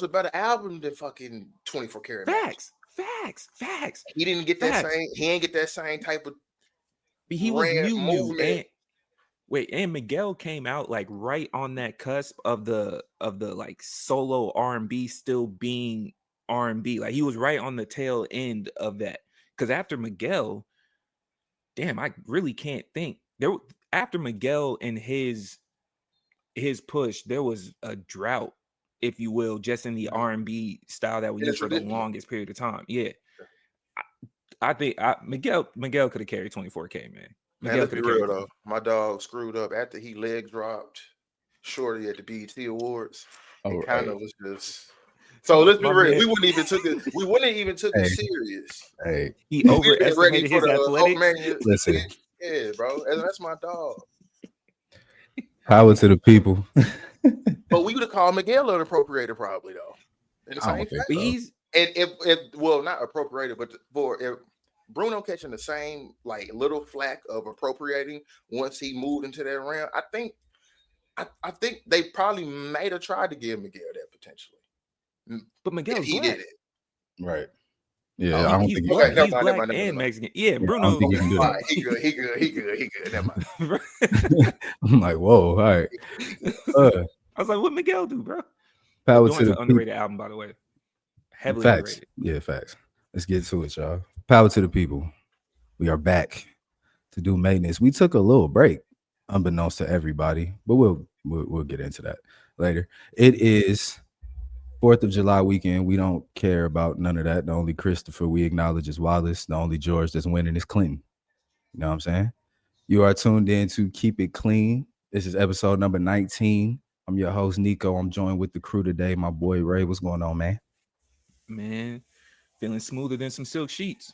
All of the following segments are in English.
a better album than fucking 24 Karat Magic. Facts. He didn't get that same. He ain't get that same type of He was rant new, movement. and Miguel came out like right on that cusp of the like solo R&B still being R&B. Like he was right on the tail end of that. Because after Miguel, damn, I really can't think. After Miguel and his push, there was a drought, if you will, just in the R&B style that we knew for the longest period of time. Yeah. I think Miguel could have carried 24K, man. Man, let's be real though. My dog screwed up after he leg dropped Shorty at the BET Awards. It kind of was just. So let's be real. We wouldn't even took it serious. Hey, he overestimated his athletics. Listen, yeah, bro, that's my dog. Power to the people. But we would have called Miguel an appropriator probably though. In the same fact. He's well, not appropriated, but if Bruno catching the same like little flack of appropriating once he moved into that realm, I think they probably might have tried to give Miguel that potentially. But Miguel's he black. did it. Right. Yeah, I don't think he's black and Mexican. Yeah, Bruno. He good. Never mind. I'm like, whoa, all right. I was like, what Miguel do, bro? Power to the underrated album, by the way. Heavily facts. underrated. Yeah, facts. Let's get to it, y'all. Power to the people. We are back to do maintenance. We took a little break, unbeknownst to everybody, but we'll get into that later. It is 4th of July weekend. We don't care about none of that. The only Christopher we acknowledge is Wallace. The only George that's winning is Clinton. You know what I'm saying? You are tuned in to Keep It Clean. This is episode number 19. I'm your host, Nico. I'm joined with the crew today. My boy, Ray. What's going on, man? Man, feeling smoother than some silk sheets.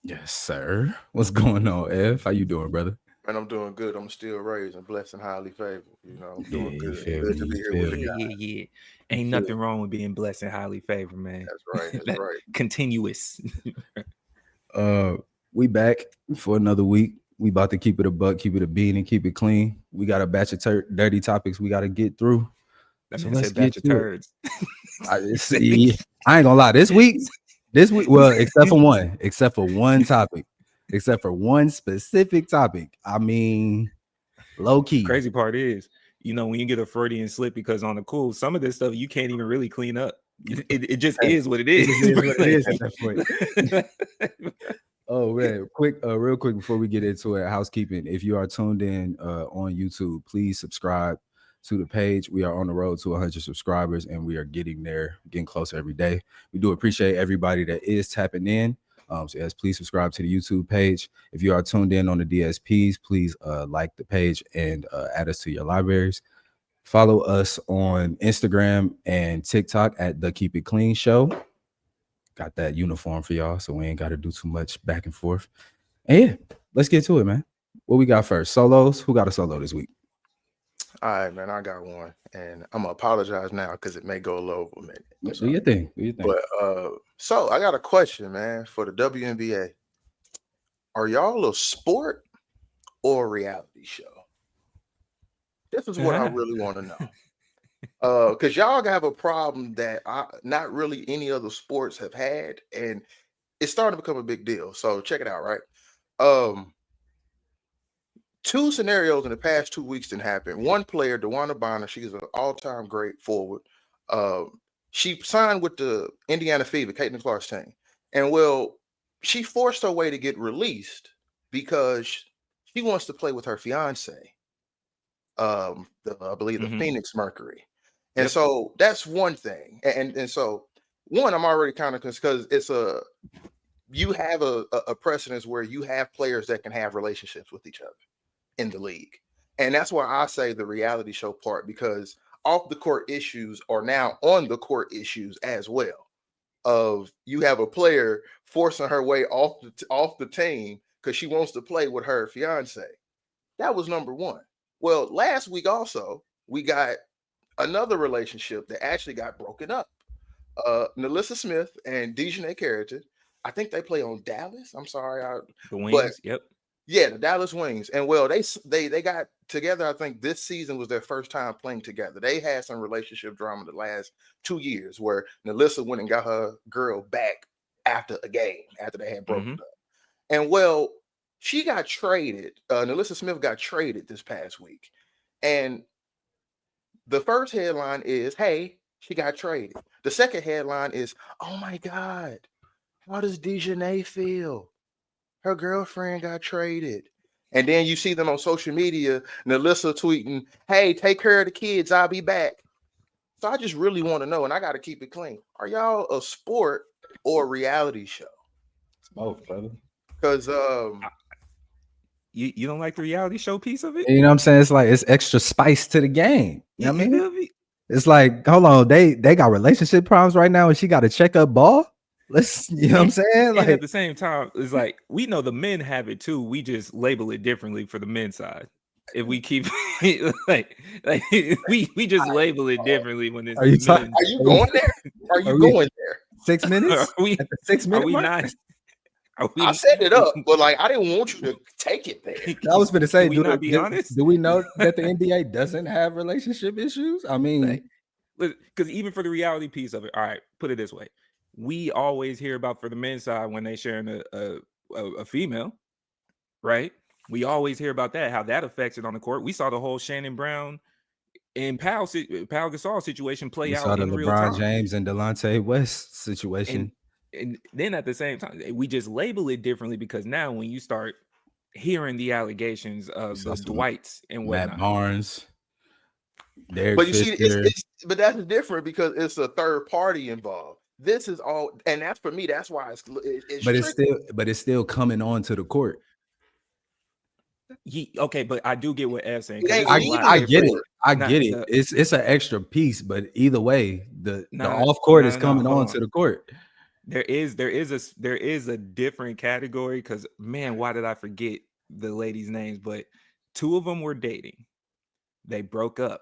Yes, sir. What's going on, Ev? How you doing, brother? Man, I'm doing good. I'm still raised and blessed and highly favored. You know, I'm doing good. Good to be here with you guys. Yeah. Ain't nothing wrong with being blessed and highly favored, man. That's right. Continuous. We back for another week. We about to keep it a buck, keep it a bean, and keep it clean. We got a batch of dirty topics we got to get through. So let's get of turds. I ain't gonna lie. This week, well, except for one topic, except for one specific topic. I mean, low key. Crazy part is, when you get a Freudian slip because on the cool, some of this stuff you can't even really clean up. It just is what it is. Oh man, real quick before we get into it, housekeeping. If you are tuned in on YouTube, please subscribe to the page. We are on the road to 100 subscribers, and we are getting closer every day. We do appreciate everybody that is tapping in. So yes, please subscribe to the YouTube page. If you are tuned in on the DSPs, please like the page and add us to your libraries. Follow us on Instagram and TikTok at The Keep It Clean Show. Got that uniform for y'all, so we ain't got to do too much back and forth. And yeah, let's get to it, man. What we got first? Solos? Who got a solo this week? All right, man, I got one, and I'm gonna apologize now because it may go a little over a minute. Do your thing. But so I got a question, man, for the WNBA. Are y'all a sport or a reality show? This is what I really want to know. Because y'all have a problem that not really any other sports have had, and it's starting to become a big deal. So check it out, right? Two scenarios in the past 2 weeks didn't happen. One player, DeWanna Bonner, she's an all-time great forward. She signed with the Indiana Fever, Caitlin Clark's team. And well, she forced her way to get released because she wants to play with her fiance, I believe the Phoenix Mercury. And so that's one thing. And so one, I'm already kind of because it's you have a precedence where you have players that can have relationships with each other in the league. And that's why I say the reality show part, because off the court issues are now on the court issues as well. Of you have a player forcing her way off the team because she wants to play with her fiance. That was number one. Well, last week also we got another relationship that actually got broken up. Nalissa Smith and Dejanay Carrington. I think they play on Dallas. I'm sorry, the Wings. Yep. Yeah, the Dallas Wings. And well, they got together. I think this season was their first time playing together. They had some relationship drama the last 2 years where Nelissa went and got her girl back after a game after they had broken up. And well, she got traded. Nelissa Smith got traded this past week. And the first headline is, hey, she got traded. The second headline is, oh my God, how does Dejanay feel? Her girlfriend got traded. And then you see them on social media, Nelissa tweeting, hey, take care of the kids. I'll be back. So I just really want to know, and I got to keep it clean. Are y'all a sport or a reality show? It's both, brother. Because you don't like the reality show piece of it? You know what I'm saying? It's like it's extra spice to the game. You know what I mean? Feel me? It's like, hold on, they got relationship problems right now, and she got a checkup ball. Let's, you know what I'm saying? Like and at the same time, it's like we know the men have it too. We just label it differently for the men's side. If we keep like we just label it differently when it's Are you men. are you going there? Are you going there? 6 minutes? Are we At the 6 minute are we mark? not? Are we, I set it up, but like I didn't want you to take it there. I was going to say, Can we not be honest? Do we know that the NBA doesn't have relationship issues? I mean, because even for the reality piece of it, all right, put it this way. We always hear about for the men's side when they sharing a female, right? We always hear about that, how that affects it on the court. We saw the whole Shannon Brown and Pau Gasol situation play we out saw the in real time. LeBron James and Delonte West situation. And then at the same time, we just label it differently because now when you start hearing the allegations of the Dwights and whatnot, Matt Barnes, Derek But you see, Fisher. but that's different because it's a third party involved. This is all, and that's for me. That's why it's it's still coming on to the court. Okay, but I do get what Ev's saying. I get it. I get it. It's an extra piece, but either way, the off court is coming on to the court. There is a different category because man, why did I forget the ladies' names? But two of them were dating. They broke up.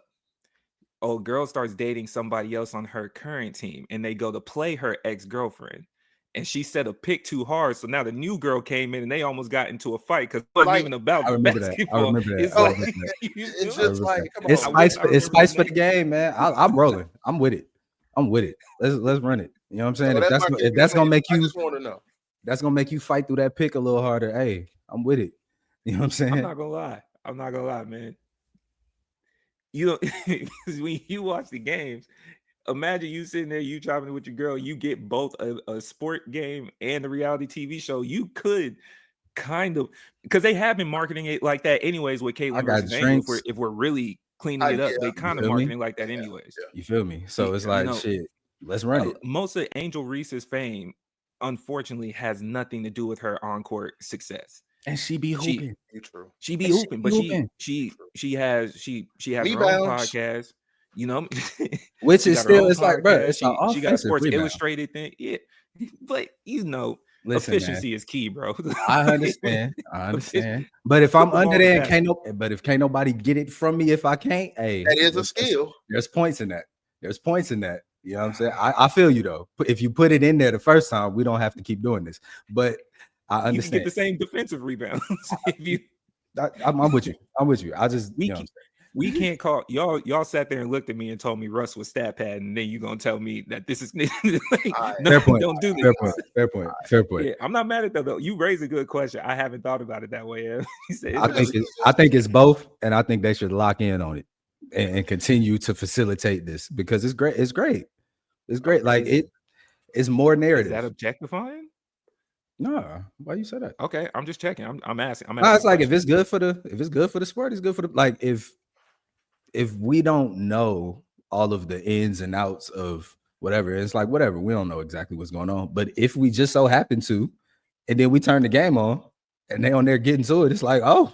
Old girl starts dating somebody else on her current team, and they go to play her ex-girlfriend. And she set a pick too hard, so now the new girl came in, and they almost got into a fight because it wasn't even about basketball. I remember that. It's just like it's spice for the game, man. I'm rolling. I'm with it. Let's run it. You know what I'm saying? So if that's gonna make you, I just want to know. That's gonna make you fight through that pick a little harder. Hey, I'm with it. You know what I'm saying? I'm not gonna lie, man. You know, when you watch the games, imagine you sitting there, you chopping with your girl, you get both a sport game and a reality TV show. You could kind of, because they have been marketing it like that anyways with Caitlyn versus Angel. If we're really cleaning it up, they kind of marketing like that anyways. You feel me? So it's like, shit, let's run it. Most of Angel Reese's fame, unfortunately, has nothing to do with her on-court success. And she be hooping. She be hooping, but she has her own podcast, you know, which is still, it's like, bro, she got a Sports Illustrated thing, yeah. But you know, efficiency is key, bro. I understand. But if I'm under there and can't nobody get it from me if I can't, hey, that is a skill. There's points in that. You know what I'm saying? I feel you though. If you put it in there the first time, we don't have to keep doing this. But I understand. You can get the same defensive rebounds if you. I'm with you. I just we can't call y'all sat there and looked at me and told me Russ was stat pad, and then you're gonna tell me that this is like, no, fair point. Don't do this. Fair point. Yeah, I'm not mad at that though. You raised a good question. I haven't thought about it that way. I think it's both, and I think they should lock in on it and continue to facilitate this because it's great. It's great. Like it's more narrative. Is that objectifying? No, why you say that? Okay, I'm just checking. I'm asking. No, it's like if it's good for the sport, it's good for the like if we don't know all of the ins and outs of whatever, it's like whatever, we don't know exactly what's going on. But if we just so happen to, and then we turn the game on and they on there getting to it, it's like, oh,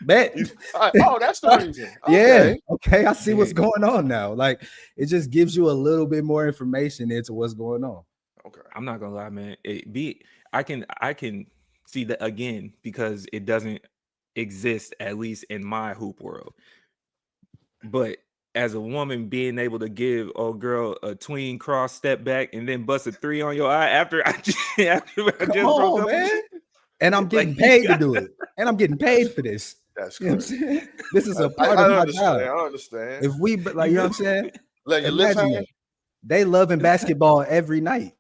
bet. Oh, that's the reason. Okay. Yeah, okay, I see what's going on now. Like it just gives you a little bit more information into what's going on. Okay, I'm not gonna lie, man. I can see that again because it doesn't exist, at least in my hoop world. But as a woman being able to give old girl a tween cross step back and then bust a three on your eye after I just broke up, man. and I'm getting paid to do it, and I'm getting paid for this. That's You know what I'm crazy. saying? This is a I part of my understand. job. I understand. If we like, you know what I'm saying? Let your lips Imagine hang. that. They loving basketball every night.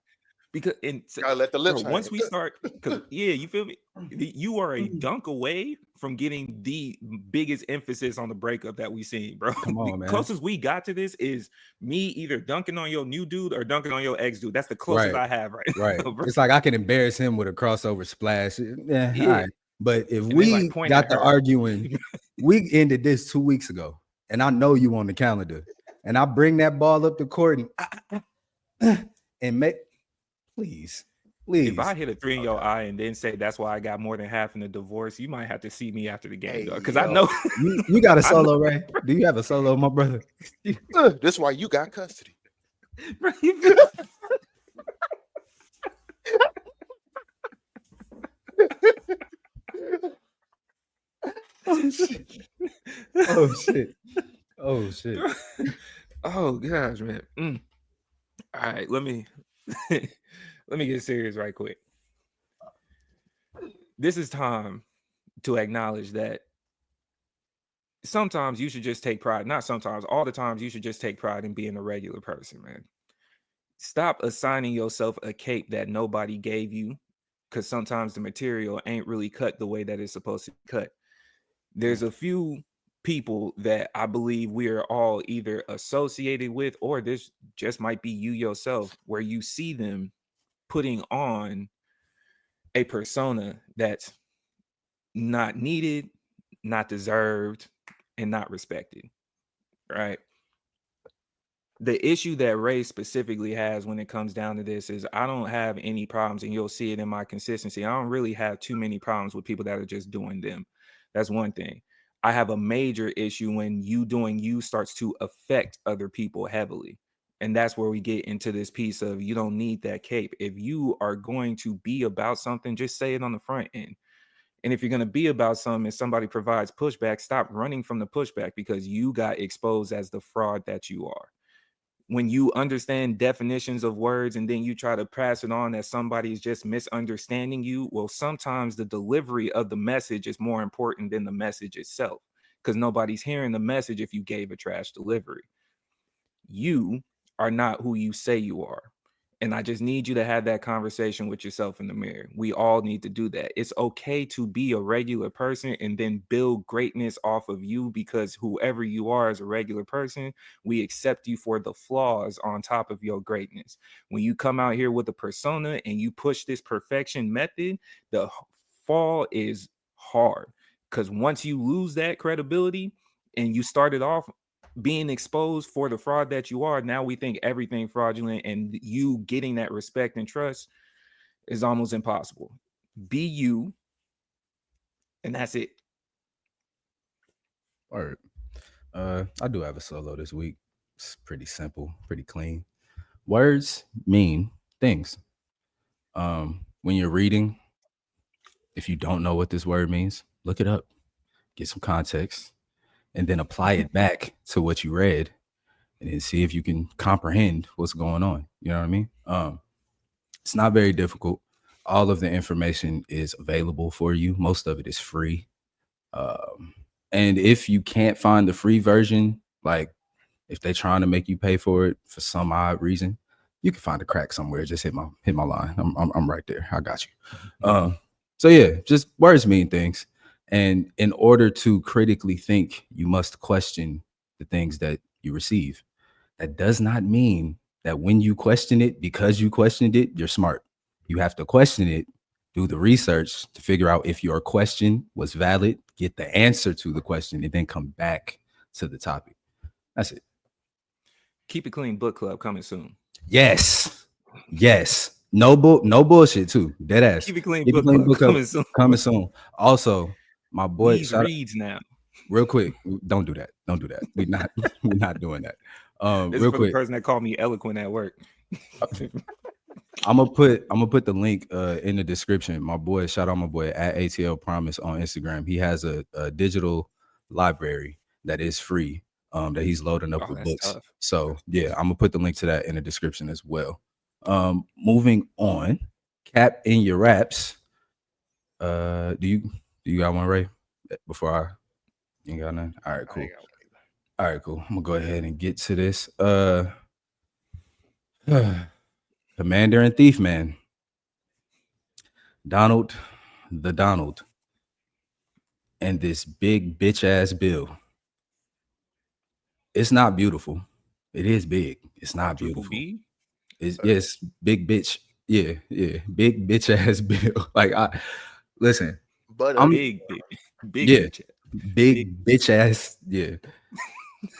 Because Gotta let the lips hang. once we start, because you feel me, you are a dunk away from getting the biggest emphasis on the breakup that we seen, bro. Come on, The man. closest we got to this is me either dunking on your new dude or dunking on your ex dude. That's the closest I have right now, bro. It's like I can embarrass him with a crossover splash. Yeah. All right. But if And we then, like, point got at to her. arguing, we ended this 2 weeks ago, and I know you on the calendar, and I bring that ball up the court and make, please. If I hit a 3 in your eye and then say that's why I got more than half in the divorce, you might have to see me after the game, because I know you got a solo, Ray. Do you have a solo, my brother? This is why you got custody. Bro, Oh shit! Oh shit! Oh shit! Oh gosh, man. All right, let me get serious right quick. This is time to acknowledge that sometimes you should just take pride. Not sometimes, all the times you should just take pride in being a regular person, man. Stop assigning yourself a cape that nobody gave you, because sometimes the material ain't really cut the way that it's supposed to be cut. There's a few people that I believe we are all either associated with, or this just might be you yourself, where you see them putting on a persona that's not needed, not deserved, and not respected, right? The issue that Ray specifically has when it comes down to this is I don't have any problems, and you'll see it in my consistency. I don't really have too many problems with people that are just doing them. That's one thing. I have a major issue when you doing you starts to affect other people heavily. And that's where we get into this piece of you don't need that cape. If you are going to be about something, just say it on the front end. And if you're going to be about something and somebody provides pushback, stop running from the pushback, because you got exposed as the fraud that you are. When you understand definitions of words and then you try to pass it on as somebody is just misunderstanding you, well, sometimes the delivery of the message is more important than the message itself, because nobody's hearing the message if you gave a trash delivery. You are not who you say you are. And I just need you to have that conversation with yourself in the mirror. We all need to do that. It's okay to be a regular person and then build greatness off of you, because whoever you are as a regular person, we accept you for the flaws on top of your greatness. When you come out here with a persona and you push this perfection method, the fall is hard, because once you lose that credibility and you started off being exposed for the fraud that you are, now we think everything fraudulent, and you getting that respect and trust is almost impossible. Be you, and that's it. All right. I do have a solo this week. It's pretty simple, pretty clean. Words mean things. When you're reading, if you don't know what this word means, look it up, get some context, and then apply it back to what you read, and then see if you can comprehend what's going on. You know what I mean? It's not very difficult. All of the information is available for you. Most of it is free. And if you can't find the free version, like if they're trying to make you pay for it for some odd reason, you can find a crack somewhere. Just hit my line. I'm right there. I got you. So yeah, just words mean things. And in order to critically think, you must question the things that you receive. That does not mean that when you question it, because you questioned it, you're smart. You have to question it, do the research to figure out if your question was valid, get the answer to the question, and then come back to the topic. That's it. Keep It Clean book club coming soon. Yes. No bullshit too. Dead ass. Keep It Clean book club coming soon. Coming soon. Also, my boy, these reads now. Real quick, don't do that. We're not doing that. This real is for quick, the person that called me eloquent at work. I'm gonna put the link in the description. My boy, shout out my boy at ATL Promise on Instagram. He has a digital library that is free, that he's loading up with books. Tough. So yeah, I'm gonna put the link to that in the description as well. Moving on, Cap in your raps. Do you got one, Ray? Before I you got none? All right, I cool. ain't got one either. All right, cool. I'm gonna go ahead and get to this. Commander and Thief Man. Donald and this big bitch ass bill. It's not beautiful. It is big. It's not Triple beautiful. B. It's yes, big bitch. Yeah, big bitch ass bill. Like I listen, But I'm Big yeah, bitch. big bitch ass. Yeah,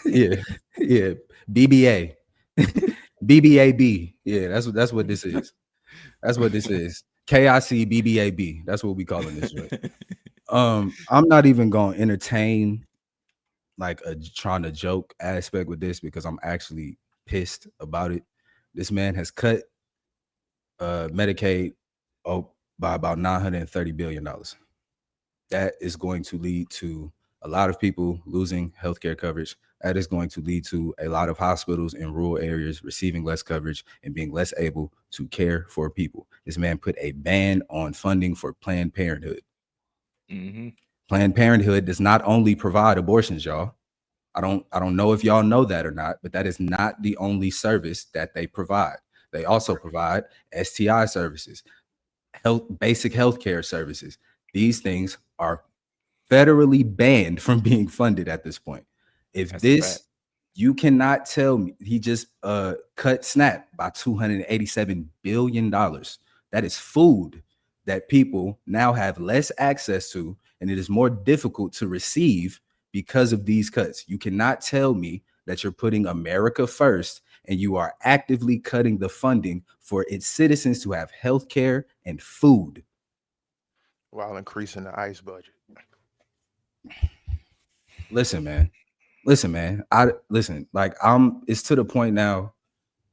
yeah, yeah. BBA, BBAB. Yeah, that's what this is. That's what this is. KIC BBAB. That's what we calling this joint. I'm not even gonna entertain like a trying to joke aspect with this because I'm actually pissed about it. This man has cut Medicaid by about $930 billion. That is going to lead to a lot of people losing healthcare coverage. That is going to lead to a lot of hospitals in rural areas receiving less coverage and being less able to care for people. This man put a ban on funding for Planned Parenthood. Mm-hmm. Planned Parenthood does not only provide abortions, y'all. I don't know if y'all know that or not, but that is not the only service that they provide. They also provide STI services, basic healthcare services. These things are federally banned from being funded at this point. If That's a this, fact. you cannot tell me he just cut SNAP by $287 billion. That is food that people now have less access to, and it is more difficult to receive because of these cuts. You cannot tell me that you're putting America first and you are actively cutting the funding for its citizens to have health care and food. while increasing the ICE budget. Listen, man. It's to the point now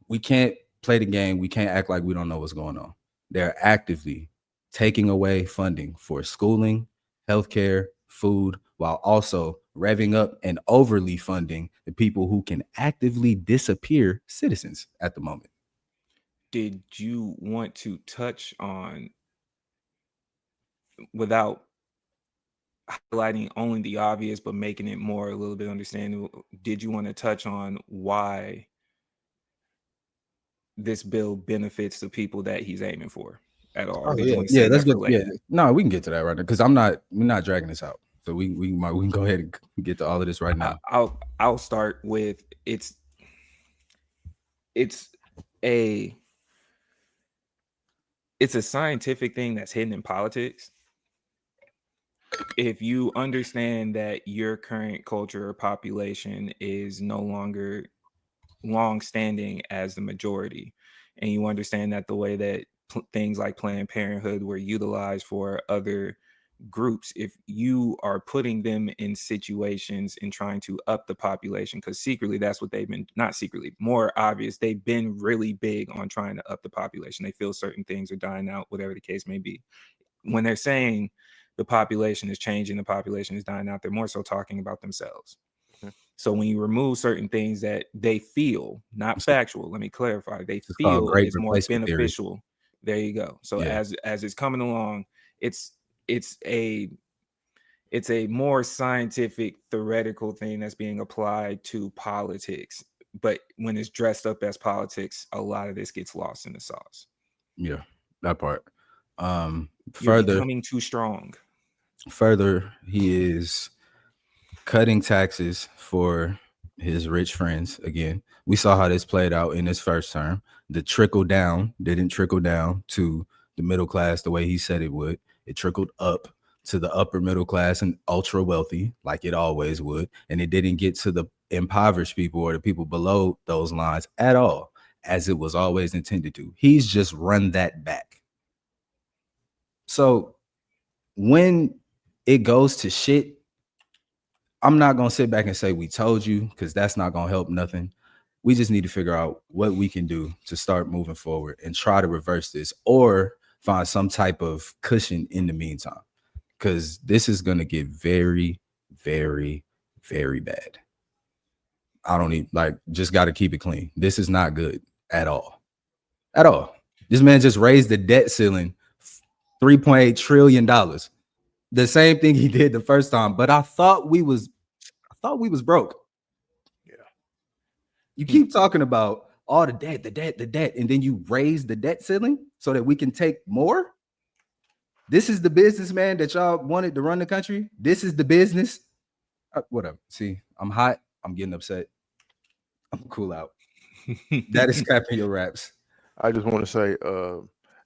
we can't play the game. We can't act like we don't know what's going on. They're actively taking away funding for schooling, healthcare, food, while also revving up and overly funding the people who can actively disappear citizens at the moment. Did you want to touch on, without highlighting only the obvious but making it more a little bit understandable, did you want to touch on why this bill benefits the people that he's aiming for at all, or Oh did you want to yeah, save let's that get for later? No, we can get to that right now because we're not dragging this out. So we can go ahead and get to all of this right now. I'll start with it's a scientific thing that's hidden in politics. If you understand that your current culture or population is no longer long standing as the majority, and you understand that the way that things like Planned Parenthood were utilized for other groups, if you are putting them in situations and trying to up the population, because secretly that's what they've been, not secretly, more obvious, they've been really big on trying to up the population. They feel certain things are dying out, whatever the case may be. When they're saying the population is changing, the population is dying out, they're more so talking about themselves. So when you remove certain things that they feel, not factual, let me clarify, they It's called feel great is more replacement theory. beneficial. There you go. So Yeah. as it's coming along, it's a more scientific theoretical thing that's being applied to politics. But when it's dressed up as politics, a lot of this gets lost in the sauce. Yeah, that part. You're becoming too strong. Further, he is cutting taxes for his rich friends. Again, we saw how this played out in his first term. The trickle down didn't trickle down to the middle class the way he said it would. It trickled up to the upper middle class and ultra wealthy, like it always would. And it didn't get to the impoverished people or the people below those lines at all, as it was always intended to. He's just run that back. So when it goes to shit, I'm not going to sit back and say we told you, because that's not going to help nothing. We just need to figure out what we can do to start moving forward and try to reverse this or find some type of cushion in the meantime, because this is going to get very, very, very bad. I don't even just got to keep it clean. This is not good at all. At all. This man just raised the debt ceiling $3.8 trillion. The same thing he did the first time. But I thought we was broke. Yeah. You keep talking about all the debt, and then you raise the debt ceiling so that we can take more. This is the businessman that y'all wanted to run the country. This is the business. Whatever. See, I'm hot. I'm getting upset. I'm cool out. That is capping your raps. I just want to say,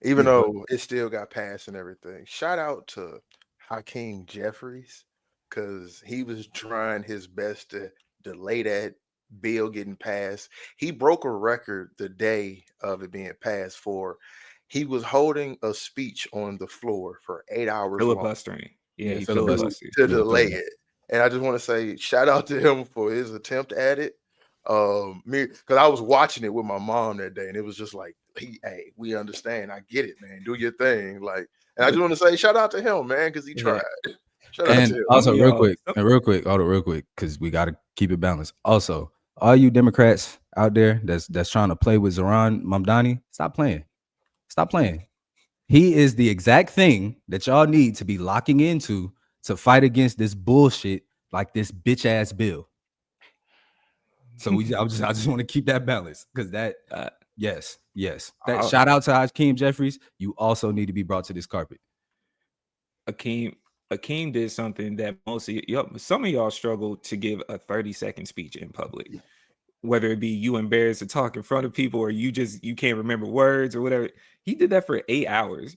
even though it still got passed and everything, shout out to Hakeem Jeffries, because he was trying his best to delay that bill getting passed. He broke a record the day of it being passed for. He was holding a speech on the floor for 8 hours long Filibustering. Yeah, he filibustered. filibustered. to delay it. And I just want to say shout out to him for his attempt at it. Because I was watching it with my mom that day, and it was just like, hey, we understand. I get it, man. Do your thing. Like, and I just want to say shout out to him, man, because he tried. Shout out to him. Also, real quick, because we got to keep it balanced. Also, all you Democrats out there that's trying to play with Zohran Mamdani, stop playing. Stop playing. He is the exact thing that y'all need to be locking into to fight against this bullshit like this bitch ass bill. So I just want to keep that balance, because that yes. That shout out to Hakeem Jeffries. You also need to be brought to this carpet. Akeem did something that some of y'all struggle to give a 30-second speech in public. Whether it be you embarrassed to talk in front of people, or you can't remember words or whatever. He did that for 8 hours.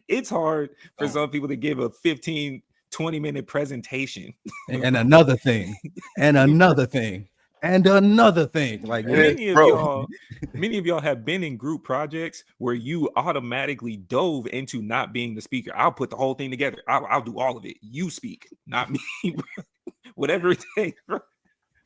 It's hard for some people to give a 15-20-minute presentation. And another thing. Like, many of y'all have been in group projects where you automatically dove into not being the speaker. I'll put the whole thing together. I'll do all of it. You speak, not me. Whatever it takes, bro.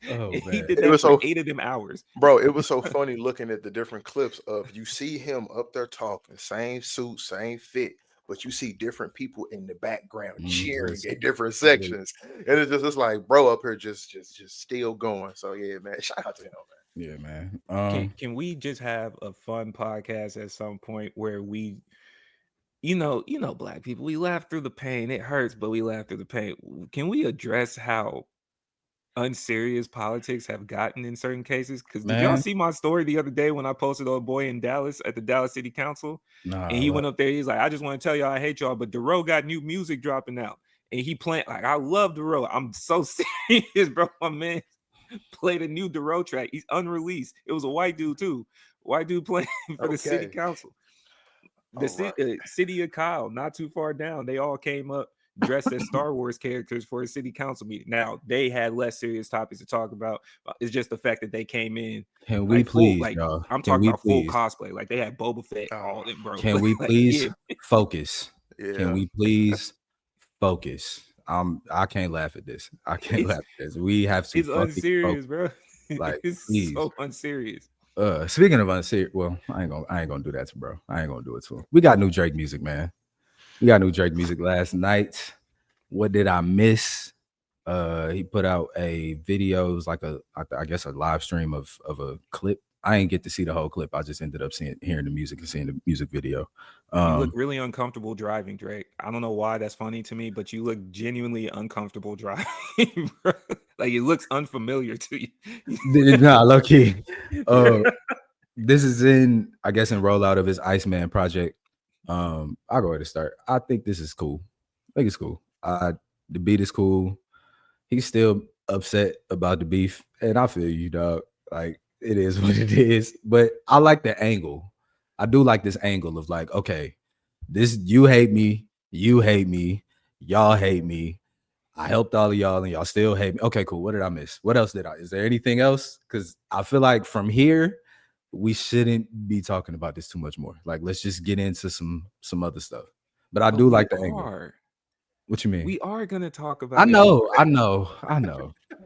Oh, man. He did that for 8 of them hours. Bro, it was so funny looking at the different clips of, you see him up there talking, same suit, same fit, but you see different people in the background cheering at different sections. And it's like, bro, up here just still going. So yeah, man, shout out to him, man. Yeah, man. Can we just have a fun podcast at some point where we, Black people, we laugh through the pain. It hurts, but we laugh through the pain. Can we address how unserious politics have gotten in certain cases? Because did y'all see my story the other day when I posted a boy in Dallas at the Dallas City Council? And he went up there, he's like, I just want to tell y'all I hate y'all, but Dero got new music dropping out, and he playing, like, I love Dero. I'm so serious, bro. My man played a new Dero track. He's unreleased. It was a white dude too. White dude playing for the city council. The city of Kyle, not too far down. They all came up dressed as Star Wars characters for a city council meeting. Now, they had less serious topics to talk about. It's just the fact that they came in. Can we please, y'all? I'm talking about full cosplay. Like, they had Boba Fett, all them, bro. Can we please focus? Yeah. Can we please focus? I can't laugh at this. We have to. It's unserious, bro. Like, it's please. so unserious. Speaking of unserious, well, I ain't gonna do that to bro. I ain't gonna do it to him. We got new Drake music, man. We got new Drake music last night. What did I miss? He put out a video. It was like I guess a live stream of a clip. I didn't get to see the whole clip. I just ended up hearing the music and seeing the music video. You look really uncomfortable driving, Drake. I don't know why that's funny to me, but you look genuinely uncomfortable driving, bro. Like, it looks unfamiliar to you. Nah, low key. This is in rollout of his Iceman project. I'll go ahead and start. I think this is cool. I think it's cool. The beat is cool. He's still upset about the beef, and I feel you, dog. Like, it is what it is. But I like the angle. I do like this angle of, like, okay, this, you hate me, y'all hate me. I helped all of y'all and y'all still hate me. Okay, cool. What did I miss? What else did I? Is there anything else? Because I feel like from here, we shouldn't be talking about this too much more. Like, let's just get into some other stuff. But I do like the angle. What you mean? We are gonna talk about. I know.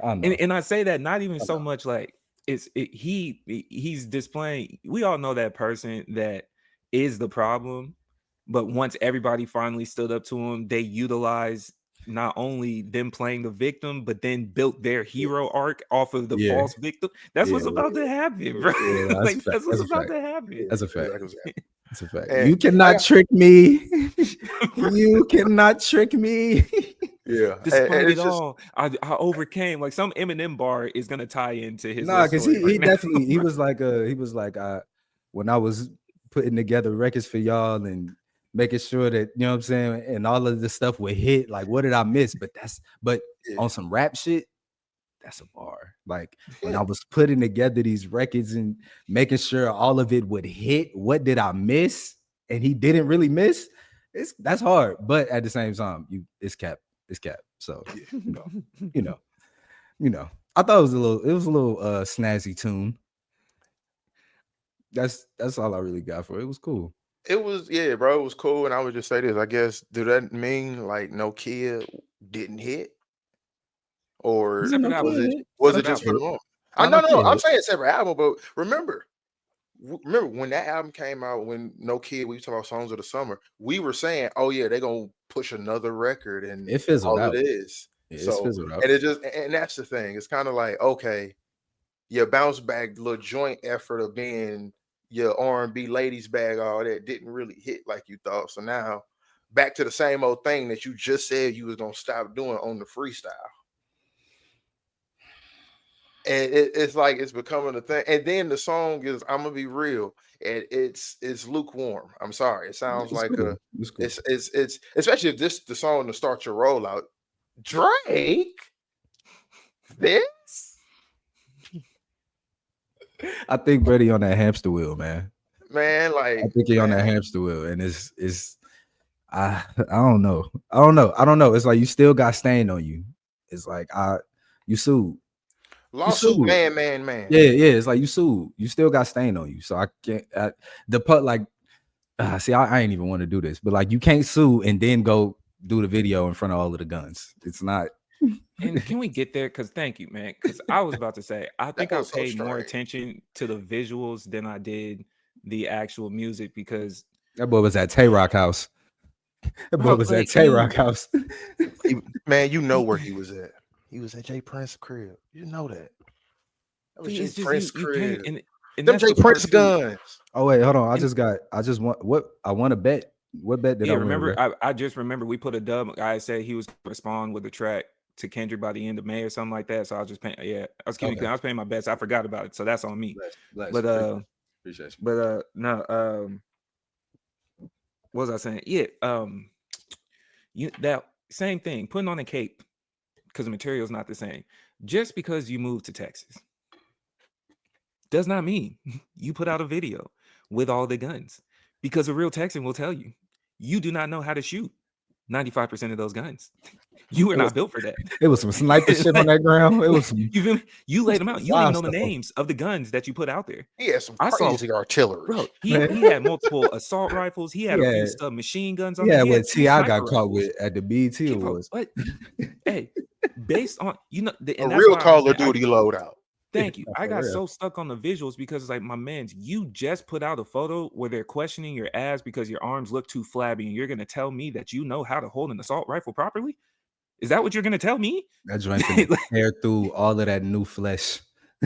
And I say that not even so much like he's displaying. We all know that person that is the problem, but once everybody finally stood up to him, they utilized not only them playing the victim, but then built their hero arc off of the false victim. That's what's about to happen, bro. Yeah, that's what's about to happen. That's a fact. It's a fact. And You cannot trick me. You cannot trick me. yeah, Despite and it it's just all, I overcame. Like some Eminem bar is gonna tie into his Nah, little because story he right now. definitely he was like when I was putting together records for y'all and making sure that you know what I'm saying, and all of this stuff would hit. Like, what did I miss? But yeah. on some rap shit, that's a bar. Like when Yeah. I was putting together these records and making sure all of it would hit, what did I miss? And he didn't really miss. That's hard, but at the same time, it's cap. So you know. I thought it was a little snazzy tune. That's all I really got for it. It was cool. It was, yeah, bro. It was cool, and I would just say this. I guess, do that mean like No Kid didn't hit, or Separate No was album. it kid. was No it kid just for hit. the moment? No No. kid I'm hit. saying separate album, but remember when that album came out, when No Kid, we talking about Songs of the Summer, we were saying, oh yeah, they're gonna push another record and It fizzled all out. it is. It's So, fizzled out. and it just, and that's the thing. It's kind of like, okay, your bounce back little joint effort of being your R&B ladies bag, all that didn't really hit like you thought. So now back to the same old thing that you just said you was gonna stop doing on the freestyle. And it's like it's becoming a thing. And then the song is, I'm gonna be real, and it's lukewarm. I'm sorry. It sounds It's like cool. It's cool. it's especially if this the song to start your rollout. Drake, this I think Brady on that hamster wheel, man. man, I like think he on that man, hamster wheel, and it's I don't know. I don't know. It's like you still got stain on you. It's like you sued. You lawsuit, sued. man. Yeah. It's like you sued. You still got stain on you. So I can't. The put like, see, I ain't even want to do this, but like you can't sue and then go do the video in front of all of the guns. It's not. And can we get there? Because thank you, man. Because I was about to say, I think I was so paid more strange. attention to the visuals than I did the actual music because, That boy was at Tay Rock house. That boy bro, was at like Tay Rock house. Man, you know where he was at. He was at Jay Prince's crib. You know that. That was Jay it's just Prince's you can't, crib. and Them that's Jay the part Prince too. guns. Oh wait, hold on. I And- just want what I want to bet. What bet did Yeah, I win? remember, bro? I just remember we put a dub. I said he was gonna respond with a track to Kendrick by the end of May or something like that. So I was just paying. Yeah, I was keeping. Okay. I was paying my best. I forgot about it, so that's on me. Bless, But appreciate you. but no. What was I saying? Yeah. You that same thing. Putting on a cape because the material is not the same. Just because you moved to Texas does not mean you put out a video with all the guns. Because a real Texan will tell you, you do not know how to shoot 95% of those guns. You are not built for that. It was some sniper shit on that ground. It was some you laid them out. You don't even know the wild stuff. names of the guns that you put out there. He had some I saw- crazy artillery. Bro, he had multiple assault rifles. He had a few Yeah. submachine guns on Yeah, there. He had what two T.I. sniper got caught rifles. with at the BET Yeah, bro, Awards. but hey, based on and A that's real why Call I'm of saying, Duty loadout. thank you. I For got real. so stuck on the visuals because it's like, my man's, you just put out a photo where they're questioning your abs because your arms look too flabby, and you're gonna tell me that you know how to hold an assault rifle properly? Is that what you're gonna tell me? That joint finna tear through all of that new flesh.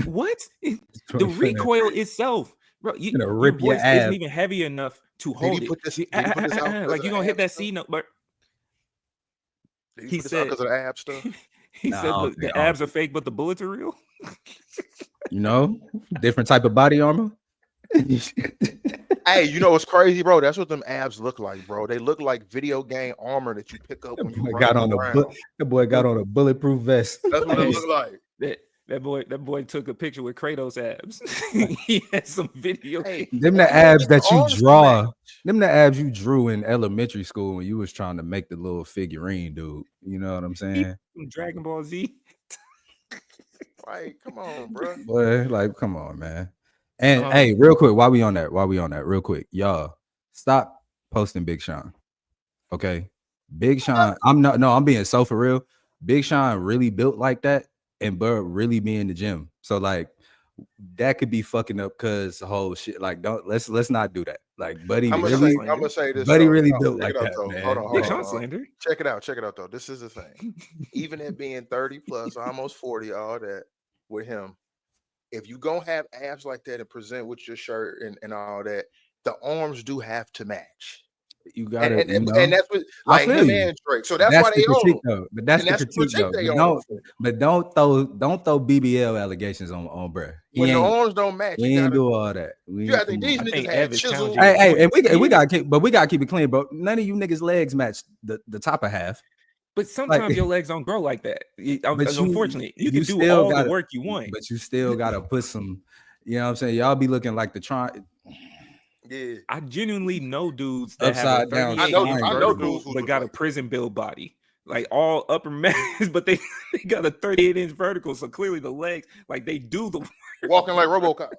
What? The Joint finna- recoil itself, bro. finna Your rip your voice isn't ab. even heavy enough to Did hold he it. put this? Did he put this out? Like you're gonna hit that C note, but Did he he put this out said- because of the ab stuff? he Nah, I said don't the think- I don't abs are fake, but the bullets are real. You know, different type of body armor. Hey, you know what's crazy, bro? That's what them abs look like, bro. They look like video game armor that you pick up when you run around. That boy got on a bulletproof vest. That's what Hey. it look like. That boy took a picture with Kratos abs. He had some video. Hey, Them the why abs you that you arms draw. match? Them the abs you drew in elementary school when you was trying to make the little figurine, dude. You know what I'm saying? From Dragon Ball Z. Like, come on, bro. Boy, like, come on, man. And Um, hey, real quick, while we on that, real quick, y'all stop posting Big Sean. Okay, Big Sean. I'm being so for real. Big Sean really built like that, and Bud really be in the gym. So like that could be fucking up because the whole shit. Like, let's not do that. Like, Buddy I'm really, gonna say this. Buddy though. really No, built check like it out, that, though. man. Hold on, Big hold Sean on. slander. Check it out, though. This is the thing. Even at being 30 plus, almost 40, all that with him, if you gonna have abs like that and present with your shirt and all that, the arms do have to match. You gotta, and that's what like him and Drake. So that's why the they own critique him. though. But that's the critique though. But don't throw BBL allegations on bruh. When the arms don't match, we ain't do all that. You gotta think these niggas had chisels. Hey, and we gotta keep it clean, bro. None of you niggas legs match the top of half. But sometimes your legs don't grow like that. Unfortunately, you can do all the work you want, but you still gotta put some. You know what I'm saying? Y'all be looking like the try. Yeah, I genuinely know dudes that upside have a 38 inch vertical, but got a prison build body, like all upper mass, but they got a 38-inch vertical. So clearly the legs, like they do the work. Walking like RoboCop.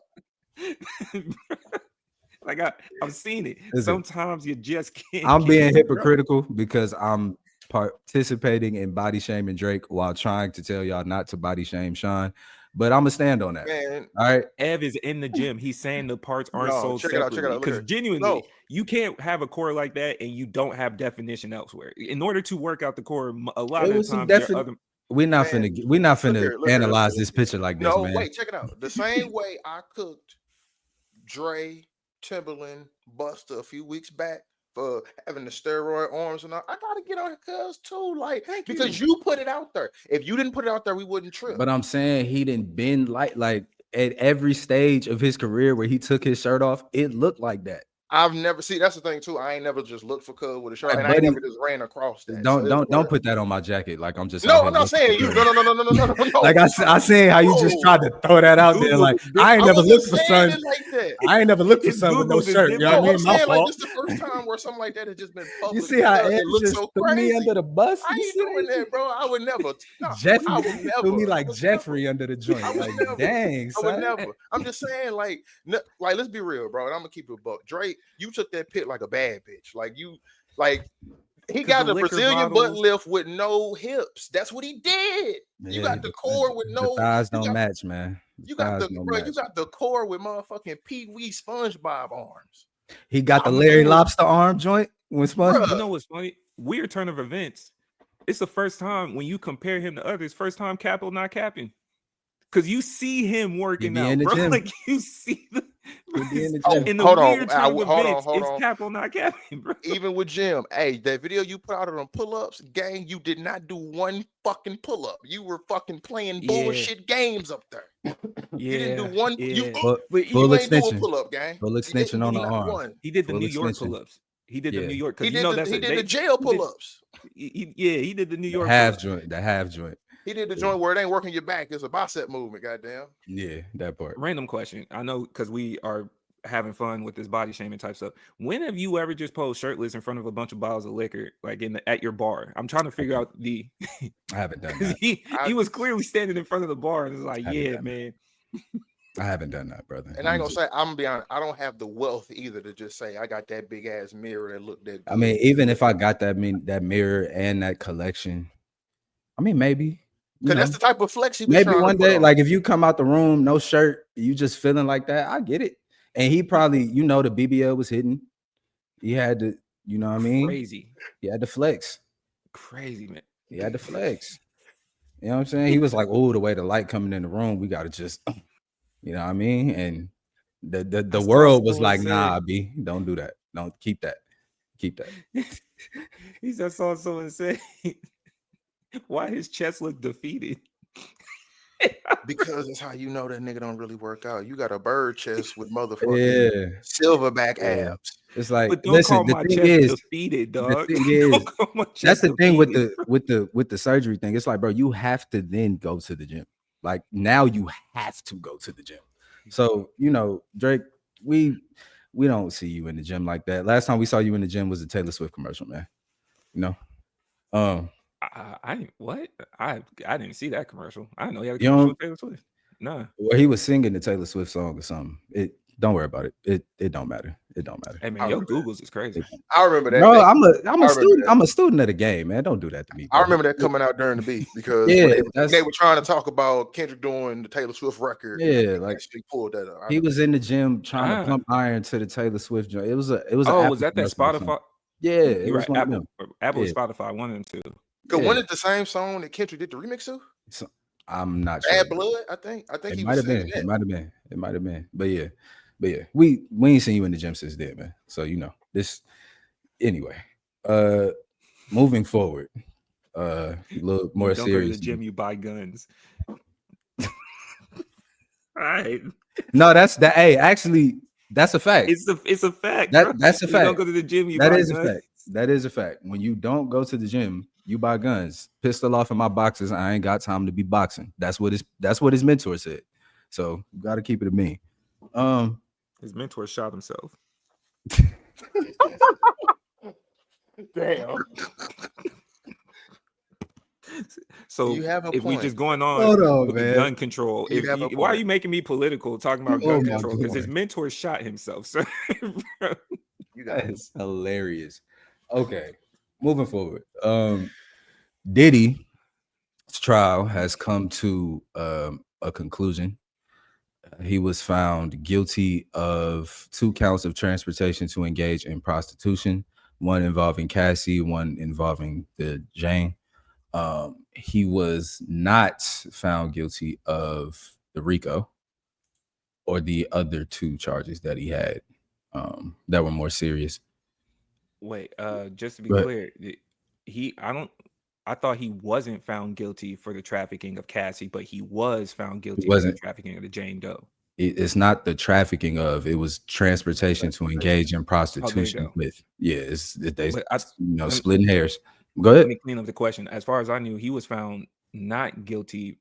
Like I've seen it. Sometimes you just can't. I'm being hypocritical because I'm participating in body shaming Drake while trying to tell y'all not to body shame Sean. But I'm gonna stand on that. Man. All right. Ev is in the gym. He's saying the parts aren't sold separately. Because genuinely, you can't have a core like that and you don't have definition elsewhere. In order to work out the core, a lot of the time, we're not finna analyze this picture like this. No, wait, check it out. The same way I cooked Dre, Timberland, Buster a few weeks back for having the steroid arms and all. I gotta get on cuz too, like because you put it out there. If you didn't put it out there, we wouldn't trip. But I'm saying he didn't bend like at every stage of his career where he took his shirt off, it looked like that. I've never that's the thing too. I ain't never just looked for cuz with a shirt, and I ain't never just ran across that. Don't put that on my jacket. Like I'm just I'm not saying you. No. Like I seen how you just tried to throw that out there. Like I ain't never looked for something like that. I ain't never looked for something with no shirt. You know what I mean? My fault. This is the first time where something like that has just been public. You see how Ed just so threw me under the bus? I ain't doing that, bro. I would never. Jeffrey threw me like Jeffrey under the joint. Like dang, I would never. I'm just saying, like let's be real, bro. And I'm gonna keep it buck. Drake, you took that pit like a bad bitch. He got a Brazilian butt lift with no hips. That's what he did. Yeah, you got the core with no thighs don't match, man. You got the core with motherfucking Pee Wee SpongeBob arms. He got the Larry Lobster arm joint with SpongeBob. You know what's funny? Weird turn of events. It's the first time when you compare him to others. First time capo not capping. Because you see him working out, bro. Gym. Like you see the in the weird turn of events, it's capo not capping, bro. Even with Jim, hey, that video you put out of them pull-ups, gang, you did not do one fucking pull-up. You were fucking playing bullshit games up there. You didn't do one. Full extension. Pull-up, gang. Full extension on the arm. He did the New York pull-ups. He did the New York because he did the jail pull-ups. He did the New York half joint. The half joint. He did the joint where it ain't working your back. It's a bicep movement, goddamn. Yeah, that part. Random question. I know because we are having fun with this body shaming type stuff. When have you ever just posed shirtless in front of a bunch of bottles of liquor, like at your bar? I'm trying to figure out I haven't done that. He was clearly standing in front of the bar and was like, yeah, man. I haven't done that, brother. And I ain't gonna say, I'm gonna be honest, I don't have the wealth either to just say I got that big ass mirror that looked that good. I mean, even if I got that mirror and that collection, I mean, maybe. Because that's the type of flex you maybe one day, like if you come out the room, no shirt, you just feeling like that, I get it. And he probably, the BBL was hidden. He had to, you know what I mean? Crazy. He had to flex. Crazy, man. He had to flex. You know what I'm saying? He was like, oh, the way the light coming in the room, we got to just, you know what I mean? And the world was like, nah, B, don't do that. Don't keep that. Keep that. He said, saw someone say, why his chest look defeated? Because it's how you know that nigga don't really work out. You got a bird chest with motherfucking silverback abs. It's like, but don't call my chest defeated, dog. The thing is, that's the thing with the surgery thing. It's like, bro, you have to then go to the gym. Like now you have to go to the gym. So, Drake, we don't see you in the gym like that. Last time we saw you in the gym was a Taylor Swift commercial, man. I didn't see that commercial. I didn't know he had a commercial with Taylor Swift. Nah. Well, he was singing the Taylor Swift song or something. Don't worry about it. It don't matter. It don't matter. Hey man, your Googles is crazy. I remember that. No, I'm a student of the game, man. Don't do that to me. Bro. I remember that coming out during the beat because they were trying to talk about Kendrick doing the Taylor Swift record. Yeah, like he pulled that up. He was in the gym trying to pump iron to the Taylor Swift joint. It was was that Spotify? Yeah, it was right. Apple or Spotify, one of them two. Because when it's the same song that Kendrick did the remix to? I'm not sure. Bad Blood, I think it might have been. It might have been. But But yeah, we ain't seen you in the gym since then, man. So you know this. Anyway, moving forward, a little more You don't go to the serious. gym, you buy guns. All right. No, that's that. Hey, actually, that's a fact. It's a fact, bro. That's a You don't fact. go to the gym, you That buy is a guns. fact. That is a fact. When you don't go to the gym, you buy guns. Pistol off in my boxes. I ain't got time to be boxing. That's what his mentor said. So you got to keep it a me. His mentor shot himself. Damn. So You have a if we point. just going on Hold on, with the man. gun control, You have a why are point. you making me political talking about Oh gun my control? Because his God. mentor shot himself. So You got it. That's hilarious. Okay, moving forward. Diddy's trial has come to a conclusion. He was found guilty of 2 counts of transportation to engage in prostitution, one involving Cassie, one involving the Jane. He was not found guilty of the RICO or the other 2 charges that he had that were more serious. wait, just to be But clear, I thought he wasn't found guilty for the trafficking of Cassie, but he was found it guilty for the wasn't. trafficking of the Jane Doe. It's not the trafficking of. It was transportation to engage in Oh, there you prostitution go. with. Yeah, they But let me, splitting hairs. Go let ahead. me clean up the question. As far as I knew, he was found not guilty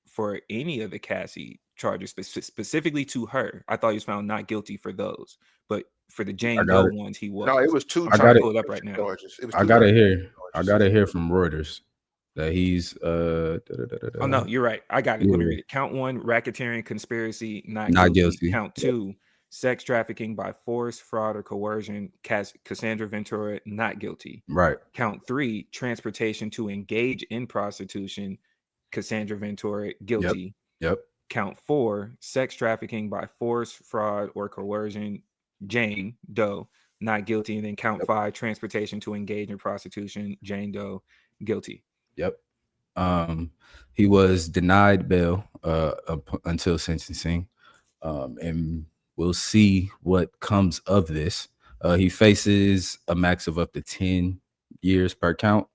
for any of the Cassie charges, specifically to her. I thought he was found not guilty for those, but for the I Jane got Doe it. ones, he was. No, it was 2 I'm I trying got to it. pull it up right now. charges. It was I 2 gotta hear. charges. I gotta hear from Reuters that he's Oh no, you're right. I got it. Let me yeah, read it. Count 1, racketeering, conspiracy, not not guilty. guilty. Count 2, sex trafficking by force, fraud, or coercion. Cassandra Ventura, not guilty. Right. Count 3, transportation to engage in prostitution. Cassandra Ventura, guilty. Yep. Count 4, sex trafficking by force, fraud, or coercion. Jane Doe, not guilty. And then count Yep. 5, transportation to engage in prostitution. Jane Doe, guilty. Yep. He was denied bail until sentencing, and we'll see what comes of this. He faces a max of up to 10 years per count,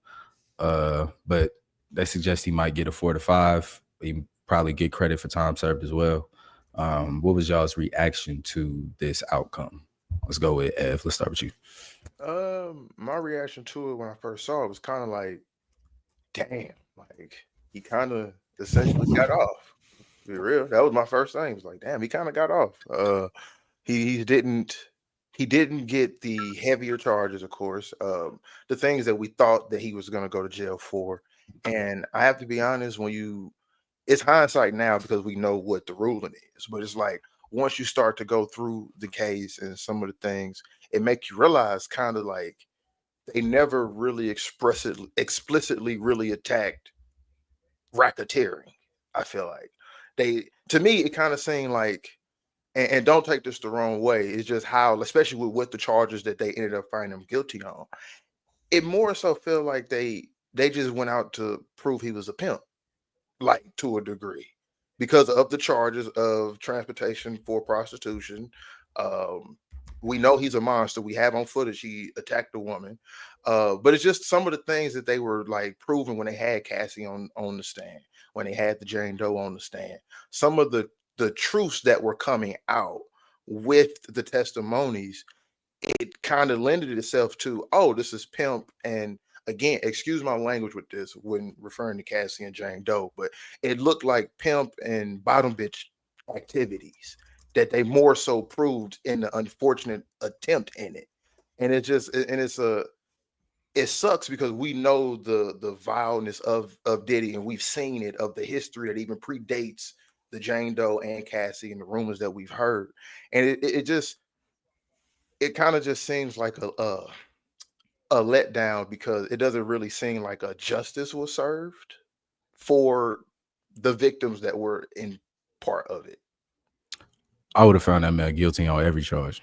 but they suggest he might get a 4 to 5. He probably get credit for time served as well. What was y'all's reaction to this outcome? Let's go with Ev. Let's start with you. My reaction to it when I first saw it was kind of like, damn, like he kind of essentially got off. To be real, that was my first thing. It was like, damn, he kind of got off. He didn't get the heavier charges, of course. The things that we thought that he was going to go to jail for. And I have to be honest, it's hindsight now because we know what the ruling is, but it's like once you start to go through the case and some of the things, it makes you realize kind of like they never really explicitly really attacked racketeering. I feel like to me, it kind of seemed like, and don't take this the wrong way, it's just how, especially with what the charges that they ended up finding him guilty on, it more so felt like they just went out to prove he was a pimp, like to a degree, because of the charges of transportation for prostitution. We know he's a monster. We have on footage he attacked a woman. But it's just some of the things that they were like proving when they had Cassie on the stand, when they had the Jane Doe on the stand. Some of the truths that were coming out with the testimonies, it kind of lended itself to, oh, this is pimp. And again, excuse my language with this when referring to Cassie and Jane Doe, but it looked like pimp and bottom bitch activities that they more so proved in the unfortunate attempt in it. And it sucks because we know the vileness of Diddy, and we've seen it, of the history that even predates the Jane Doe and Cassie and the rumors that we've heard. And it kind of just seems like a letdown because it doesn't really seem like a justice was served for the victims that were in part of it. I would have found that man guilty on every charge.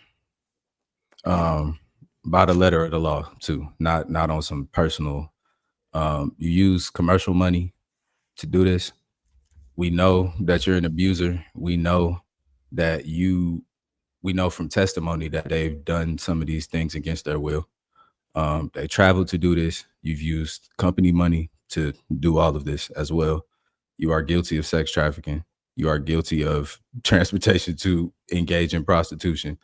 By the letter of the law too, not on some personal. You use commercial money to do this. We know that you're an abuser. We know that you we know from testimony that they've done some of these things against their will. They traveled to do this. You've used company money to do all of this as well. You are guilty of sex trafficking. You are guilty of transportation to engage in prostitution.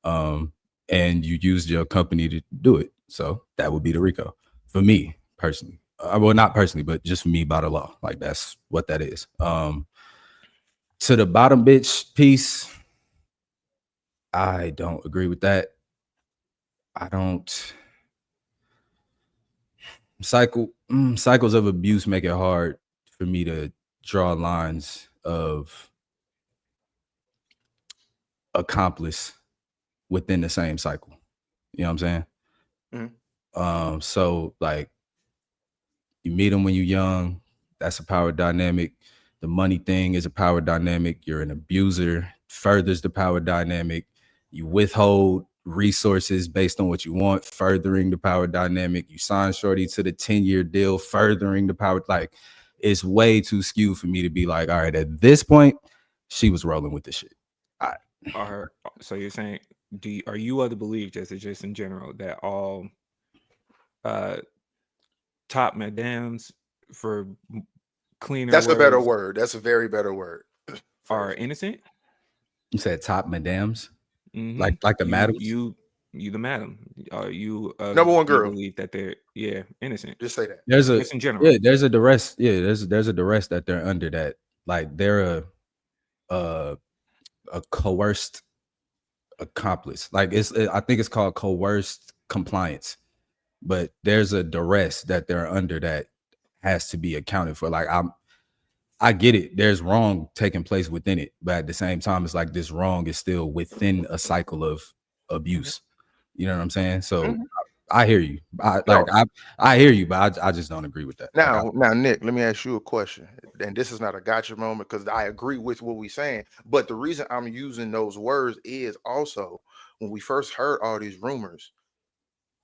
And you used your company to do it. So that would be the RICO for me personally. Well, not personally, but just for me by the law. Like that's what that is. To the bottom bitch piece, I don't agree with that. I don't. Cycles of abuse make it hard for me to draw lines of accomplice within the same cycle. You know what I'm saying? Mhm. So like you meet them when you're young, that's a power dynamic. The money thing is a power dynamic. You're an abuser, furthers the power dynamic. You withhold resources based on what you want, furthering the power dynamic. You sign shorty to the 10-year deal, furthering the power. Like it's way too skewed for me to be like, all right, at this point, she was rolling with the shit. So you're saying, are you of the belief, just in general, that all top madams, for cleaner That's a better words, word. That's a very better word. are innocent? You said top madams? Mhm. Like the madams? You the madam. Are you Number one girl. believe that they're innocent? Just say that. There's a Just in general. yeah, there's a duress. Yeah, there's a duress that they're under that. Like they're a coerced accomplice. Like I think it's called coerced compliance. But there's a duress that they're under that has to be accounted for. Like I get it. There's wrong taking place within it, but at the same time, it's like this wrong is still within a cycle of abuse. You know what I'm saying? So I hear you. I hear you, but I just don't agree with that. Now, Nick, let me ask you a question. And this is not a gotcha moment because I agree with what we're saying. But the reason I'm using those words is also when we first heard all these rumors,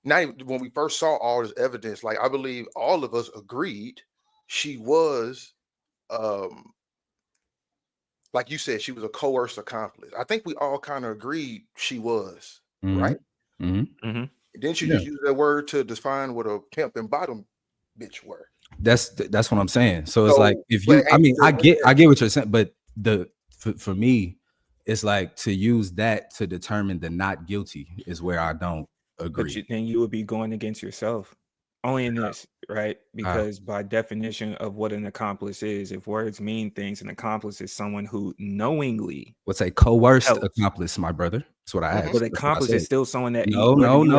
not even when we first saw all this evidence, like I believe all of us agreed she was like you said, she was a coerced accomplice. I think we all kind of agreed she was, right? Mm-hmm. Didn't you just use that word to define what a pimp and bottom bitch were? That's what I'm saying. So it's like if you, I mean, I get what you're saying, but for me, it's like to use that to determine the not guilty is where I don't agree. But then you would be going against yourself only in this, right? Because by definition of what an accomplice is, if words mean things, an accomplice is someone who knowingly. What's a coerced accomplice, my brother? That's what I asked. But accomplice is still someone that no. Hold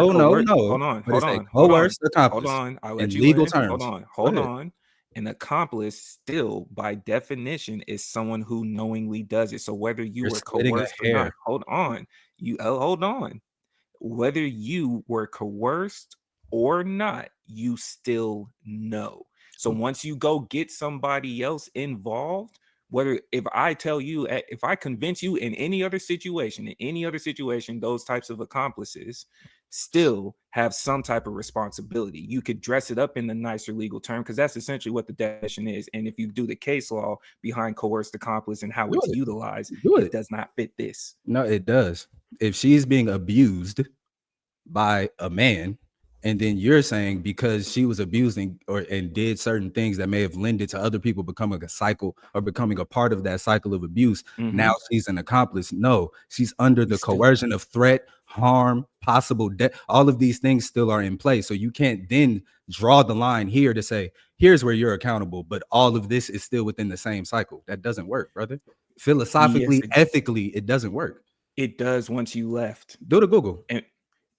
on. Coerced accomplice. Hold on. I'll let in you legal in. terms. Hold on. An accomplice still, by definition, is someone who knowingly does it. So whether you were coerced or not, hold on. Whether you were coerced or not, you still know. So once you go get somebody else involved, if I convince you in any other situation, those types of accomplices still have some type of responsibility. You could dress it up in the nicer legal term because that's essentially what the definition is. And if you do the case law behind coerced accomplice and how it's utilized, it does not fit this. No, it does. If she's being abused by a man, and then you're saying because she was abusing and did certain things that may have lended to other people becoming a cycle or becoming a part of that cycle of abuse, now she's an accomplice. No, she's under the coercion of threat, harm, possible death. All of these things still are in place. So you can't then draw the line here to say, here's where you're accountable, but all of this is still within the same cycle. That doesn't work, brother. Philosophically, ethically, it doesn't work. It does once you left. Do the Google. And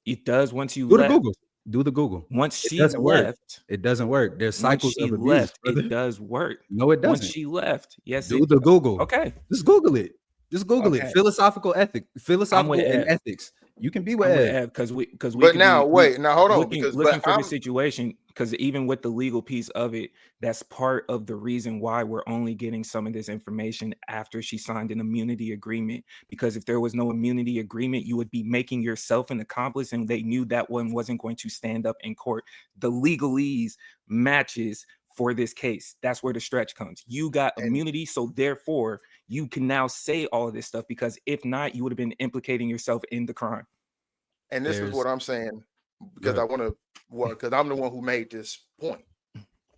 it does once you left. Do the Google. Once she left, it doesn't work. There's cycles of abuse. It does work. No, it doesn't. Once she left, yes. Do the Google. Okay. Just Google it. It. Philosophical and ethics. You can be with Ed because we. But now wait. Now hold on. Looking for the situation. Because even with the legal piece of it, that's part of the reason why we're only getting some of this information after she signed an immunity agreement. Because if there was no immunity agreement, you would be making yourself an accomplice, and they knew that one wasn't going to stand up in court. The legalese matches for this case. That's where the stretch comes. You got immunity, so therefore you can now say all of this stuff, because if not, you would have been implicating yourself in the crime. And this is what I'm saying, because because I'm the one who made this point.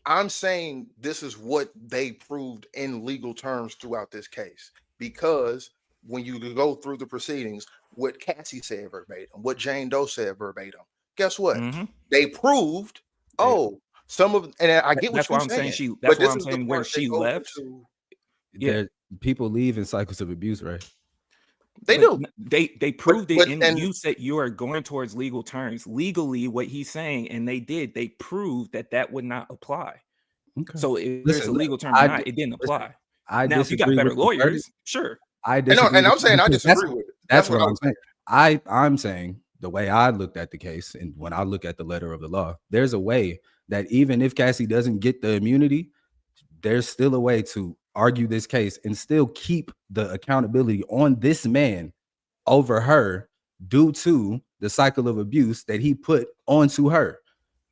I'm saying this is what they proved in legal terms throughout this case, because when you go through the proceedings, what Cassie said verbatim, what Jane Doe said verbatim, guess what? They proved, some of, and I get what you're saying. That's why I'm saying where she left. People leave in cycles of abuse, right? They do. They proved it, and you said you are going towards legal terms. Legally, what he's saying, and they proved that would not apply. Okay. So if there's a legal term or not, it didn't apply. Now, if you got better lawyers, sure. I disagree. And I'm saying I disagree with it. That's what I'm saying. I'm saying the way I looked at the case, and when I look at the letter of the law, there's a way that even if Cassie doesn't get the immunity, there's still a way to argue this case and still keep the accountability on this man over her due to the cycle of abuse that he put onto her.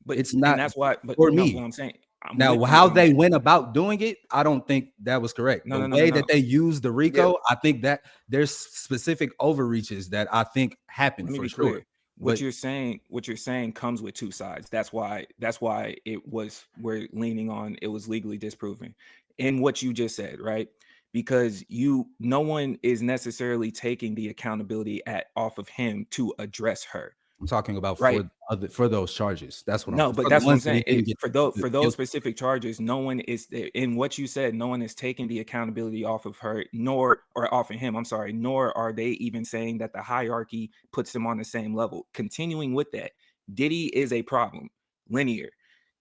But it's not, and that's why, but for me. What I'm saying. Now, how they went about doing it, I don't think that was correct. The way that they used the RICO, I think that there's specific overreaches that I think happened for sure. What you're saying comes with two sides. That's why we're leaning on it was legally disproven in what you just said, right? Because no one is necessarily taking the accountability off of him to address her. I'm talking about for those charges. That's what but that's what I'm saying. For those specific charges, no one is, in what you said, no one is taking the accountability off of her, or off of him. I'm sorry. Nor are they even saying that the hierarchy puts them on the same level. Continuing with that, Diddy is a problem, linear.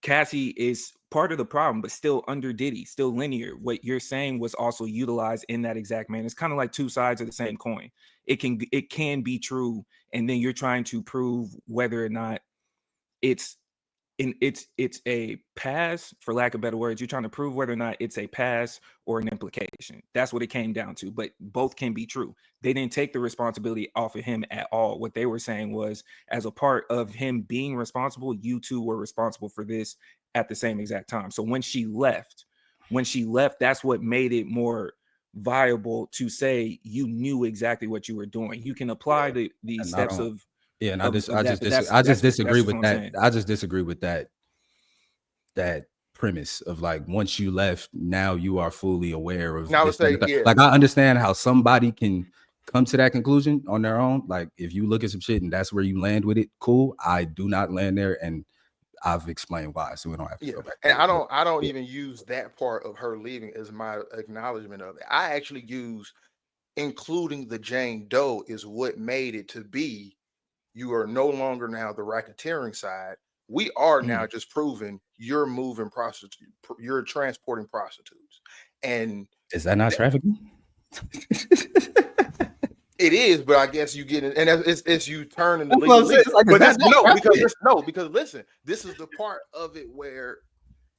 Cassie is part of the problem, but still under Diddy, still linear. What you're saying was also utilized in that exact manner. It's kind of like two sides of the same coin. It can be true, and then you're trying to prove whether or not it's a pass, for lack of better words. You're trying to prove whether or not it's a pass or an implication. That's what it came down to. But both can be true. They didn't take the responsibility off of him at all. What they were saying was, as a part of him being responsible, you two were responsible for this at the same exact time. So when she left, that's what made it more viable to say you knew exactly what you were doing. You can apply the steps of. Yeah, and I just disagree with that. I just disagree with that premise of like, once you left, now you are fully aware of this. Like, I understand how somebody can come to that conclusion on their own. Like, if you look at some shit and that's where you land with it, cool. I do not land there, and I've explained why, so we don't have to go back. And I don't even use that part of her leaving as my acknowledgement of it. I actually use including the Jane Doe is what made it to be. You are no longer now the racketeering side. We are now just proving you're moving prostitutes, you're transporting prostitutes. And is that not trafficking? It is, but I guess you get it, and it's you turn into legal. Because listen, this is the part of it where,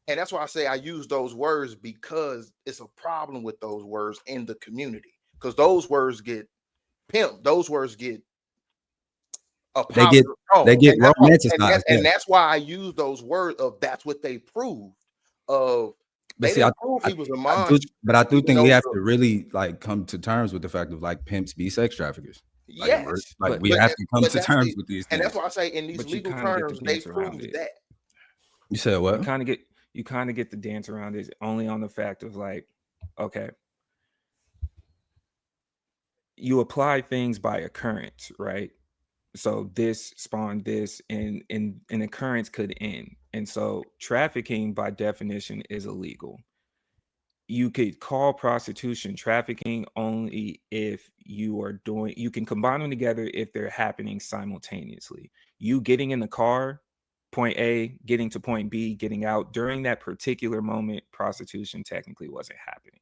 and that's why I say I use those words, because it's a problem with those words in the community, because those words get pimped, those words get they get romanticized, and that's why I use those words of that's what they proved of. But see, he was a monster. But I do think we have to really like come to terms with the fact of like pimps be sex traffickers. Yes, we have to come to terms with these things. And that's why I say in these legal terms they proved that. You said what? You kind of get the dance around it only on the fact of like, okay, you apply things by occurrence, right? So this spawned this, and an occurrence could end. And so trafficking by definition is illegal. You could call prostitution trafficking only if you can combine them together if they're happening simultaneously. You getting in the car, point A, getting to point B, getting out during that particular moment, prostitution technically wasn't happening.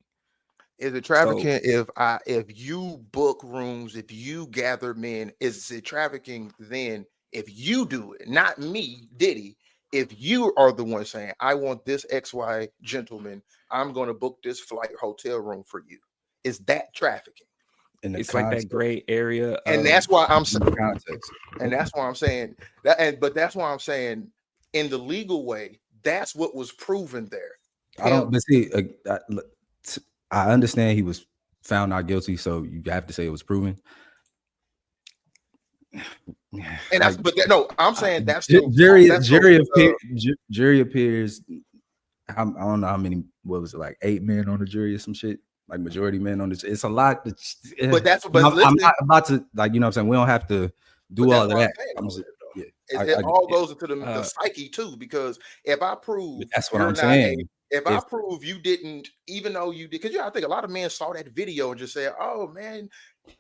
Is it trafficking if you book rooms, if you gather men? Is it trafficking then if you do it, not me, Diddy? If you are the one saying, I want this XY gentleman, I'm going to book this flight hotel room for you. Is that trafficking? It's like that gray area. And that's why I'm saying context. And that's why I'm saying that. But that's why I'm saying in the legal way, that's what was proven there. But see, I understand he was found not guilty, so you have to say it was proven. And that's, but no, I'm saying that's the jury appears. I don't know how many. What was it, like 8 men on the jury or some shit? Like majority men on this. It's a lot. But that's. But I'm not about to, like, you know what I'm saying. We don't have to do all of that. It all goes into the psyche too, because if I prove that's what I'm saying. If I prove you didn't, even though you did, because I think a lot of men saw that video and just said, "Oh man,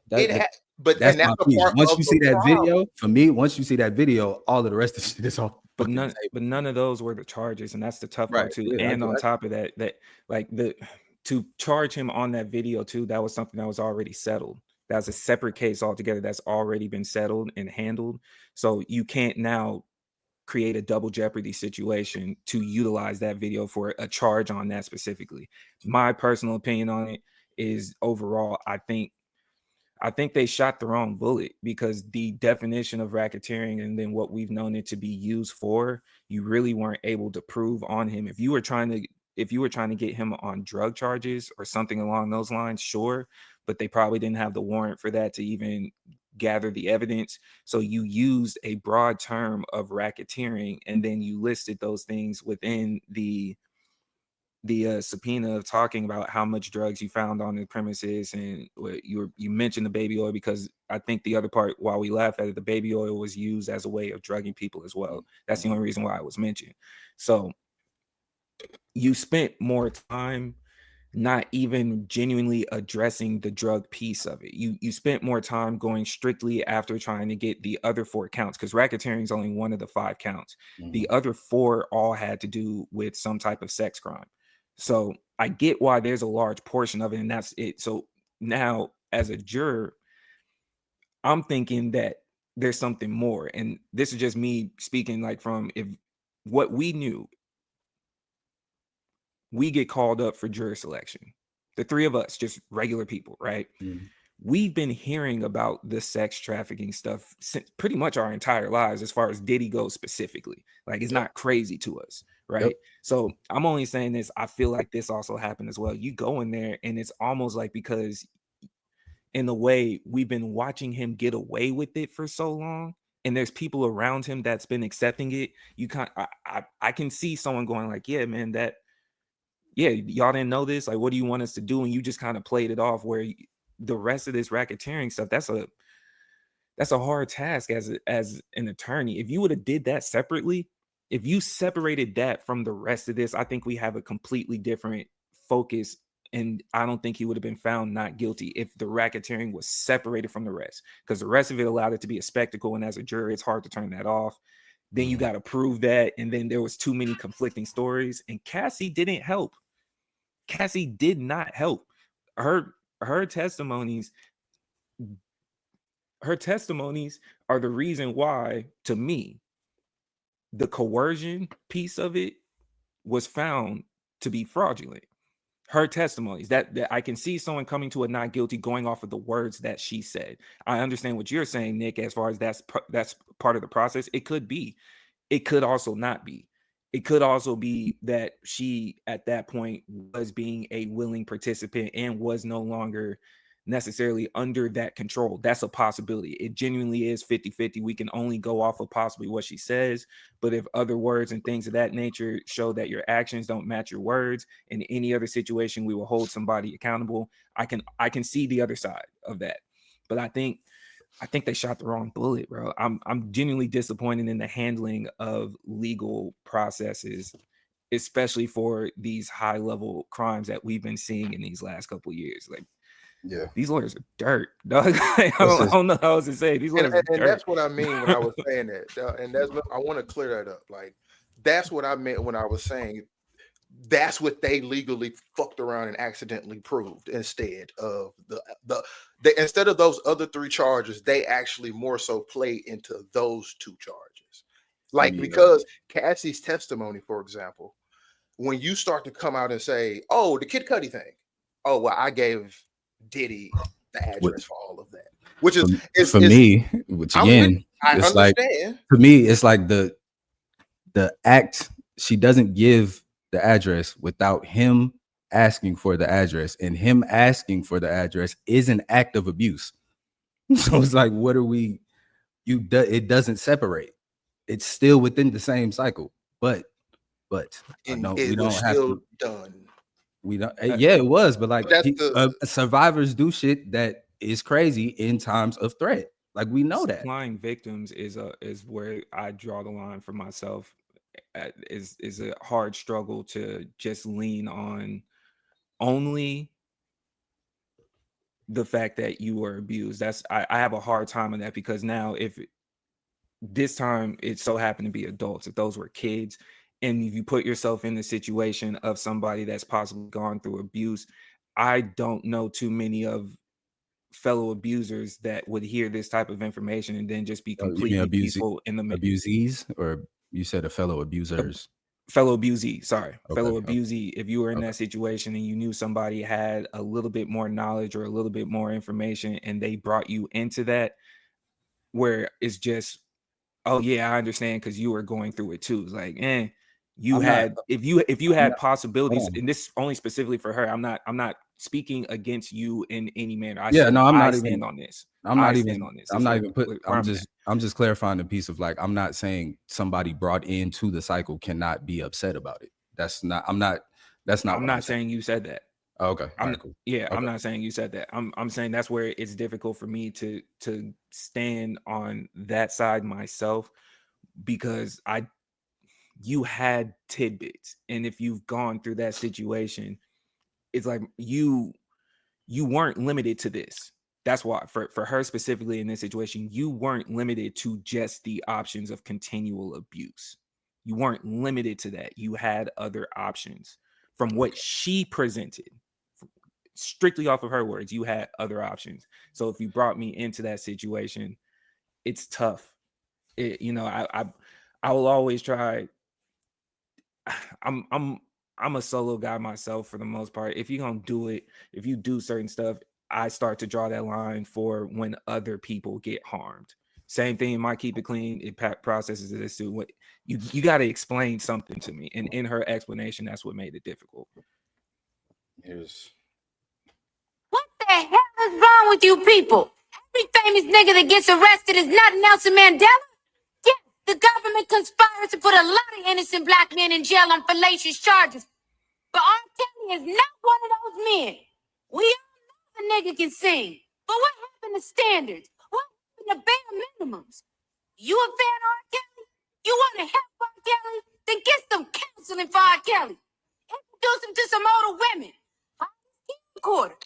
but that's the part." Once you see that video, for me, once you see that video, all of the rest of shit is off. But none of those were the charges, and that's the tough part too. Yeah, and on top of that, like to charge him on that video too, that was something that was already settled. That's a separate case altogether that's already been settled and handled. So you can't now create a double jeopardy situation to utilize that video for a charge on that specifically. My personal opinion on it is, overall, I think they shot the wrong bullet, because the definition of racketeering and then what we've known it to be used for, you really weren't able to prove on him. If you were trying to get him on drug charges or something along those lines, sure, but they probably didn't have the warrant for that to even gather the evidence. So you used a broad term of racketeering, and then you listed those things within the subpoena of talking about how much drugs you found on the premises, and you mentioned the baby oil, because I think the other part, while we laugh at it, the baby oil was used as a way of drugging people as well. That's the only reason why it was mentioned. So you spent more time not even genuinely addressing the drug piece of it. You spent more time going strictly after trying to get the other 4 counts, because racketeering is only one of the 5 counts. The other 4 all had to do with some type of sex crime. So I get why there's a large portion of it, and that's it. So now, as a juror, I'm thinking that there's something more. And this is just me speaking, like, from what we knew. We get called up for jury selection. The 3 of us, just regular people, right? We've been hearing about the sex trafficking stuff since pretty much our entire lives, as far as Diddy goes specifically. Like, it's not crazy to us, right? So I'm only saying this, I feel like this also happened as well. You go in there, and it's almost like, because in the way we've been watching him get away with it for so long, and there's people around him that's been accepting it, I can see someone going like, yeah, man, y'all didn't know this. Like, what do you want us to do? And you just kind of played it off, where the rest of this racketeering stuff, that's a hard task as an attorney. If you would have did that separately, if you separated that from the rest of this, I think we have a completely different focus. And I don't think he would have been found not guilty if the racketeering was separated from the rest, because the rest of it allowed it to be a spectacle. And as a juror, it's hard to turn that off. Then you got to prove that. And then there was too many conflicting stories, and Cassie didn't help. Cassie did not help. Her testimonies are the reason why, to me, the coercion piece of it was found to be fraudulent. Her testimonies, that I can see someone coming to a not guilty going off of the words that she said. I understand what you're saying, Nick, as far as that's part of the process. It could be. It could also not be. It could also be that she, at that point, was being a willing participant and was no longer necessarily under that control. That's a possibility. It genuinely is 50-50. We can only go off of possibly what she says. But if other words and things of that nature show that your actions don't match your words, in any other situation, we will hold somebody accountable. I can see the other side of that. But I think they shot the wrong bullet, bro. I'm genuinely disappointed in the handling of legal processes, especially for these high level crimes that we've been seeing in these last couple of years. Like, these lawyers are dirt, dog. I don't know how else to say. These lawyers are dirt. And that's what I mean when I was saying that. And I want to clear that up. Like, that's what I meant when I was saying that's what they legally fucked around and accidentally proved, instead of instead of those other 3 charges, they actually more so played into those 2 charges. Like, because Cassie's testimony, for example, when you start to come out and say, oh, the Kid Cudi thing, oh, well, I gave Diddy the address for all of that, which is for me, which again, I it's understand. Like, to me, it's like the act. She doesn't give the address without him asking for the address, and him asking for the address is an act of abuse. So it's like, what are we? It doesn't separate. It's still within the same cycle, but And we it was don't have still to. done. We don't. Yeah, it was, but like That's the survivors do shit that is crazy in times of threat. Like we know that. Supplying victims is where I draw the line for myself. Is a hard struggle to just lean on only the fact that you were abused. I have a hard time on that, because now if this time it so happened to be adults, if those were kids, and if you put yourself in the situation of somebody that's possibly gone through abuse, I don't know too many of fellow abusers that would hear this type of information and then just be You mean completely peaceful in the abusees, or you said a fellow abusers? Fellow abusee, sorry. Okay, Fellow okay. abusee. If you were in Okay. that situation and you knew somebody had a little bit more knowledge or a little bit more information, and they brought you into that, where it's just, oh yeah, I understand because you were going through it too. It's like, you I'm had not- if you I'm had not- possibilities, hold on. and this only specifically for her. I'm not speaking against you in any manner. I Yeah, said no, I'm I not stand even. on this. I'm I not stand even. on this. I'm Is not where- even put. where I'm I'm just. at. I'm just clarifying the piece of like. I'm not saying somebody brought into the cycle cannot be upset about it. That's not. I'm not. That's not. I'm what not I'm saying. saying you said that. Oh, okay. All I'm right. Cool. yeah, Okay. I'm not saying you said that. I'm saying that's where it's difficult for me to stand on that side myself, because you had tidbits, and if you've gone through that situation, it's like you weren't limited to this. That's why for her specifically in this situation, you weren't limited to just the options of continual abuse. You weren't limited to that. You had other options from what she presented. Strictly off of her words, you had other options. So if you brought me into that situation, it's tough. I will always try. I'm a solo guy myself for the most part. If you're gonna do it, if you do certain stuff, I start to draw that line for when other people get harmed. Same thing, might keep it clean. It processes this too. What you got to explain something to me, and in her explanation, that's what made it difficult. What the hell is wrong with you people? Every famous nigga that gets arrested is not Nelson Mandela. Yes, the government conspires to put a lot of innocent black men in jail on fallacious charges. But R. Kelly is not one of those men. We all know the nigga can sing. But what happened to standards? What happened to bare minimums? You a fan of R. Kelly? You want to help R. Kelly? Then get some counseling for R. Kelly. Introduce him to some older women. Quarter.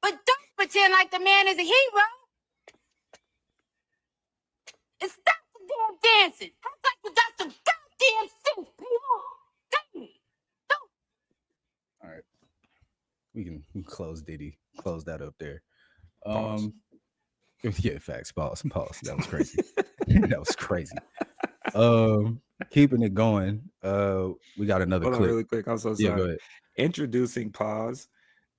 But don't pretend like the man is a hero. And stop the damn dancing. Act like you got some goddamn sense, people. Damn it. Don't. All right. We can close Diddy. Close that up there. Pause. Yeah, facts. Pause. That was crazy. That was crazy. Keeping it going. We got another Hold on, clip. really quick. I'm so Yeah, sorry. go ahead. Introducing pause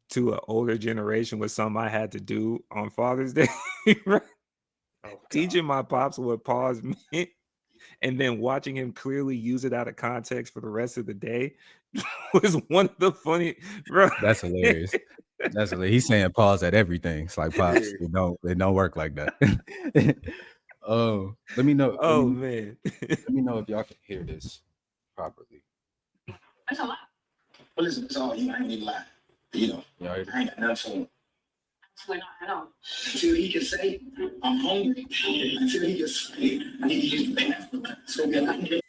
to an older generation was something I had to do on Father's Day. Right? Teaching my pops what pause meant, and then watching him clearly use it out of context for the rest of the day was one of the funny. Bro. That's hilarious. That's hilarious. He's saying pause at everything. It's like pops. It don't work like that. Let me know. Oh man. Let me know if y'all can hear this properly. That's a lot. Well, listen, it's all you. I ain't even lie. You know, Y'all hear this? I ain't got nothing for him. I know. Until he can say, I'm hungry. Until he can say, I need to use the bathroom. So then I can get.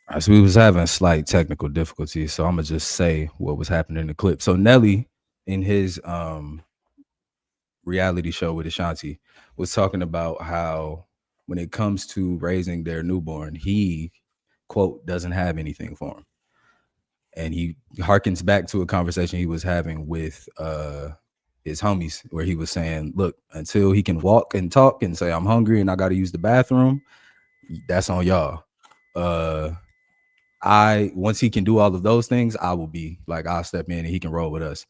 All right, so we was having slight technical difficulties, so I'm gonna just say what was happening in the clip. So Nelly, in his reality show with Ashanti, was talking about how when it comes to raising their newborn, he, quote, doesn't have anything for him. And he harkens back to a conversation he was having with his homies, where he was saying, look, until he can walk and talk and say, I'm hungry and I got to use the bathroom, that's on y'all. Once he can do all of those things, I'll step in and he can roll with us.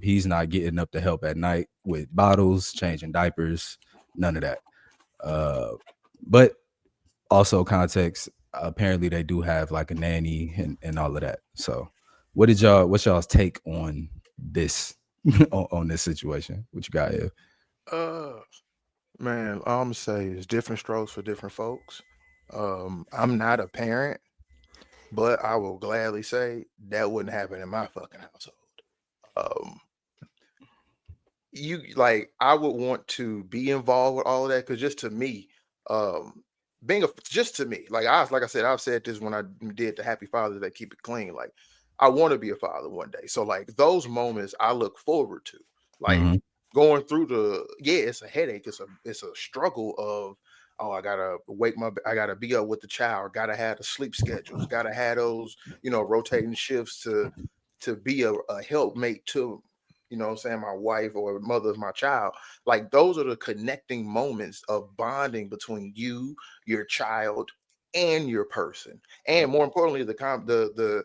He's not getting up to help at night with bottles, changing diapers, none of that. But also context, apparently they do have like a nanny and all of that. So what's y'all's take on this on this situation? What you got here? Man, all I'm gonna say is different strokes for different folks. I'm not a parent, but I will gladly say that wouldn't happen in my fucking household. Um, I would want to be involved with all of that because just to me, um, just to me, like I said, I've said this when I did the Happy Fathers Day, keep it clean. Like I want to be a father one day. So like those moments I look forward to. Like Mhm. going through it's a headache, it's a struggle of I gotta be up with the child, gotta have the sleep schedules, gotta have those, rotating shifts to be a helpmate to what I'm saying, my wife or mother of my child. Like those are the connecting moments of bonding between you, your child, and your person. And more importantly, the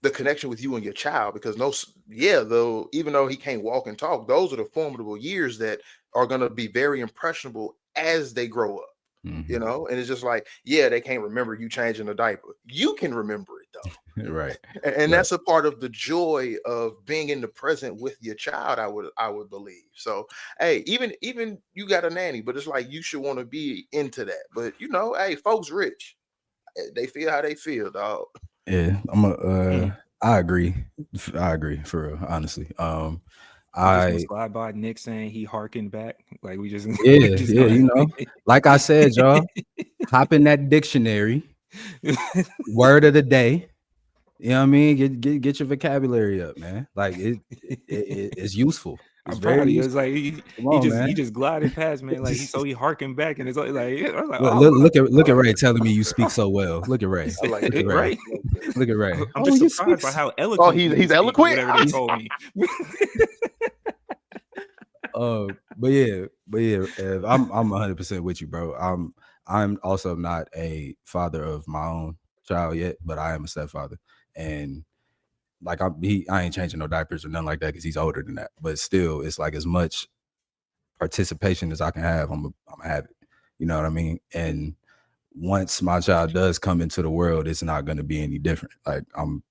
connection with you and your child, because though even though he can't walk and talk, those are the formidable years that are going to be very impressionable as they grow up. Mhm. And it's just like, they can't remember you changing a diaper. You can remember it though. Right. And Right. that's a part of the joy of being in the present with your child, I would believe. So hey, even you got a nanny, but it's like you should want to be into that. But hey, folks rich. They feel how they feel, dog. Yeah, I agree. I agree for real, honestly. We just gonna I slide by Nick saying he harkened back. Like we just yeah, just yeah, like I said, y'all, hop in that dictionary, word of the day. You know what I mean? Get your vocabulary up, man. Like it's useful. It's I'm very proud of you. It's useful. like Come on, he man. just glided past, man. Like he harkened back, and it's like I was like, Look at Ray telling me you speak so well. Look at Ray. I like Look at that. Ray. right. Look at Ray. I'm Oh, just you surprised speak. by how eloquently he's you speak, or eloquent. whatever they told me. But yeah, Ev, I'm 100% with you, bro. I'm also not a father of my own child yet, but I am a stepfather, and like I ain't changing no diapers or nothing like that because he's older than that. But still, it's like as much participation as I can have, I'm gonna have it. You know what I mean? And once my child does come into the world, it's not going to be any different. Like I'm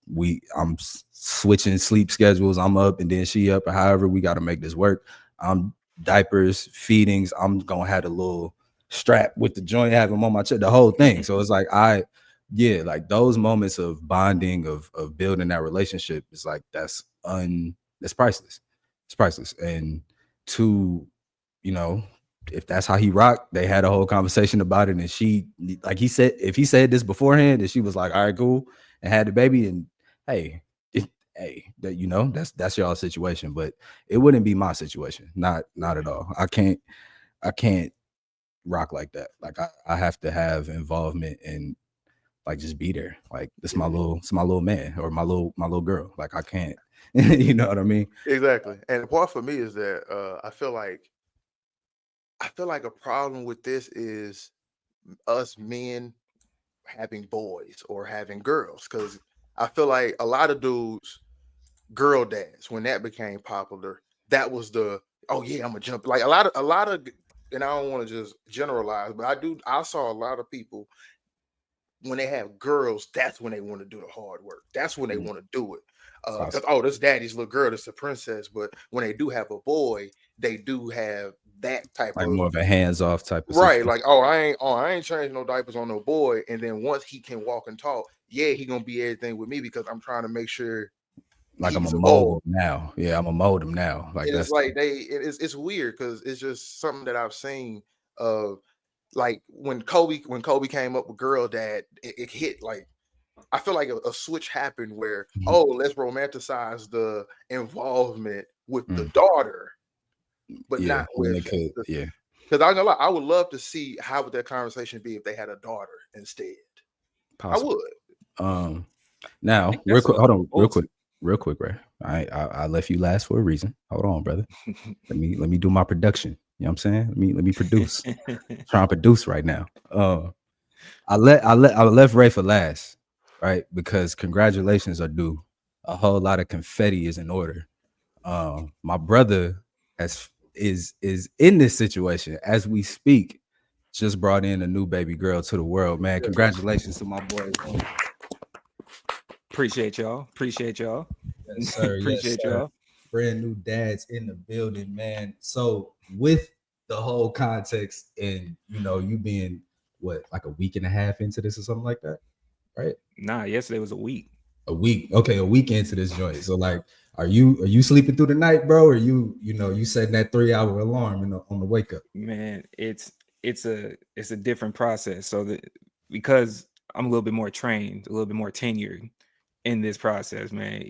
switching sleep schedules. I'm up and then she up, or however we got to make this work. I'm diapers, feedings. I'm gonna have a little strap with the joint, have them on my chest, the whole thing. So it's like like those moments of bonding, of building that relationship is like that's priceless. It's priceless. And to if that's how he rocked, they had a whole conversation about it. And she, like he said, if he said this beforehand, and she was like, all right, cool, and had the baby, and hey, that that's y'all situation. But it wouldn't be my situation. Not at all. I can't rock like that. Like I have to have involvement and like just be there. Like it's my little man or my little girl. Like I can't, you know what I mean? Exactly. And the part for me is that I feel like a problem with this is us men having boys or having girls, because I feel like a lot of dudes, girl dads, when that became popular, that was the I'm gonna jump. Like a lot of, and I don't want to just generalize, but I saw a lot of people when they have girls, that's when they want to do the hard work. That's when they want to do it. Because this daddy's little girl, this a princess. But when they do have a boy, they do have that type Like of more of a hands-off type of right. situation. Like, I ain't changing no diapers on no boy. And then once he can walk and talk, he gonna be everything with me because I'm trying to make sure Like I'm he's a mold evolved. him now. Yeah, I'm a mold him now. Like And it's that's like it's weird because it's just something that I've seen of, like when Kobe came up with Girl Dad, it hit. Like I feel like a switch happened where let's romanticize the involvement with the daughter, but not when they with could. Yeah, because I'm gonna lie, I would love to see how would that conversation be if they had a daughter instead. possible. I would. Now real quick, hold on, real quick, Ray. I left you last for a reason. Hold on, brother. let me do my production. You know what I'm saying? Let me produce. Trying to produce right now. I left Ray for last, right? Because congratulations are due. A whole lot of confetti is in order. My brother is in this situation as we speak. Just brought in a new baby girl to the world, man. Congratulations to my boy. Appreciate y'all. Yes, sir. Appreciate yes, sir. y'all. Brand new dads in the building, man. So with the whole context and you being what, like a week and a half into this or something like that, right? Nah, yesterday was a week. A week. Okay, a week into this joint. So like, are you sleeping through the night, bro? Or you setting that 3-hour alarm on the wake up? Man, it's a different process. So because I'm a little bit more trained, a little bit more tenured in this process, man,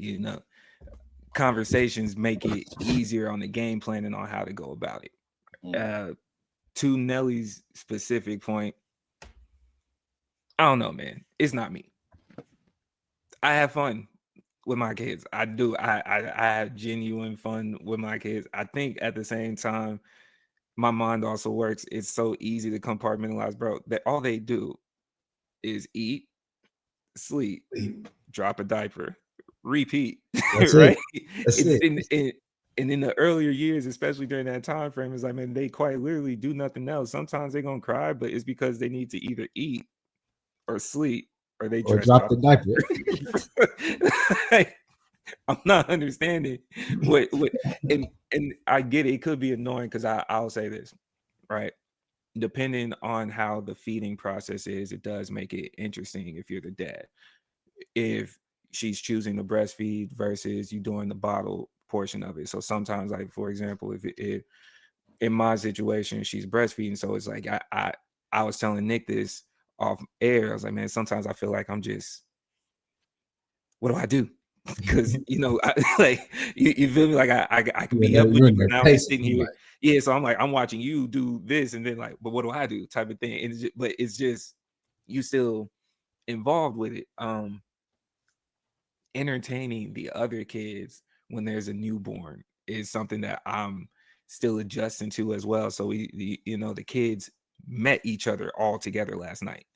conversations make it easier on the game plan and on how to go about it. To Nelly's specific point, I don't know, man. It's not me. I have fun with my kids. I do. I have genuine fun with my kids. I think at the same time, my mind also works. It's so easy to compartmentalize, bro. That all they do is eat, sleep, drop a diaper, repeat. That's right? That's it. And in the earlier years, especially during that time frame, it's like, man, they quite literally do nothing else. Sometimes they're gonna cry, but it's because they need to either eat or sleep or they or drop the diaper. I'm not understanding what and I get it. It could be annoying because I'll say this, right? Depending on how the feeding process is, it does make it interesting if you're the dad. If she's choosing to breastfeed versus you doing the bottle portion of it. So sometimes, like for example, if in my situation she's breastfeeding, so it's like I was telling Nick this off air. I was like, man, sometimes I feel like I'm just, what do I do? Because like you feel me, like I can be up with you, but now I'm sitting here. Yeah, so I'm watching you do this, and then like, but what do I do? Type of thing. And but it's just you still involved with it. Entertaining the other kids when there's a newborn is something that I'm still adjusting to as well. So the kids met each other all together last night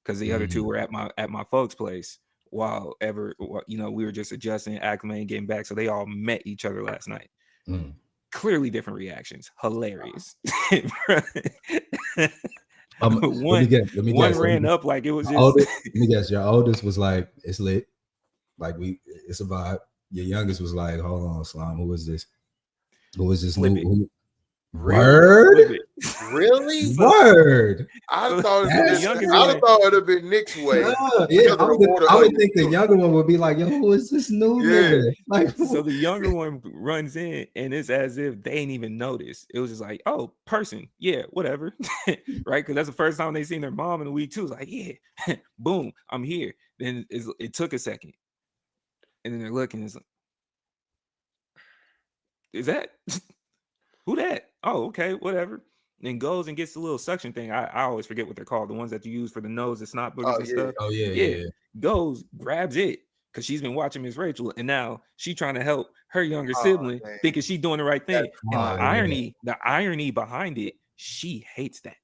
because the other two were at my folks' place while we were just adjusting, acclimating, getting back. So they all met each other last night. Clearly different reactions. Hilarious. One ran up like it was just. Let me guess. Your oldest was like, it's lit. Like it's a vibe. Your youngest was like, hold on, Slime. Who is this? Who is this new? Word? Really? Word. I thought it would have been Nick's way. Yeah, I would think the younger one would be like, yo, who is this new nigga? Like, so the younger one runs in and it's as if they ain't even noticed. It was just like, oh, person. Yeah, whatever. Right? Because that's the first time they seen their mom in a week too. It's like, yeah, boom, I'm here. Then it took a second. And then they're looking, it's like, is that who that? Oh, okay, whatever. Then goes and gets the little suction thing. I always forget what they're called, the ones that you use for the nose, the snot boogers and stuff. Oh, yeah. Goes, grabs it because she's been watching Miss Rachel, and now she's trying to help her younger sibling, thinking she's doing the right thing. And the irony behind it, she hates that.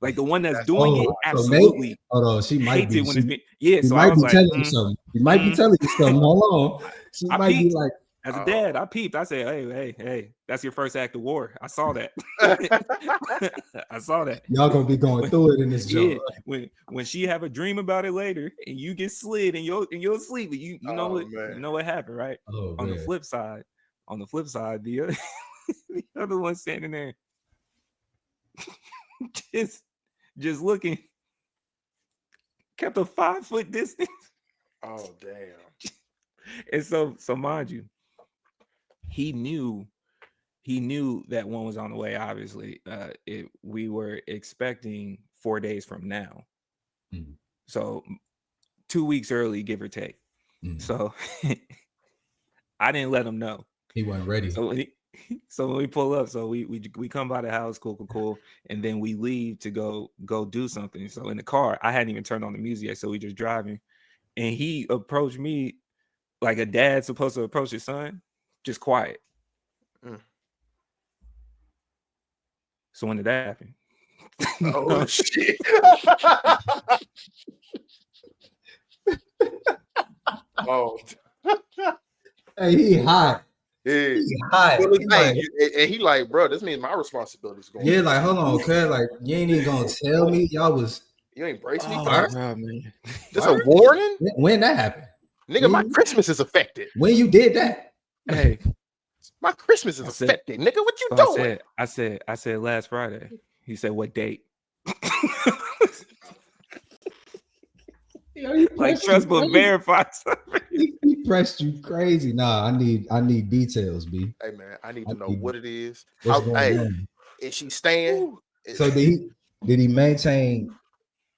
Like the one that's doing it, absolutely. She might be. When it's so I was like, telling you something. She might be telling you something. Hold on. She might be like, as a dad, I peeped. I said, hey, that's your first act of war. I saw that. I saw that. Y'all gonna be going through it in this job. Yeah. When she have a dream about it later, and you get slid and you'll sleep, you know what happened, right? On the flip side, the other one standing there, just looking, kept a 5-foot distance. Oh damn! And so mind you, he knew that one was on the way. Obviously, we were expecting 4 days from now, so 2 weeks early, give or take. So I didn't let him know he wasn't ready. So when we pull up, so we come by the house, cool, and then we leave to go do something. So in the car, I hadn't even turned on the music yet, so we just driving, and he approached me like a dad's supposed to approach his son, just quiet. So when did that happen? Oh shit! Oh, hey, he hot. Yeah. He hot. And he like, bro, this means my responsibility is going. Yeah, like, hold on, okay, like you ain't even gonna tell me. You ain't bracing me for that, man. Just a warning. When that happened? Nigga, my Christmas is affected. When you did that, Hey, my Christmas is affected. Nigga, what you doing? I said last Friday. He said, what date? Like trust but verify. He pressed you crazy. Nah, I need details, B. Hey man, I need to know what it is. What's on? Is she staying? So did he maintain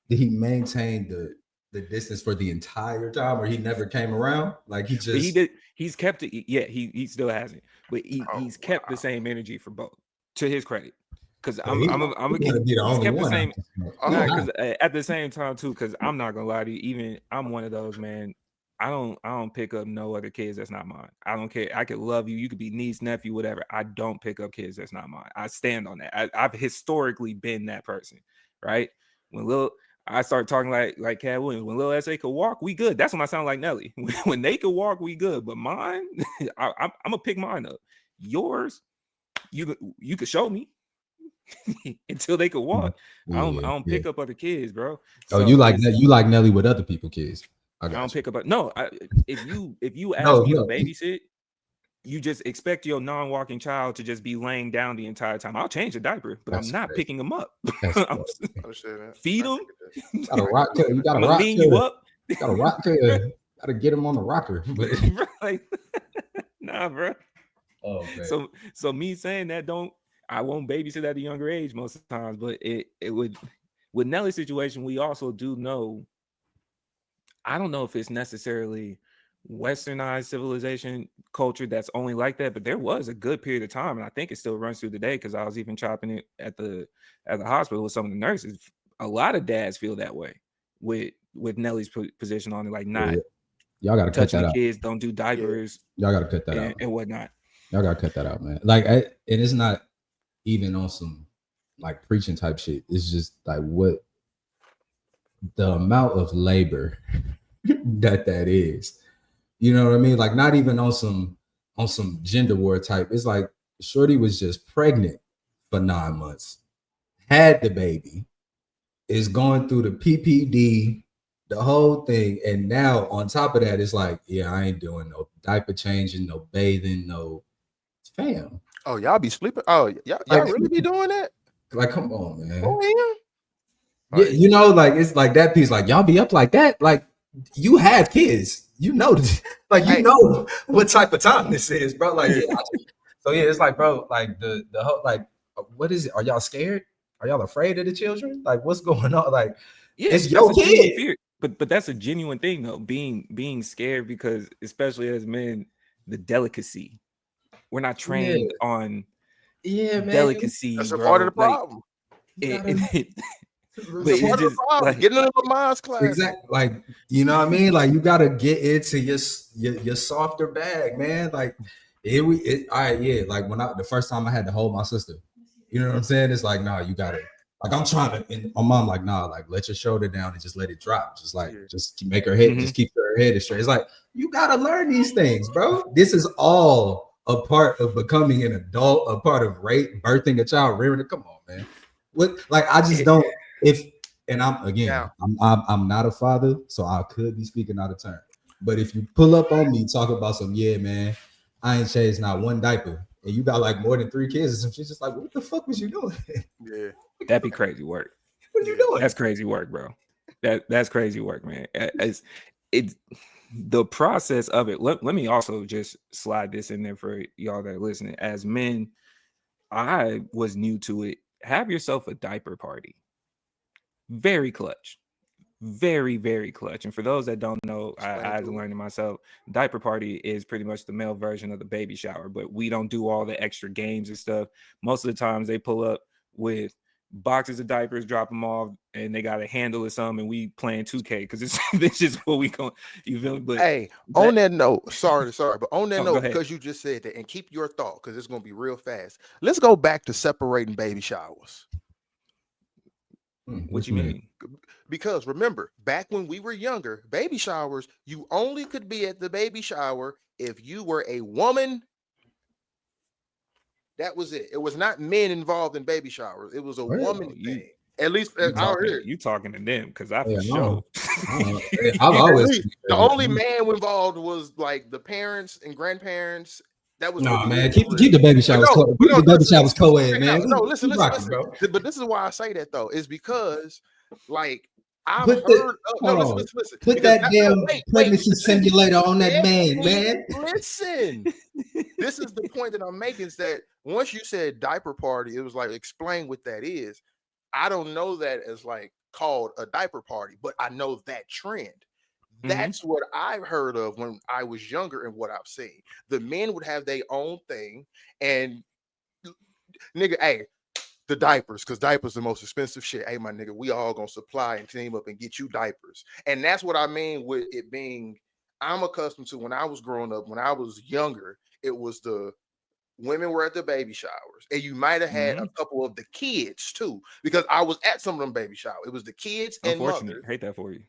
the distance for the entire time, or he never came around? Like he did. He's kept it. Yeah, he still hasn't, but he's kept the same energy for both. To his credit, because I'm gonna be the only one. Because at the same time too, because I'm not gonna lie to you, even I'm one of those, man. I don't pick up no other kids that's not mine. I don't care. I could love you. You could be niece, nephew, whatever. I don't pick up kids that's not mine. I stand on that. I've historically been that person, right? When I start talking like Cat Williams. When Lil S.A. could walk, we good. That's when I sound like Nelly. When they could walk, we good. But mine, I'm gonna pick mine up. Yours, you could show me until they could walk. I don't pick up other kids, bro. So you like Nelly with other people's kids. I don't pick up. No, if you ask me to babysit, you just expect your non-walking child to just be laying down the entire time. I'll change the diaper, but I'm not picking them up. Feed them. You gotta rock. You gotta rock. Lean you up. You gotta rock. Gotta get him on the rocker. Nah, bro. Oh, man. So me saying that I won't babysit at a younger age most of the times, but it would with Nelly's situation, we also do know. I don't know if it's necessarily westernized civilization culture that's only like that, but there was a good period of time, and I think it still runs through today because I was even chopping it at the hospital with some of the nurses. A lot of dads feel that way with Nelly's position on it, like not y'all gotta touch cut that the out. Kids, don't do diapers. Y'all gotta cut that out and whatnot. Y'all gotta cut that out, man. Like, and it's not even on some like preaching type shit. It's just like what the amount of labor that is. You know what I mean? Like not even on some gender war type. It's like Shorty was just pregnant for 9 months, had the baby, is going through the PPD, the whole thing, and now on top of that, it's like, yeah, I ain't doing no diaper changing, no bathing, no fam. Oh, y'all be sleeping? Oh, y'all really be doing that? Like, come on, man. Oh, yeah. Yeah, you know, like it's like that piece, like y'all be up like that. Like you have kids, you know, like you know what type of time this is, bro. Like, so yeah, it's like, bro, like the whole, like, what is it? Are y'all scared? Are y'all afraid of the children? Like, what's going on? Like, yeah, it's your kid. Fear. But that's a genuine thing though, being scared, because especially as men, the delicacy. We're not trained on delicacy. That's a bro. part of the problem. But it's just like getting into the mom's class. Exactly. Like, you know what I mean? Like you gotta get into your softer bag, man. Like all right, yeah. Like when the first time I had to hold my sister, you know what I'm saying? It's like, nah, you gotta, like I'm trying to, and my mom like, nah, like let your shoulder down and just let it drop. Just like just make her head, just keep her head straight. It's like, you gotta learn these things, bro. This is all a part of becoming an adult, a part of birthing a child, rearing it. Come on, man. What, like I just don't. I'm not a father, so I could be speaking out of turn. But if you pull up on me, talk about some, yeah, man, I ain't changed not one diaper, and you got like more than 3 kids or some shit, just like, what the fuck was you doing? Yeah, that'd be crazy work. What are you doing? That's crazy work, bro. That's crazy work, man. It's the process of it. Let me also just slide this in there for y'all that are listening. As men, I was new to it. Have yourself a diaper party. Very clutch. Very, very clutch. And for those that don't know, I had to learn it myself. Diaper party is pretty much the male version of the baby shower, but we don't do all the extra games and stuff. Most of the times they pull up with boxes of diapers, drop them off, and they got a handle or something, and we playing 2K because this is what we going. You feel me? But hey, on that note, sorry, but on that note, because you just said that, and keep your thought because it's gonna be real fast. Let's go back to separating baby showers. What you mean? Because remember, back when we were younger, baby showers, you only could be at the baby shower if you were a woman. That was it. It was not men involved in baby showers. It was a woman thing. At least I heard. You talking to them because I for sure. I've always the only man involved was like the parents and grandparents. That was no really man. it, Keep for real. the baby showers. But no, Keep the baby listen, showers co-ed, man. no, listen, We rocking, bro. But this is why I say that though, is because like I've Put heard. hold on. Listen. Put Because that damn pregnancy listen, simulator on that man. Listen. This is the point that I'm making, is that once you said diaper party, it was like, explain what that is. I don't know that as like called a diaper party, but I know that trend. That's what I've heard of when I was younger and what I've seen. The men would have their own thing, and nigga, hey, the diapers, because diapers are the most expensive shit. Hey, my nigga, we all gonna supply and team up and get you diapers. And that's what I mean with it being, I'm accustomed to when I was growing up, when I was younger, it was the women were at the baby showers, and you might have had a couple of the kids too, because I was at some of them baby showers. It was the kids and mothers. Hate that for you.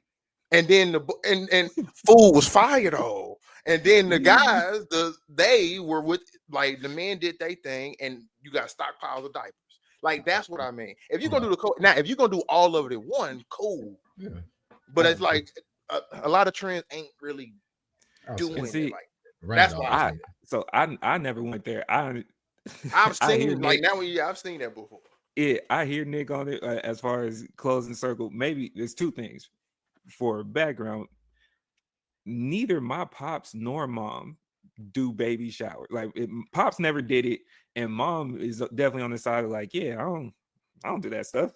And then and food was fire though. And then the guys, they were with, like, the men did their thing, and you got stockpiles of diapers. Like, that's what I mean. If you're gonna do if you're gonna do all of it at one, cool. Yeah. But it's like a lot of trends ain't really doing it like that. That's why I never went there. I've seen I've seen that before. Yeah, I hear Nick on it as far as closing circle. Maybe there's two things. For background, neither my pops nor mom do baby shower. Like, pops never did it, and mom is definitely on the side of like, yeah, I don't do that stuff.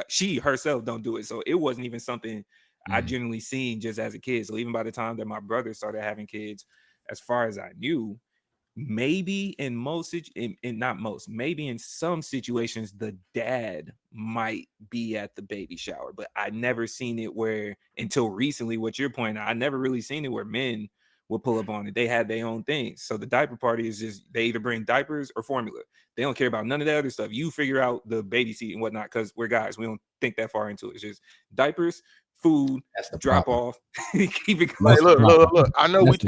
She herself don't do it, so it wasn't even something I generally seen just as a kid. So even by the time that my brother started having kids, as far as I knew, maybe in maybe in some situations the dad might be at the baby shower, but I never seen it where, until recently, what you're pointing out, I never really seen it where men would pull up on it. They had their own things. So the diaper party is just, they either bring diapers or formula. They don't care about none of that other stuff. You figure out the baby seat and whatnot, because we're guys, we don't think that far into it. It's just diapers, food, drop off, keep it going. Hey, look. I know we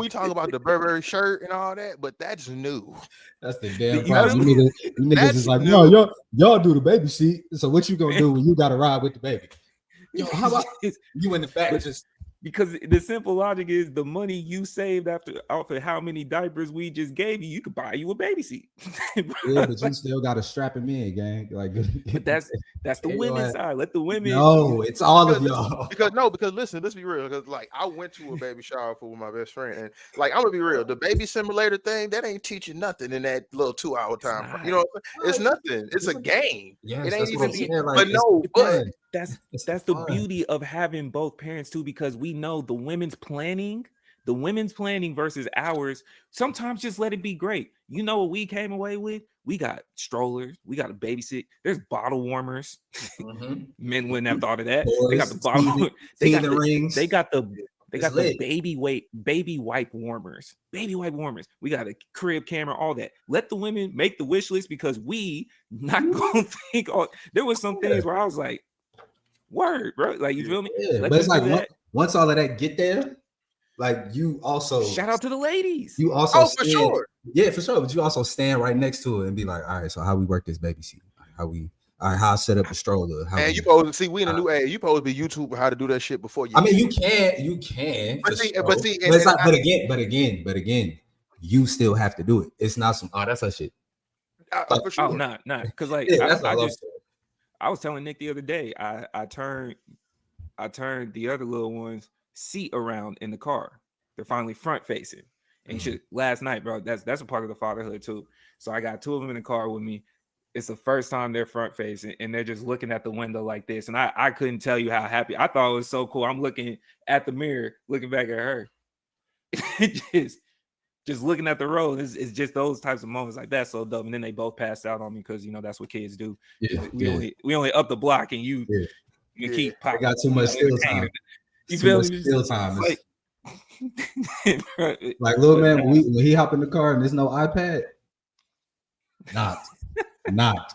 talk about the Burberry shirt and all that, but that's new. That's the damn problem. You niggas is like, no, y'all do the baby seat. So what you gonna do when you gotta ride with the baby? Yo, how about you in the back? Just because the simple logic is the money you saved off of how many diapers we just gave you, you could buy you a baby seat. Yeah, but you still got to strap him in, gang. Like, but that's the women's side. Let the women. No, it's all of y'all. Because listen, let's be real. Because like, I went to a baby shower with my best friend, and like, I'm gonna be real, the baby simulator thing, that ain't teaching nothing in that little 2-hour time. You know, it's nothing. It's a game. Yes, it ain't even. Like, that's the beauty of having both parents too, because we know the women's planning versus ours. Sometimes just let it be great. You know what we came away with? We got strollers, we got a babysit, there's bottle warmers. Men wouldn't have thought of that. Boys, they got the bottle, rings. They got the baby wipe warmers. We got a crib camera, all that. Let the women make the wish list, because we not gonna think. There was some things where I was like, word, bro. Like, you feel me? Yeah, but it's like once all of that get there, like, you also shout out to the ladies. You also for sure. Yeah, for sure. But you also stand right next to it and be like, all right, so how we work this baby seat? How I set up a stroller? And you supposed to see, we in a new age. You supposed to be YouTube how to do that shit before you. I mean, you can. But again, you still have to do it. It's not some that's her shit. For sure. Oh, not because like I was telling Nick the other day, I turned the other little one's seat around in the car. They're finally front facing. And last night, bro, that's a part of the fatherhood too. So I got two of them in the car with me. It's the first time they're front facing, and they're just looking at the window like this. And I couldn't tell you how happy. I thought it was so cool. I'm looking at the mirror, looking back at her. just looking at the road. It's just those types of moments like that. So dope. And then they both passed out on me, because that's what kids do. Yeah, we only up the block, and you keep popping. I got too much still time. You feel me? Still time. Like little man, when he hop in the car and there's no iPad, not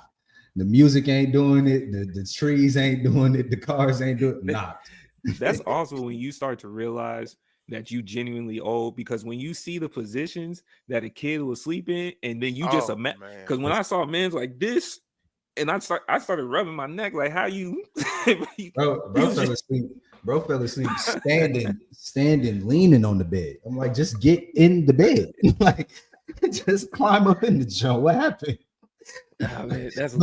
the music ain't doing it, the trees ain't doing it, the cars ain't doing it. That's also when you start to realize that you genuinely old, because when you see the positions that a kid will sleep in, and then you just imagine, because when I saw men's like this, and I started rubbing my neck like, how you, Bro fell asleep. Bro fell asleep standing, leaning on the bed. I'm like, just get in the bed. Like, just climb up in the joint. What happened? Oh, man, that's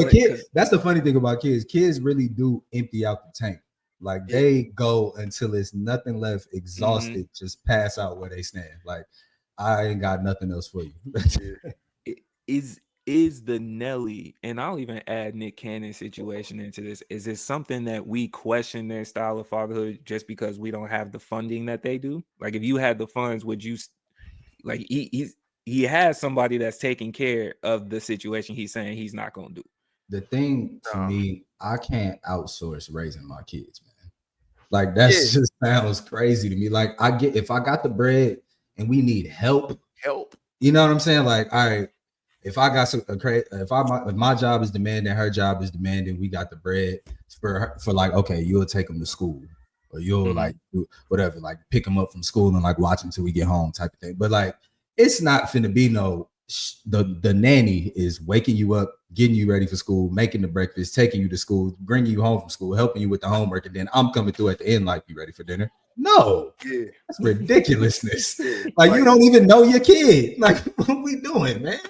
the funny thing about kids. Kids really do empty out the tank. Like they go until it's nothing left, exhausted, just pass out where they stand. Like, I ain't got nothing else for you. Is the Nelly, and I'll even add Nick Cannon situation into this, is it something that we question their style of fatherhood just because we don't have the funding that they do? Like, if you had the funds, would you, like, he has somebody that's taking care of the situation he's saying he's not going to do. The thing for me, I can't outsource raising my kids, man. Like, that just sounds crazy to me. Like, if I got the bread and we need help, you know what I'm saying? Like, all right, if I got if my job is demanding, her job is demanding, we got the bread for like, okay, you'll take them to school, or you'll like do whatever, like pick them up from school and like watch until we get home type of thing. But like, it's not finna be no the nanny is waking you up, getting you ready for school, making the breakfast, taking you to school, bringing you home from school, helping you with the homework, and then I'm coming through at the end like, you ready for dinner? No, that's ridiculousness. Like, you don't even know your kid. Like, what we doing, man?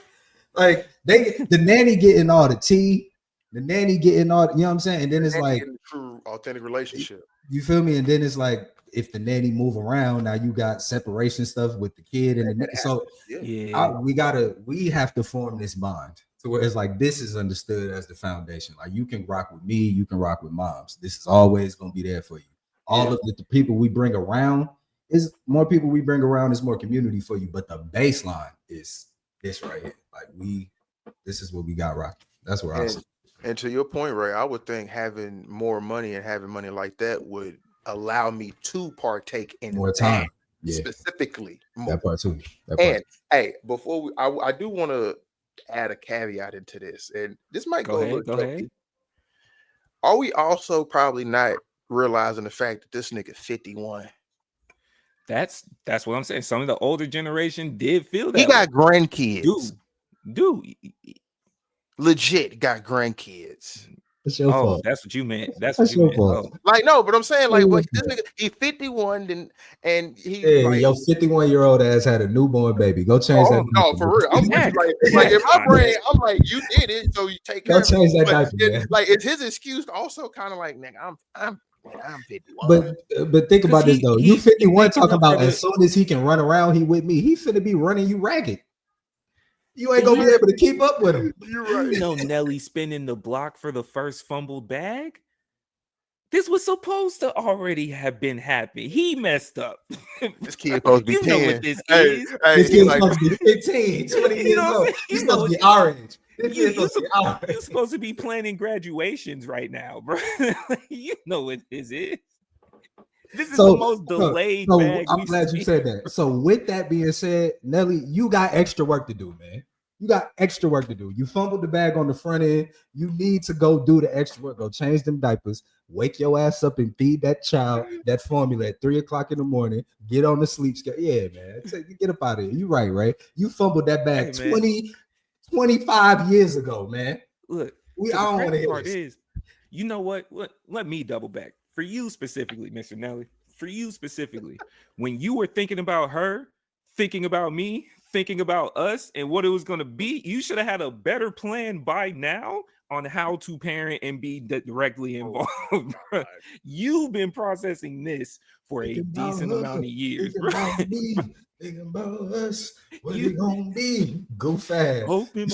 Like, the nanny getting all the tea, the nanny getting all, you know what I'm saying? And then it's like true authentic relationship. You feel me? And then it's like, if the nanny move around, now you got separation stuff with the kid, and so we have to form this bond to where it's like, this is understood as the foundation. Like, you can rock with me, you can rock with moms. This is always gonna be there for you. All of the people we bring around is more people we bring around is more community for you. But the baseline is this right here. Like, this is what we got rocking. That's where I see. And to your point, Ray, I would think having more money and having money like that would allow me to partake in more time, specifically. More. That part too. Hey, before I do want to add a caveat into this, and this might go ahead. Are we also probably not realizing the fact that this nigga 51? That's what I'm saying. Some of the older generation did feel that he got grandkids, dude. Legit got grandkids. That's your fault. That's what you meant. That's what you meant. Fault. Like, no, but I'm saying, like, what, this nigga, he 51, and he your 51-year-old ass had a newborn baby. Go change that. No, for real. I'm like in my brain, I'm like, you did it, so you take care of it. Change that diaper, like, it's his excuse also kind of like, nigga, I'm 51. But think about this though. You 51 talking about as soon as he can run around, he with me. He finna be running you ragged. You ain't gonna be able to keep up with him. You're right. You know, Nelly spinning the block for the first fumbled bag. This was supposed to already have been happening. He messed up. This kid supposed to be 10. Know what this is. This kid supposed to be 15, 20 years old. He's supposed to be orange. You're supposed to be planning graduations right now, bro. You know what this is. This is the most delayed bag. I'm glad you said that. So with that being said, Nelly, you got extra work to do, man. You got extra work to do. You fumbled the bag on the front end. You need to go do the extra work. Go change them diapers. Wake your ass up and feed that child that formula at 3:00 in the morning. Get on the sleep schedule. Yeah, man. Get up out of here. You right? You fumbled that bag 25 years ago, man. Look, I don't want to hear this. You know what? Let me double back. For you specifically, Mr. Nelly, for you specifically, when you were thinking about her, thinking about me, thinking about us, and what it was going to be, you should have had a better plan by now on how to parent and be directly involved. You've been processing this for a decent amount of years, bro. Thinking about us, what it gonna be? Go fast. You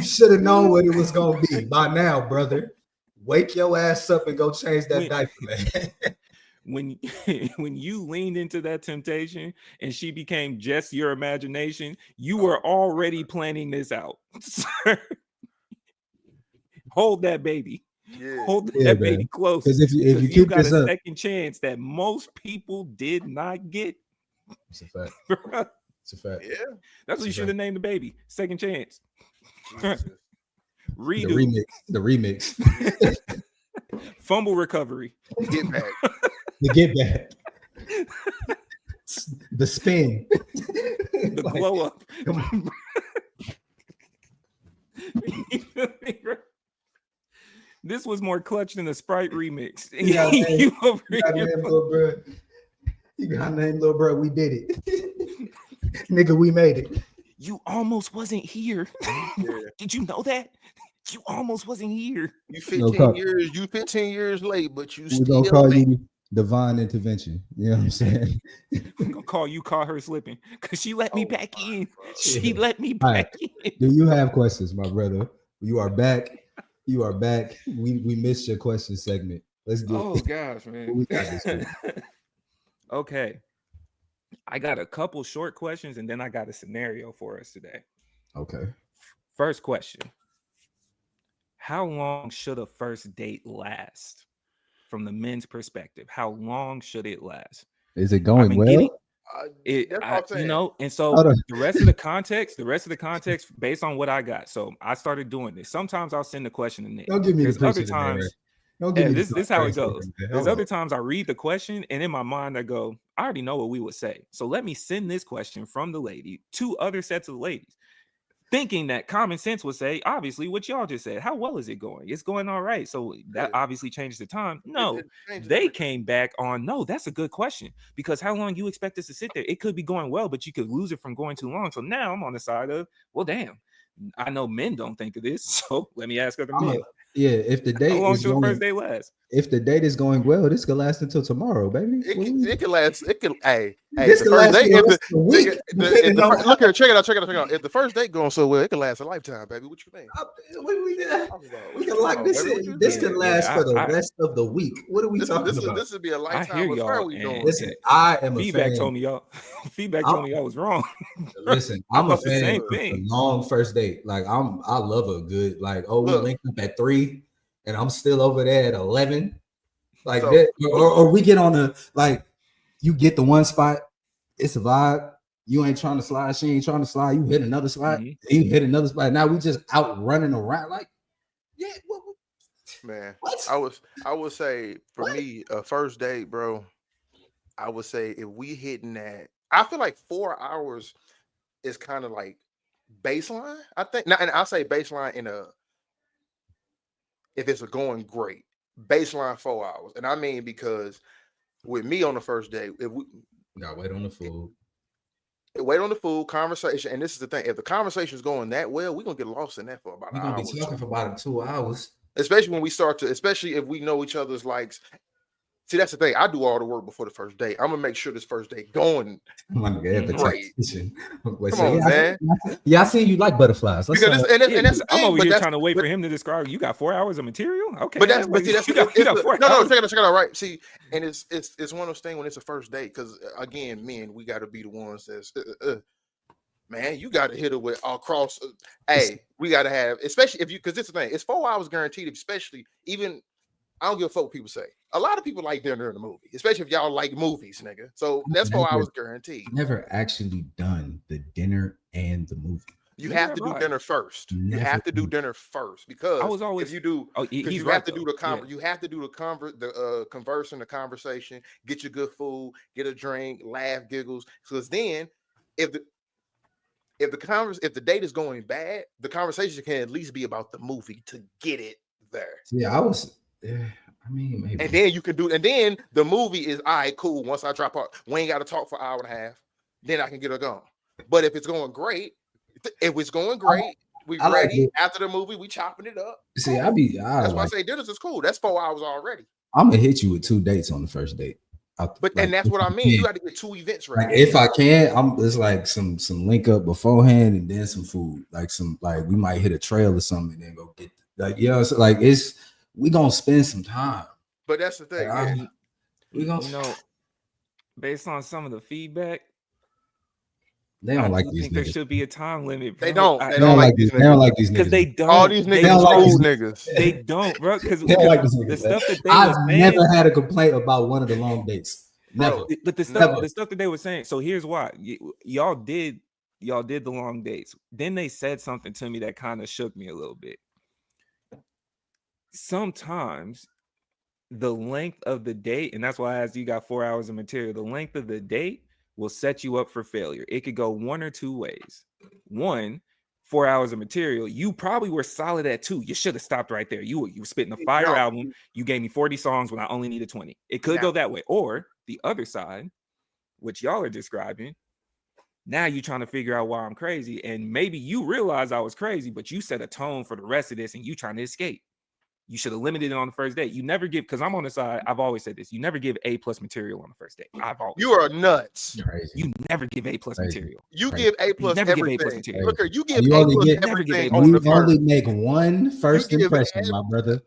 should have known what it was gonna be by now, brother. Wake your ass up and go change that diaper, man. When you leaned into that temptation and she became just your imagination, you were already planning this out. Hold that baby. Yeah. Hold that baby close. Because if you keep got this a up, second chance that most people did not get. It's a fact. It's a fact. Yeah. It's That's what you should have named the baby. Second chance. Redo. The remix. Fumble recovery. Get back. The get back. The spin. The glow up. This was more clutch than the Sprite remix. You got named, You over you got here. named little bro. You got named little bro. We did it, nigga. We made it. You almost wasn't here. Yeah. Did you know that? You almost wasn't here. You No 15 call. years, you 15 years late, but you We still gonna call late. you divine intervention. You know what I'm saying? I'm gonna call her slipping because she let me Oh back my in. God. She let me All right. back in. Do you have questions, my brother? You are back. You are back. We missed your question segment. Let's get. Oh gosh, man. We got this shit. Okay. I got a couple short questions and then I got a scenario for us today. Okay. First question. How long should a first date last? From the men's perspective, how long should it last? Is it going well? Getting That's what I'm saying. you know, and so Hold on. the rest of the context based on what I got. So I started doing this. Sometimes I'll send the question to Nick. Don't give me the There's other picture, man. times. Don't give me This is how it goes. There's Hold other on. times I read the question and in my mind I go, I already know what we would say. So let me send this question from the lady to other sets of ladies, thinking that common sense would say, obviously, what y'all just said. How well is it going? It's going all right. So that obviously changes the time. No, It changes they everything. came back on, no, that's a good question. Because how long you expect us to sit there? It could be going well, but you could lose it from going too long. So now I'm on the side of, well, damn, I know men don't think of this. So let me ask other men. Yeah, if the How date long is should the going, first day last? if the date is going well, this could last until tomorrow, baby. It can last. It can. Hey, This the could first last date. for If the rest of the week. if depending the on look here, check it out. If the first date going so well, it can last a lifetime, baby. What you mean? We can lock this in. This could last for the rest of the week. What are we talking about? This would be a I lifetime hear of y'all. fun we and- doing. Listen, I am a feedback fan. told me y'all. Feedback told me y'all was wrong. Listen, I I'm a thought the fan same of a thing. long first date. Like I love a good like. Oh, we Look. linked up at 3, and I'm still over there at 11. Like So- that, or we get on the like. You get the one spot. It's a vibe. You ain't trying to slide. She ain't trying to slide. You hit another spot. Mhm. You hit another spot. Now we just out running around. Like, yeah. Man, What? I would say for me, a first date, bro. I would say if we hitting that, I feel like 4 hours is kind of like baseline. I think, now, and I'll say baseline if it's going great, baseline 4 hours, and I mean because with me on the first date, if we Gotta wait on the food. wait on the food conversation, and this is the thing: if the conversation is going that well, we're gonna get lost in that for about We're an gonna hour. be or talking two. for about 2 hours. Especially when we start to, especially if we know each other's likes. See, that's the thing. I do all the work before the first date. I'm gonna make sure this first date going great. Wait, Come on, man. Yeah, I see you like butterflies. Let's, Because and that's the I'm thing, over but here that's- trying to wait but- for him to describe. You got 4 hours of material, okay? But see, that's you got 4 no, hours. check it out, right? See, and it's one of those things when it's a first date, because again, men, we got to be the ones that's man, you got to hit it with across. Hey, we got to have, especially if you, because this is the thing, it's 4 hours guaranteed, especially even. I don't give a fuck what people say. A lot of people like dinner in the movie, especially if y'all like movies, nigga. So that's 4 hours guaranteed. Never actually done the dinner and the movie. You have to do dinner first. You have to do dinner first, because I was always if you do, because you have to do the you have to do the conversing, the conversation, get your good food, get a drink, laugh, giggles. Because then, if the date is going bad, the conversation can at least be about the movie to get it there. Yeah, I mean, maybe. And then you can do, and then the movie is all right, cool. Once I drop out, we ain't got to talk for an hour and a half. Then I can get her gone. But if it's going great, we ready after the movie. We chopping it up. See, that's why I say dinners is cool. That's 4 hours already. I'm gonna hit you with 2 dates on the first date. And that's what I mean. You got to get 2 events ready. Like if I can, it's like some link up beforehand and then some food. Like we might hit a trail or something and then go get so like we gonna spend some time. But that's the thing. We gonna, based on some of the feedback, they don't like these think niggas. There should be a time limit. Bro. They don't like these niggas. They don't like these niggas. Because they don't. All these niggas don't are like old these niggas. They don't, bro. Because they don't like this niggas. the stuff that they I've were saying, never had a complaint about one of the long dates. Never. But the stuff that they were saying. So here's why. Y'all did the long dates. Then they said something to me that kind of shook me a little bit. Sometimes the length of the date, and that's why I asked you got 4 hours of material, the length of the date will set you up for failure. It could go one or two ways. One, 4 hours of material. You probably were solid at 2. You should have stopped right there. You were spitting a fire album. You gave me 40 songs when I only needed 20. It could go that way. Or the other side, which y'all are describing, now you're trying to figure out why I'm crazy. And maybe you realize I was crazy, but you set a tone for the rest of this and you trying to escape. You should have limited it on the first date. You never give, because I'm on the side, I've always said this, you never give A+ material on the first date. You are nuts. Crazy. You never give A+ material. You give A+ everything. Look, you give you A+ get, everything you on the only first. make one first impression, my brother.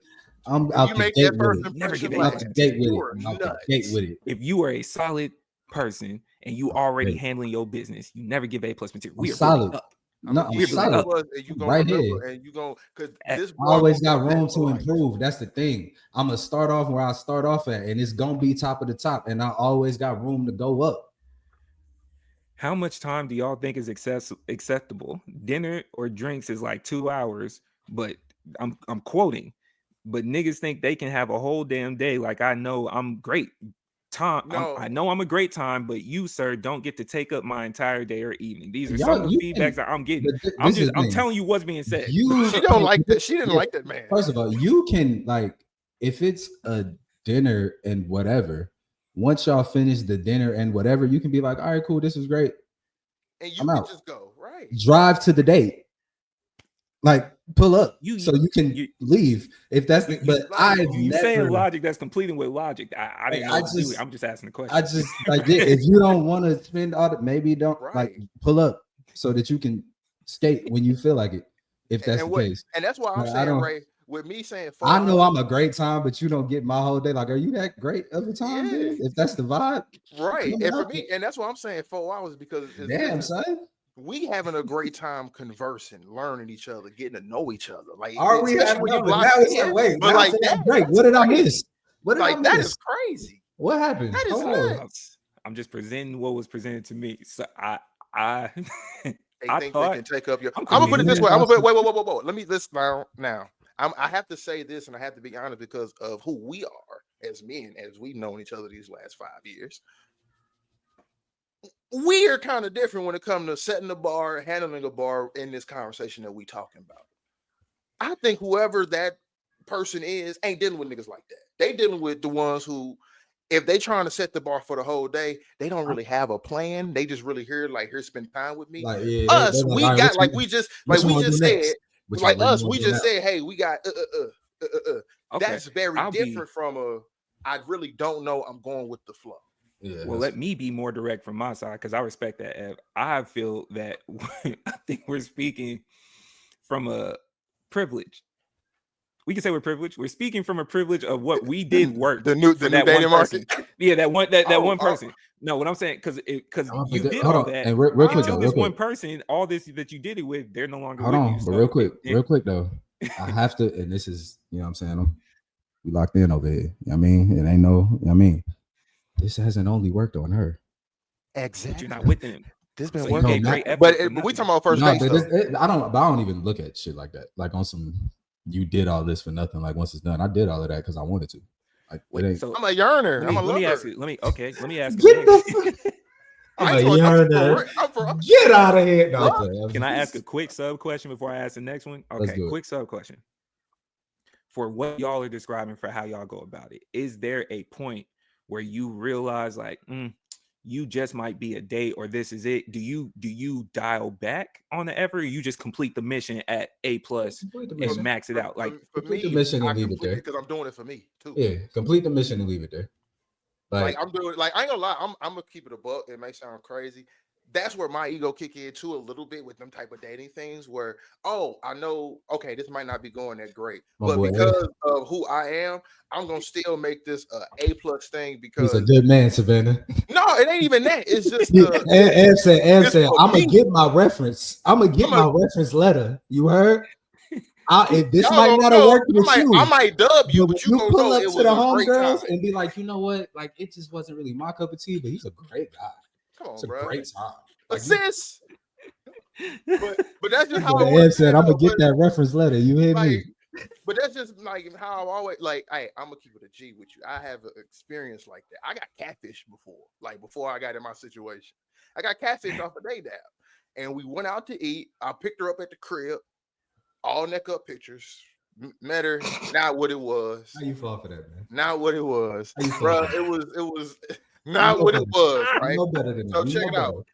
I'm out You the make gate that first with it. impression. I'm out the gate with You it. are I'm out the nuts. gate with it. If you are a solid person and you already handling your business, you never give A+ material. We are solid. up. No, I'm solid. You gonna Right remember, here. and you gonna, because this I always got room to improve. That's the thing. I'm gonna start off where I start off at, and it's gonna be top of the top. And I always got room to go up. How much time do y'all think is acceptable? Dinner or drinks is like 2 hours, but I'm quoting. But niggas think they can have a whole damn day. Like, I know I'm great. I know I'm a great time, but you, sir, don't get to take up my entire day or evening. These are some of the feedbacks that I'm getting. I'm telling you what's being said. She don't like that. She didn't like that man. First of all, you can, like, if it's a dinner and whatever, once y'all finish the dinner and whatever, you can be like, all right, cool, this is great. And you can just go, right? Drive to the date. Like, pull up so you can leave. If that's you saying logic that's completing with logic. I didn't know. I'm just asking the question. I just like if you don't want to spend all the, maybe don't like pull up so that you can skate when you feel like it. If that's the case, and that's why I'm saying, Ray, with me saying, I know I'm a great time, but you don't get my whole day. Like, are you that great of a time? Dude? If that's the vibe, right? And for me, and that's why I'm saying 4 hours, because son. We having a great time conversing, learning each other, getting to know each other. Like, are we having? But now it's like, wait, but like that, break. What did I miss? What did I miss? That is crazy. What happened? That is nuts. I'm just presenting what was presented to me. So I think thought, they can take up your. I'm gonna put it this way. I'm gonna put wait. Let me list now. I have to say this, and I have to be honest because of who we are as men, as we've known each other these last 5 years. We are kind of different when it comes to setting the bar, handling a bar in this conversation that we talking about. I think whoever that person is ain't dealing with niggas like that. They dealing with the ones who, if they trying to set the bar for the whole day, they don't really have a plan. They just really here spend time with me. Like, we got like we just said, hey, we got Okay. That's very different from I really don't know. I'm going with the flow. Yeah, well, let me be more direct from my side because I respect that, Ev. I feel that I think we're speaking from a privilege. We can say we're privileged. We're speaking from a privilege of what we did work. the new dating market. Yeah, that one person. No, what I'm saying, because you did all that. And real quick, this one person, all this that you did it with, they're no longer with you. But real quick though, I have to, and this is, you know what I'm saying, we locked in over here. You know what I mean? It ain't no, you know what I mean? This hasn't only worked on her. Exactly. But you're not with them. This been so working. But we talking about first date. I don't even look at shit like that. Like on some, you did all this for nothing. Like once it's done, I did all of that because I wanted to. Like, so I'm a yearner. I'm a lover. Let me ask Get out of here. No, can I ask a quick sub question before I ask the next one? Okay, quick sub question. For what y'all are describing for how y'all go about it, is there a point where you realize like you just might be a date or this is it? Do you dial back on the effort, or you just complete the mission at A+ and max it out? Like for me, the mission and leave it there because I'm doing it for me too. Yeah, complete the mission and leave it there. Like I'm doing, like I ain't gonna lie, I'm gonna keep it a buck. It may sound crazy. That's where my ego kick in too a little bit with them type of dating things where, I know, okay, this might not be going that great, but because of who I am, I'm going to still make this A+ thing because he's a good man, Savannah. No, it ain't even that. It's just Am said, I'm going to get my reference. I'm going to get my reference letter. You heard? If this might not have worked with you, I might dub you, but you pull up to the homegirls and be like, you know what? Like, it just wasn't really my cup of tea, but he's a great guy. Come on, it's a bro. great time. Assist. But that's just how I said, I'm gonna get that reference letter. You hear me? But that's just like how I've always like, hey, I'm gonna keep it a G with you. I have an experience like that. I got catfish before I got in my situation. I got catfish off a date app. and we went out to eat. I picked her up at the crib, all neck up pictures. Met her, not what it was. How you fall for that, man? Not what it was, How you fall bro. for that? It was not what it was, right? You know better than So that. You check it know out.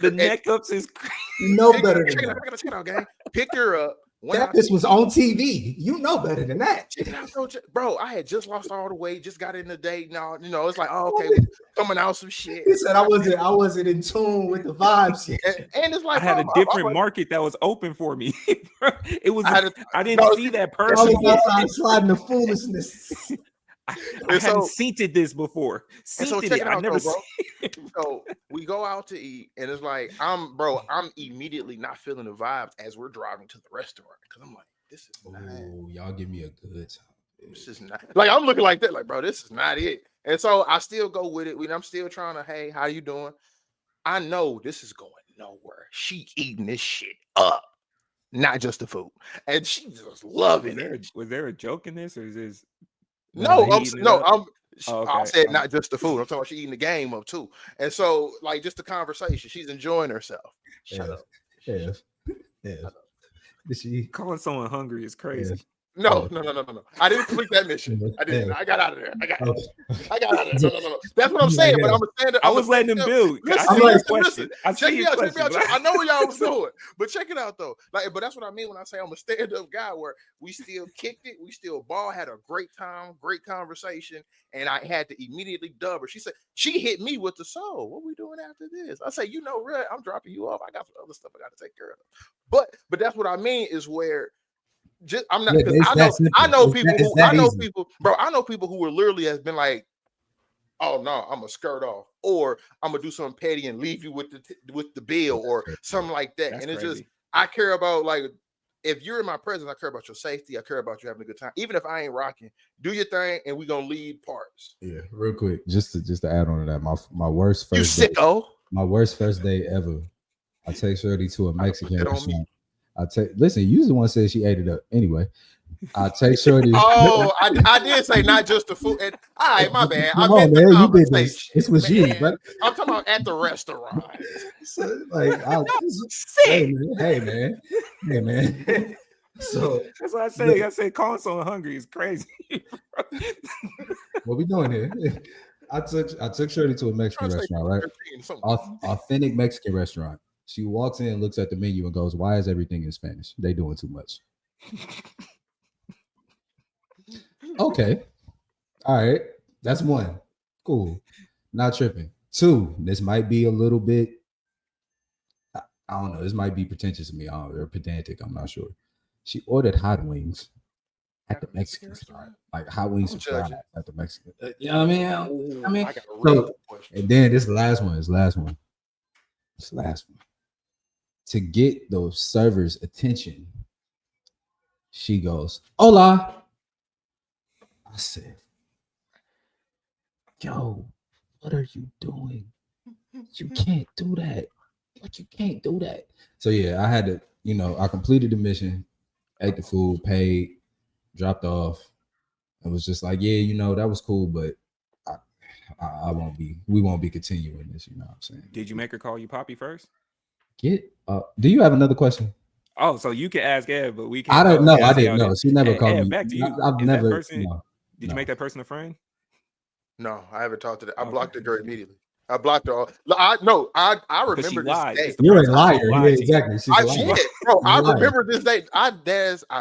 The neck ups is crazy. You know better than Check that. it out, gang. Picked her up. Went out This was on TV. You know better than that. Check it out, bro. I had just lost all the weight, just got in the date. Now, it's like, oh, okay, coming out some shit. He said I wasn't in tune with the vibes yet. And it's like, I had a different market that was open for me. It was I didn't see that person. I was outside sliding the foolishness. I hadn't scented this before. Scented it. I never bro. So we go out to eat, and it's like, I'm immediately not feeling the vibes as we're driving to the restaurant because I'm like, this is not. Y'all give me a good time. This is not like I'm looking like that, like, bro, this is not it. And so I still go with it. I'm still trying to, hey, how you doing? I know this is going nowhere. She eating this shit up, not just the food, and she just loving it. Was there a joke in this, or is this? I said Okay. not just the food. I'm talking about she eating the game up too. And so, like, just the conversation, she's enjoying herself. Shut up. Yeah. Did she Calling someone hungry is crazy. No. I didn't complete that mission. I didn't. I got out of there. I got out of there. No. That's what I'm saying. But I'm a stand-up. I was letting him build. Listen. Check me out. I know where y'all was going, but check it out though. Like, but that's what I mean when I say I'm a stand-up guy. Where we still kicked it, we still ball, had a great time, great conversation, and I had to immediately dub her. She said she hit me with the soul. What we doing after this? I say, Red, I'm dropping you off. I got some other stuff I got to take care of. But that's what I mean is where. I'm not because I know people who were literally has been like, oh no, I'm gonna skirt off, or I'm gonna do something petty and leave you with the bill or something like that. That's and it's crazy. just I care about, like, if you're in my presence, I care about your safety. I care about you having a good time. Even if I ain't rocking, do your thing, and we gonna lead parts. Yeah, real quick, just to add on to that, my worst first You sicko. My worst first date ever. I take Shorty to a Mexican restaurant. Listen, you the one said she ate it up. Anyway, I take Shorty. Oh, I did say not just the food. And, all right, my bad. Come on, man. You did this. This was you, but I'm talking about at the restaurant. So, like, hey man. So that's what I say. I said calling someone hungry is crazy. What we doing here? I took Shorty to a Mexican restaurant, right? Authentic Mexican restaurant. She walks in, looks at the menu, and goes, "Why is everything in Spanish? They doing too much." Okay, all right, that's one. Cool, not tripping. Two, this might be a little bit. I don't know. This might be pretentious to me, or pedantic. I'm not sure. She ordered hot wings at the Mexican restaurant, like hot wings and fries at the Mexican. You know what I mean? So, and then this last one. To get those servers' attention, she goes, "Hola." I said, "Yo, what are you doing? You can't do that. Like, you can't do that." So yeah, I had to, I completed the mission, ate the food, paid, dropped off. It was just like, yeah, that was cool, but we won't be continuing this, you know what I'm saying? Did you make her call you Poppy first? Do you have another question? Oh, so you can ask Ed, but we can't. I don't know. I didn't know. She never called me. Back to you. I've never. Did you make that person a friend? No, I haven't talked to that. I blocked the girl immediately. I blocked her all. I remember this day. You're a liar. Yeah, exactly. I remember this day. I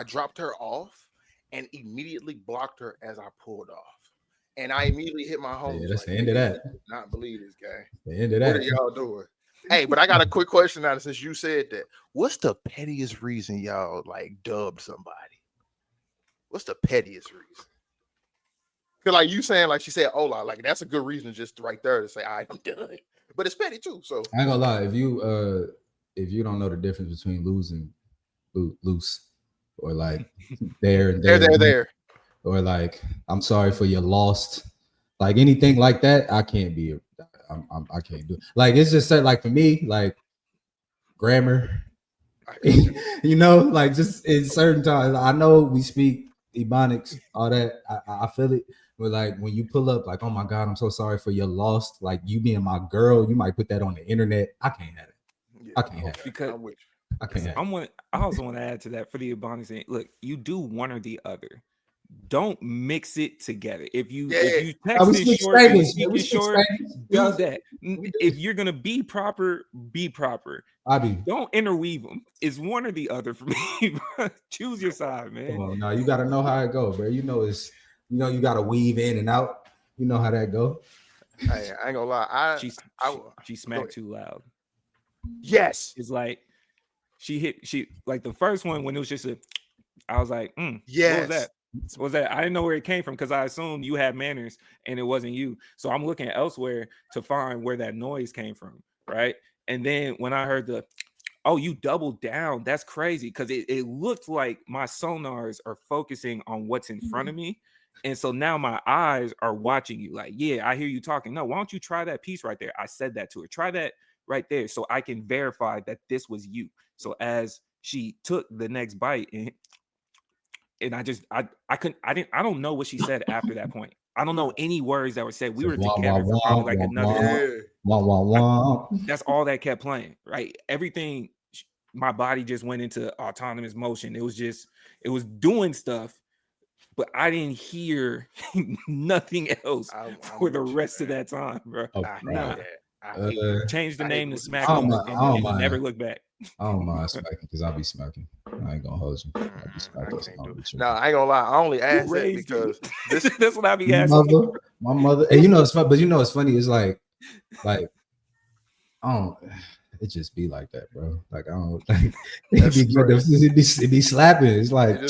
dropped her off and immediately blocked her as I pulled off. And I immediately hit my home. Yeah, that's the end of that. Not believe this guy. The end of that. What are y'all doing? Hey, but I got a quick question now since you said that. What's the pettiest reason y'all like dubbed somebody? What's the pettiest reason? Because like you saying, like she said, "Hola," like that's a good reason just right there to say, "All right, I'm done." But it's petty too. So I ain't gonna lie. If you don't know the difference between loose, or like there, or like I'm sorry for your lost, like anything like that, I can't be. I can't do it. Like it's just said, like for me, like grammar, like just in certain times. I know we speak Ebonics, all that. I feel it. But like when you pull up, like, "Oh my God, I'm so sorry for your lost," like you being my girl, you might put that on the internet. I can't have it. Yeah, I can't have okay, because I'm with I can't. I also want to add to that for the abundance. Look, you do one or the other. Don't mix it together. If you Yeah. We texting speak short, you Spanish. Man. We speaking speak short, Spanish. do Yeah, that. we do. If you're gonna be proper, be proper. I be. Don't interweave them. It's one or the other for me. Bro. Choose your side, man. Come on, now you got to know how it goes, bro. You know you got to weave in and out. You know how that go. Hey, I ain't gonna lie. She Go smacked ahead. too loud. Yes. It's like she like the first one when it was just I was like, Yes. what was that? What was that? I didn't know where it came from because I assumed you had manners and it wasn't you. So I'm looking elsewhere to find where that noise came from, right? And then when I heard you doubled down, that's crazy because it looked like my sonars are focusing on what's in front of me. And so now my eyes are watching you like, yeah, I hear you talking. No, why don't you try that piece right there? I said that to her. Try that right there so I can verify that this was you. So as she took the next bite and I don't know what she said after that point. I don't know any words that were said. We were together for probably like another. That's all that kept playing, right? Everything, my body just went into autonomous motion. It was doing stuff, but I didn't hear nothing else for the rest of that time, bro. Nah. Change the name to Smack and never look back. I don't mind smacking because I'll be smacking. I ain't gonna hold you. I'll be smacking. No, I ain't gonna lie. I only asked that because that's what I be asking. My mother, and you know it's fun, but you know it's funny. It's like I don't. It just be like that, bro. Like I don't. Like, it be slapping. It's like.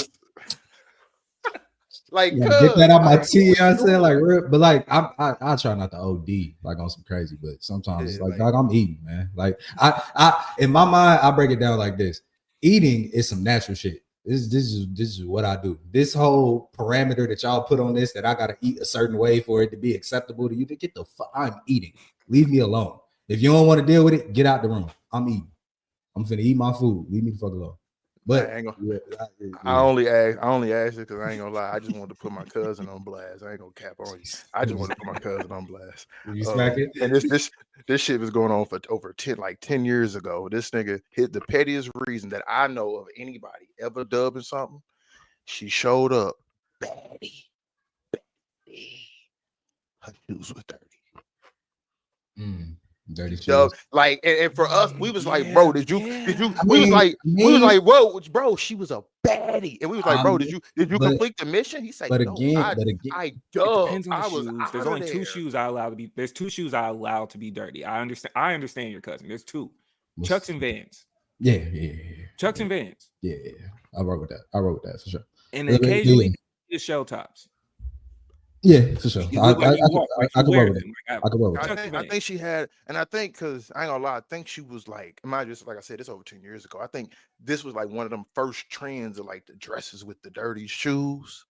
Like, get that out my tea, you know what I'm saying? Like, but like, I try not to OD like on some crazy, but sometimes it's like, dog, I'm eating, man. Like, I in my mind, I break it down like this: eating is some natural shit. This is what I do. This whole parameter that y'all put on this, that I gotta eat a certain way for it to be acceptable to you, to get the fuck. I'm eating. Leave me alone. If you don't want to deal with it, get out the room. I'm eating. I'm finna eat my food. Leave me the fuck alone. But I only asked it because I ain't gonna lie. I just wanted to put my cousin on blast. I ain't gonna cap on you. I just wanted to put my cousin on blast. You smack it? And this shit was going on for over 10 years ago. This nigga hit the pettiest reason that I know of anybody ever dubbing something. She showed up, baddie. Her shoes was dirty. Dirty shoes. Like, and for us, we was like, bro, did you? We was like, bro, she was a baddie, and we was like, bro, did you complete the mission? He said, no, I dubbed. I was shoes. There's only two shoes I allow to be. There's two shoes I allow to be dirty. I understand your cousin. There's two, Chucks and Vans. Yeah. Chucks and Vans. Yeah. I wrote with that for sure. And occasionally the shell tops. Yeah, for sure. I can roll with it. I think she had, and I think because I ain't gonna lie, I think she was like, like I said, it's over 10 years ago. I think this was like one of them first trends of like the dresses with the dirty shoes.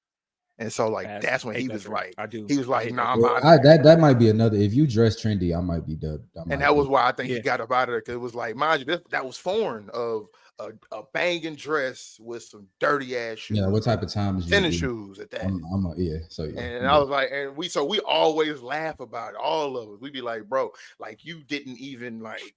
And so like that's when he was like, he was like, nah, that might be another. If you dress trendy, I might be dubbed. And that was why I think he got up out of it, because it was like, mind you, that was foreign of a banging dress with some dirty ass shoes. Yeah, what type of time is you? Tennis shoes at that. And I was like, and we always laugh about it, all of it. We'd be like, bro, like you didn't even like.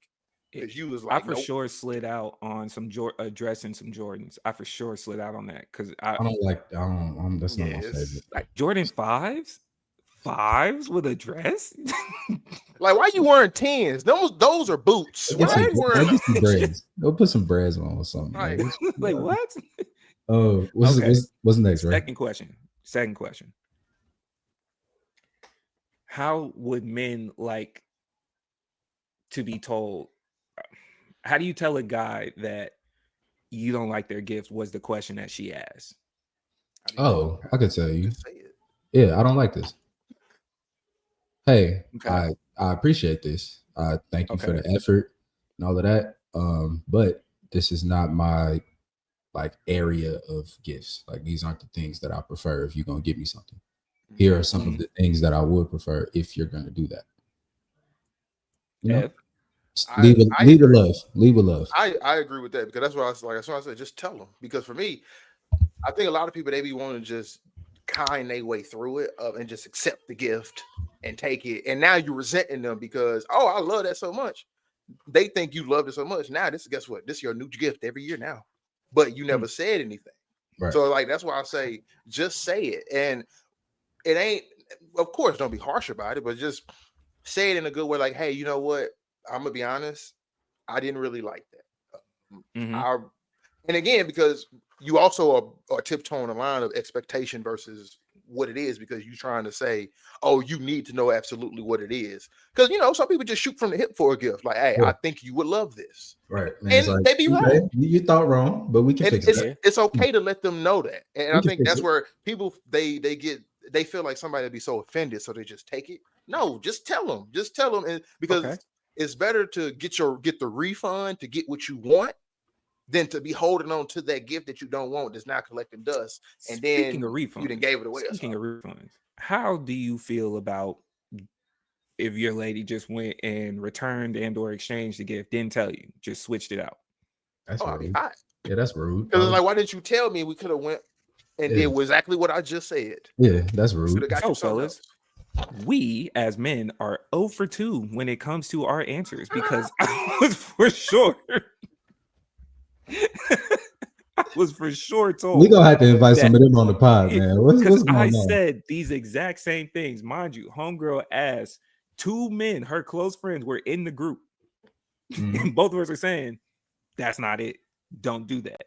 Because you was like, I for sure slid out on some dress and some Jordans. I for sure slid out on that because I don't like. That's not my favorite. Like Jordan 5s with a dress. Like, why you wearing 10s? Those are boots. Why are you wearing braids? Go put some braids on or something. Right. Like what? Oh, what's next? Right? Second question. How would men like to be told? How do you tell a guy that you don't like their gifts? Was the question that she asked. Oh, I could tell you. Yeah, I don't like this. Hey, okay. I appreciate this. I thank you for the effort and all of that. But this is not my like area of gifts. Like these aren't the things that I prefer if you're gonna give me something. Here are some of the things that I would prefer if you're gonna do that. You know? Leave with love. I agree with that, because that's what I was like. That's why I said just tell them. Because for me, I think a lot of people, they be wanting to just kind their way through it and just accept the gift and take it. And now you're resenting them because, oh, I love that so much. they think you loved it so much. Now guess what? This is your new gift every year now, but you never said anything. Right. So like that's why I say just say it, and it ain't. Of course, don't be harsh about it, but just say it in a good way. Like, hey, you know what? I'm gonna be honest. I didn't really like that. And again, because you also are tiptoeing the line of expectation versus what it is, because you're trying to say, oh, you need to know absolutely what it is. Because some people just shoot from the hip for a gift. Like, hey, I think you would love this. Right. Man, and like, they be wrong. You thought wrong, but we can fix it. It's okay to let them know that. And I think that's where people they feel like somebody would be so offended, so they just take it. No, just tell them. Just tell them, and because it's better to get the refund to get what you want than to be holding on to that gift that you don't want that's not collecting dust. And Speaking then of refunds, you done gave it away. Speaking of refunds, how do you feel about if your lady just went and returned and or exchanged the gift, didn't tell you, just switched it out? That's rude. Yeah, that's rude. Because it's like, why didn't you tell me? We could have went and did exactly what I just said. Yeah, that's rude. So, fellas, we as men are 0 for 2 when it comes to our answers, because I was for sure told we gonna have to invite some of them on the pod, man. What's going on? I said these exact same things. Mind you, homegirl asked 2 men, her close friends, were in the group. And both of us are saying, that's not it. Don't do that.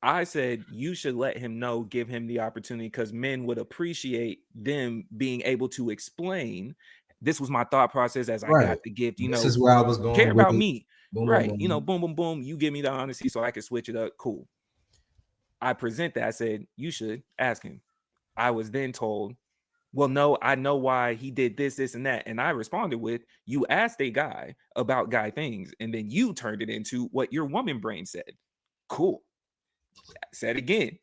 I said you should let him know, give him the opportunity, because men would appreciate them being able to explain. This was my thought process as I got the gift. This is where I was going. Care about me. Boom, right. Boom, boom. Boom, boom, boom. You give me the honesty so I can switch it up. Cool. I present that. I said, you should ask him. I was then told, well, no, I know why he did this, this, and that. And I responded with, you asked a guy about guy things, and then you turned it into what your woman brain said. Cool. I said again.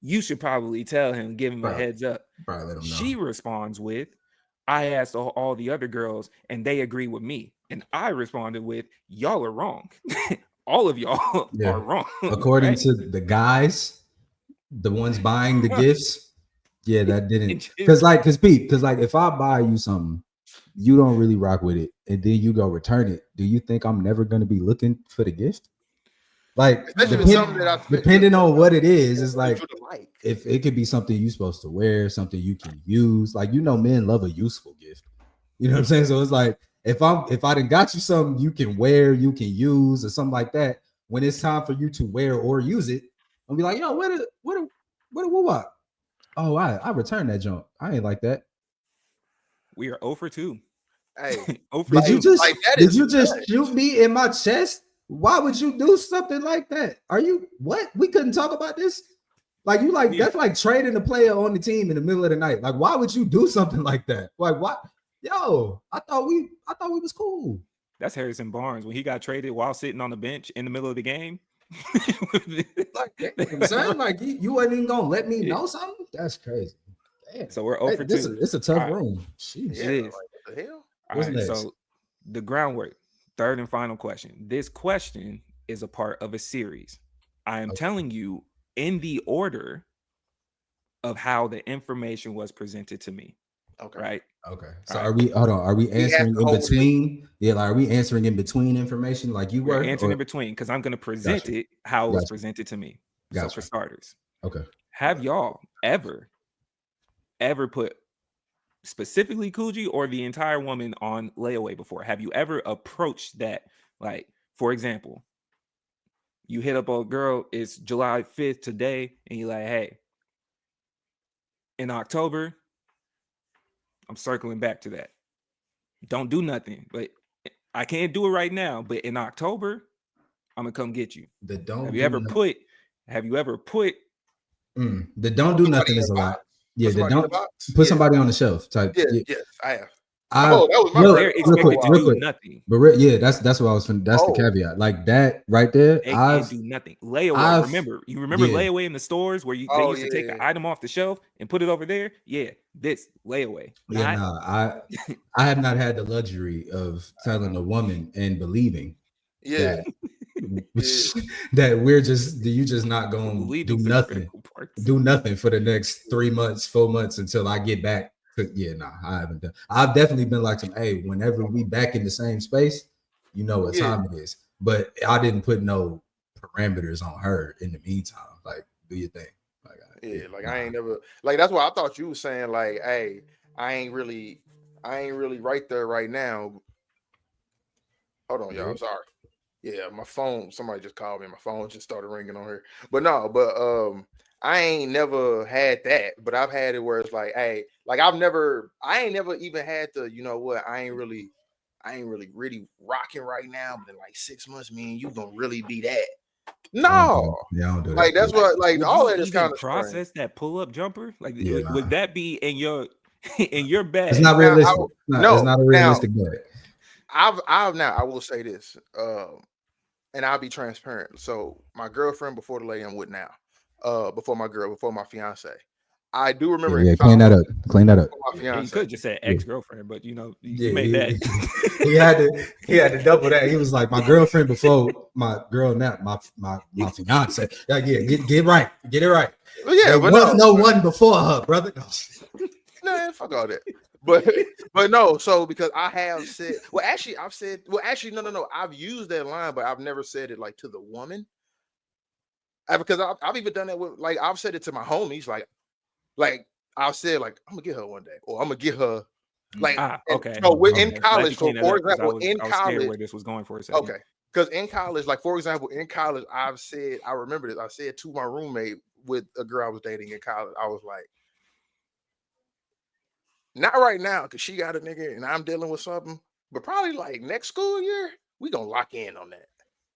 You should probably tell him, give him a heads up. Let him know. She responds with, I asked all the other girls and they agree with me. And I responded with, y'all are wrong. All of y'all are wrong. According to the guys, the ones buying the gifts, that didn't. Because if I buy you something, you don't really rock with it, and then you go return it, do you think I'm never going to be looking for the gift? Like, depending on what it is, it's like, if it could be something you're supposed to wear, something you can use. Like, men love a useful gift. You know what I'm saying? So it's like, if I done got you something you can wear, you can use, or something like that, when it's time for you to wear or use it, I'll be like, yo, what a woo-wop. Oh, I returned that junk. I ain't like that. We are 0 for 2. Hey, did you just shoot me in my chest? Why would you do something like that? Are you what? We couldn't talk about this. Like, that's like trading a player on the team in the middle of the night. Like, why would you do something like that? Like, what? Yo, I thought we was cool. That's Harrison Barnes when he got traded while sitting on the bench in the middle of the game. Like, you wasn't even gonna let me know something. That's crazy. Damn. So we're 0 for 2. It's a tough room. Jeez. It is. What the hell? What's next? So the groundwork. Third and final question. This question is a part of a series. I am telling you in the order of how the information was presented to me. Okay. Right. Okay. So are we answering in between? Yeah, like, are we answering in between information like you were? Answering in between, because I'm going to present it how it was presented to me. So for starters. Okay. Have y'all ever put specifically Coogee or the entire woman on layaway before? Have you ever approached that? Like, for example, you hit up a girl, it's July 5th today, and you're like, hey, in October, I'm circling back to that. Don't do nothing, but I can't do it right now. But in October, I'm gonna come get you. Have you ever put the don't do nothing is a lot. Yeah, the don't put somebody on the shelf type. Yes, I have. That was my they're expected to do nothing. But that's what I was. That's the caveat. Like that right there. They can't do nothing. Layaway. You remember layaway in the stores where they used to take an item off the shelf and put it over there? Yeah, this layaway. I have not had the luxury of telling a woman and believing that you're just not going to do nothing for the next 3 months, 4 months until I get back Yeah, nah, I haven't done. I've definitely been like some. Hey, whenever we back in the same space, you know what time it is. But I didn't put no parameters on her in the meantime. Like, do your thing. Like, I ain't never like. That's why I thought you was saying like, hey, I ain't really right there right now. Hold on, y'all. I'm sorry. Yeah, my phone. Somebody just called me. My phone just started ringing on here. But no, I ain't never had that. But I've had it where it's like, hey, like I ain't never even had to. You know what? I ain't really rocking right now. But in like 6 months, me and you gonna really be that. No, I don't do that. Like that's what like would all you that is even kind of process that pull-up jumper? Like, Yeah, would that be in your in your bag? It's not realistic. It's not a realistic now, bag. I will say this, and I'll be transparent. So my girlfriend before the lady I'm with now, before my fiance, I do remember. Yeah, clean that up. Clean that up. My fiance. Yeah, you could just say ex-girlfriend, but you know, you Yeah, made that. he had to double that. He was like, my girlfriend before my girl now, my fiance. Yeah, get it right. Well, yeah, there but was no one before her, brother. Nah, fuck all that. But no, so because I have said, no. I've used that line, but I've never said it like to the woman. Because I've even done that with, like, I've said it to my homies, like I've said, like, I'm gonna get her one day, or I'm gonna get her, like, okay. So we're in Glad you college. So cleaned that for up, 'cause example, I in was scared college, where this was going for a second. okay, because in college, like for example, in college, I've said, I remember this, I said to my roommate with a girl I was dating in college, I was like, not right now, because she got a nigga and I'm dealing with something, but probably like next school year, we gonna lock in on that.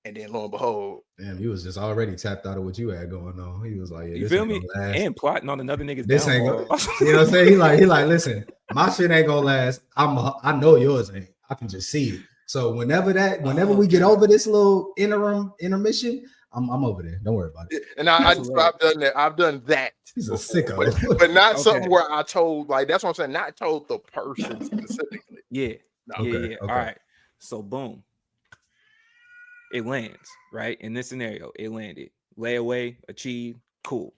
And then lo and behold, damn, he was just already tapped out of what you had going on. He was like, yeah, You this feel ain't me? gonna last. And plotting on another nigga's This ain't downfall. gonna, you know what I'm saying? He like, listen, my shit ain't gonna last. I know yours ain't. I can just see it. So whenever we get over this little intermission, I'm over there. Don't worry about it. And I've done that. I've done that. He's a before, sicko. but not something where I told, like, that's what I'm saying. Not told the person specifically. Yeah. No. Yeah. All right. So boom. It lands, right? In this scenario, it landed. Layaway, achieved, cool.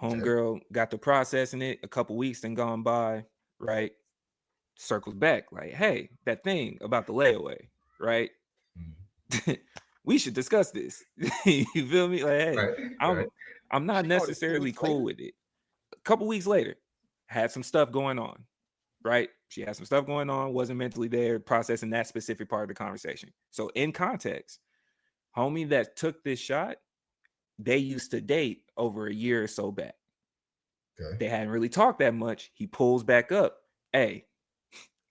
Homegirl got the processing it. A couple weeks then gone by, right? Circles back, like, hey, that thing about the layaway, right? We should discuss this. You feel me? Like, hey, I'm not necessarily cool with it. A couple weeks later, had some stuff going on, right? She had some stuff going on, wasn't mentally there, processing that specific part of the conversation. So in context, homie that took this shot, they used to date over a year or so back. Okay. They hadn't really talked that much. He pulls back up. Hey,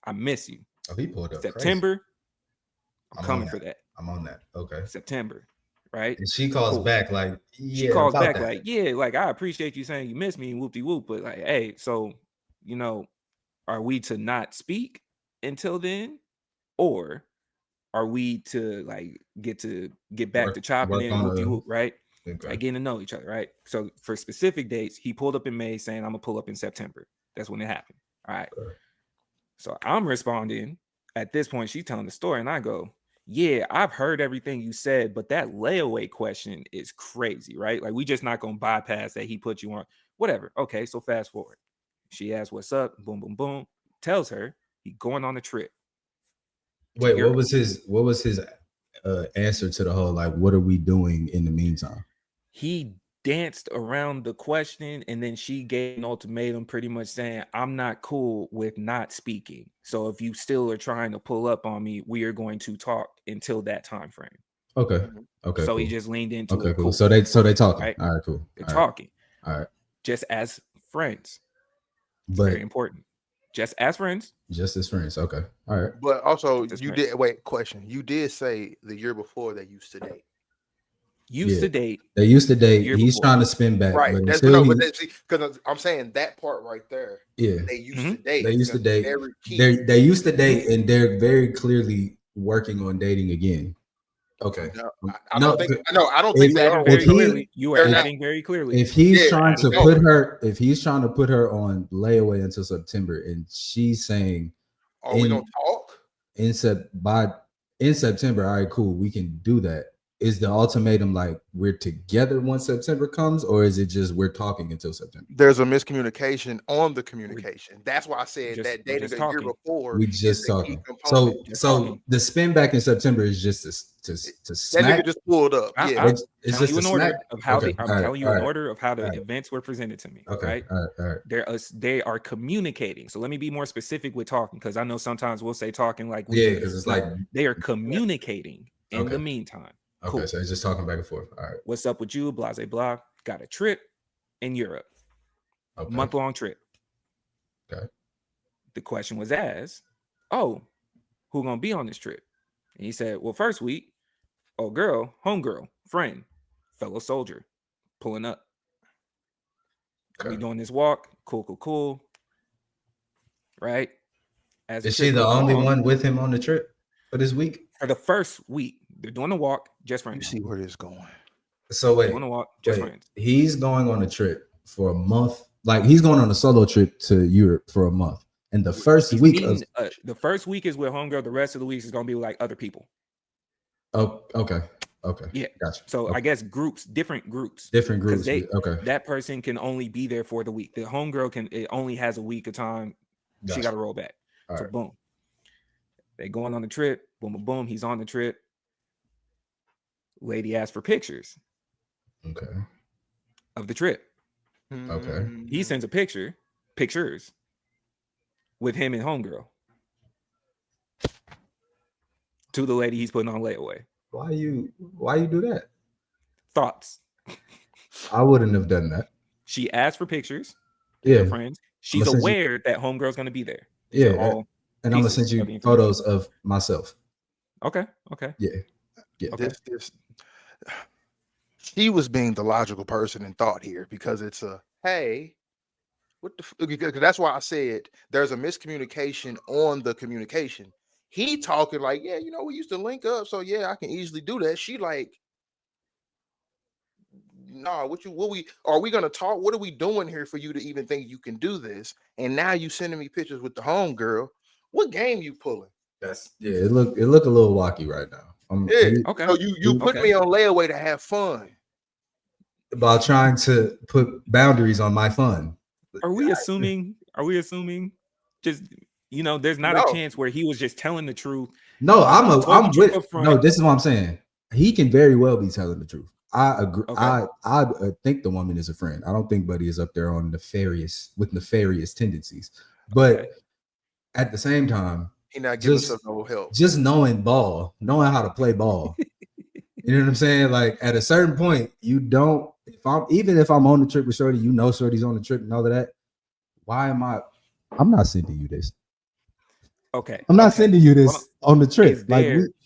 I miss you. Oh, he pulled up September. Crazy. I'm coming for that. I'm on that. Okay. September, right? And she calls back like, yeah, she calls back that. Like, yeah, like, I appreciate you saying you miss me and whoop de whoop, but like, hey, so, you know, are we to not speak until then, or are we to like get back to chopping in whoop de whoop, right? Okay. Like, getting to know each other, right? So for specific dates, he pulled up in May saying, I'm gonna pull up in September. That's when it happened. All right. Okay. So I'm responding. At this point, she's telling the story, and I go, yeah, I've heard everything you said, but that layaway question is crazy, right? Like, we just not gonna bypass that he put you on. Whatever. Okay, so fast forward. She asks, what's up? Boom, boom, boom. Tells her he going on a trip. Wait, what was his answer to the whole, like, what are we doing in the meantime? He danced around the question, and then she gave an ultimatum pretty much saying, I'm not cool with not speaking. So if you still are trying to pull up on me, we are going to talk until that time frame. Okay. Okay. So cool. He just leaned into okay, it. Cool. So they talking. Right? All right, cool. They're talking. All right. Just as friends. It's but very important. Just as friends. Just as friends. Okay. All right. But also, question. You did say the year before they used to date. To date. They used to date. He's before. Trying to spin back. Right. But that's because I'm saying that part right there. Yeah. They used to date. They used to date. They used to date, and they're very clearly working on dating again. Okay. I don't think they are. Very clearly. You are adding very clearly. If he's trying to put her on layaway until September, and she's saying, "Are we gonna talk in September?" All right, cool. We can do that. is the ultimatum like we're together once September comes, or is it just we're talking until September? There's a miscommunication on the communication. That's why I said that we're dating just a year talking. before We is just the key talking. component. So talking. the spin back in September is just to That smack. nigga just pulled up. I- Yeah. I- It's telling just you a in smack. order of how Okay, I'm all right, telling you all in right, order of how the all right. events were presented to me. Okay, Right? all right. They are communicating. So let me be more specific with talking, because I know sometimes we'll say talking like Yeah, because it's like they are communicating in Okay. the meantime. okay, Cool. so it's just talking back and forth. All right, What's up with you? Blah, blah, blah. Got a trip in Europe, okay, month-long trip. Okay. The question was asked, oh, who gonna be on this trip? And he said, well, first week, oh, girl, homegirl, friend, fellow soldier, pulling up. We Okay. doing this walk. Cool. Right? As the Is she trip the goes only on, one with him on the trip for this week? for the first week, they're doing the walk, just You friends. see where this going. So wait, Doing the walk, just friends. he's going on a trip for a month. Like he's going on a solo trip to Europe for a month, and the first He's week meeting, the first week is with homegirl. The rest of the weeks is gonna be like other people. okay, Yeah. gotcha. So Okay. I guess different groups. Different Because groups. Okay, that person can only be there for the week. The homegirl it only has a week of time. She Gotcha. got to roll back. All So right. boom, they going on the trip. Boom, boom, boom. He's on the trip. Lady asked for pictures Okay. of the trip. Okay. He sends a pictures with him and homegirl to the lady he's putting on layaway. Why you do that? Thoughts? I wouldn't have done that. She asked for pictures. Yeah. They're friends. She's send you- aware that homegirl's going to be there. These Yeah, are all and I'm gonna pieces send of the you information. photos of myself. Okay. Yeah. Okay. This she was being the logical person in thought here, because it's a hey, what the because that's why I said there's a miscommunication on the communication. He talking like, yeah, we used to link up, so yeah, I can easily do that. She like, nah, are we gonna talk? What are we doing here for you to even think you can do this? And now you sending me pictures with the home girl. What game you pulling? It look a little wacky right now. Yeah. Okay. So you put me on layaway to have fun. About trying to put boundaries on my fun. Are we assuming just there's not a No. chance where he was just telling the truth? No, I'm Told the truth with. up front. No, this is what I'm saying. He can very well be telling the truth. I agree. Okay. I think the woman is a friend. I don't think Buddy is up there on nefarious tendencies. But Okay. at the same time, He not giving Just- us no help. just knowing how to play ball. You know what I'm saying? Like at a certain point, you don't. If I'm on the trip with Shorty, Shorty's on the trip and all of that. Why am I? I'm not sending you this. Okay. I'm not okay. sending you this on the trip.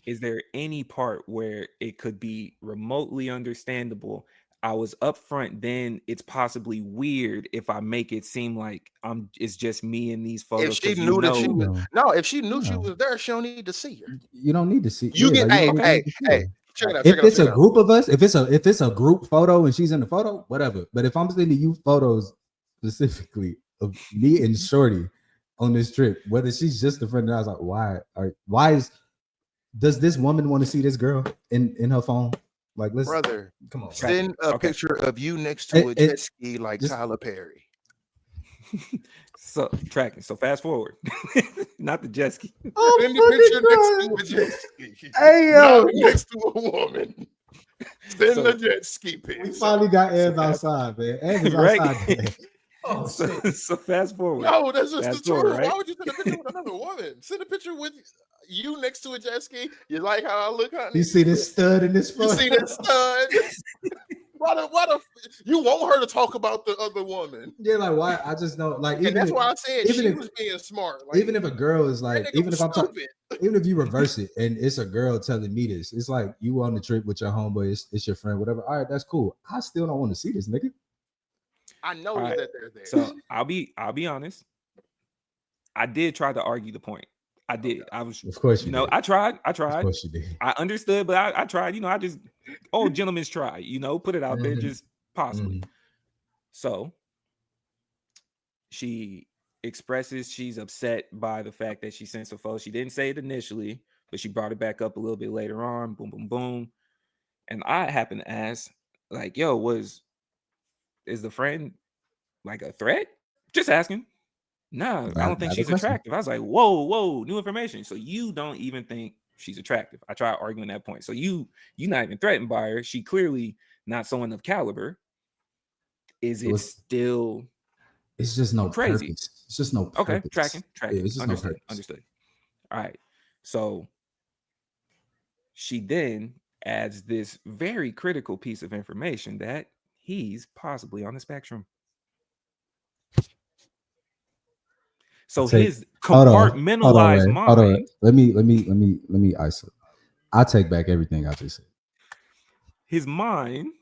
Is there any part where it could be remotely understandable? I was upfront, then it's possibly weird if I make it seem like it's just me in these photos. If she knew that she was if she knew she No. was there, she don't need to see her. You don't need to see. You yeah, get like, you don't hey, need to see her. check it out. If it's a group of us, if it's a group photo and she's in the photo, whatever. But if I'm sending you photos specifically of me and Shorty on this trip, whether she's just a friend, and I was like, why does this woman want to see this girl in her phone? Like, let's brother, come on. send a Okay. picture of you next to a It- jet ski like just- Tyler Perry. So tracking. So fast forward. Not the jet ski. Send the picture next to a jet ski. Hey, yo. Not next to a woman. Send the jet ski pic. We finally got Ev outside, man. Ev is Right? outside. Man. Oh, So fast forward. No, that's just Fast the truth. forward, right? Why would you send a picture with another woman? Send a picture with you next to a jet ski. You like how I look, honey? You see this stud in this You photo? see that stud? why the you want her to talk about the other woman? Yeah, like why? I just don't like. And that's why I said even she if- was being smart. Like, Even if a girl is that like, nigga even was if I'm talking, stupid. even if you reverse it and it's a girl telling me this, it's like you on the trip with your homeboy, it's your friend, whatever. All right, that's cool. I still don't want to see this nigga. I know All right. that they're there. So I'll be honest. I did try to argue the point. I did. I was, Of course, you did. I tried. Of course, you did. I understood, but I tried. I just old gentlemen's try. Put it out there, just possibly. So she expresses she's upset by the fact that she sent a photo. She didn't say it initially, but she brought it back up a little bit later on. Boom, boom, boom. And I happen to ask, like, yo, is the friend like a threat? Just asking. No, I don't think Not a she's question. attractive. I was like, whoa, new information. So you don't even think she's attractive. I tried arguing that point. So you're not even threatened by her. She clearly not someone of caliber. Is it still It's just no crazy? purpose. It's just no purpose. Okay, tracking. Yeah, it's just Understood. no purpose. Understood. All right. So she then adds this very critical piece of information that he's possibly on the spectrum. So his compartmentalized mind. Hold on. Let me isolate. I take back everything I just said. His mind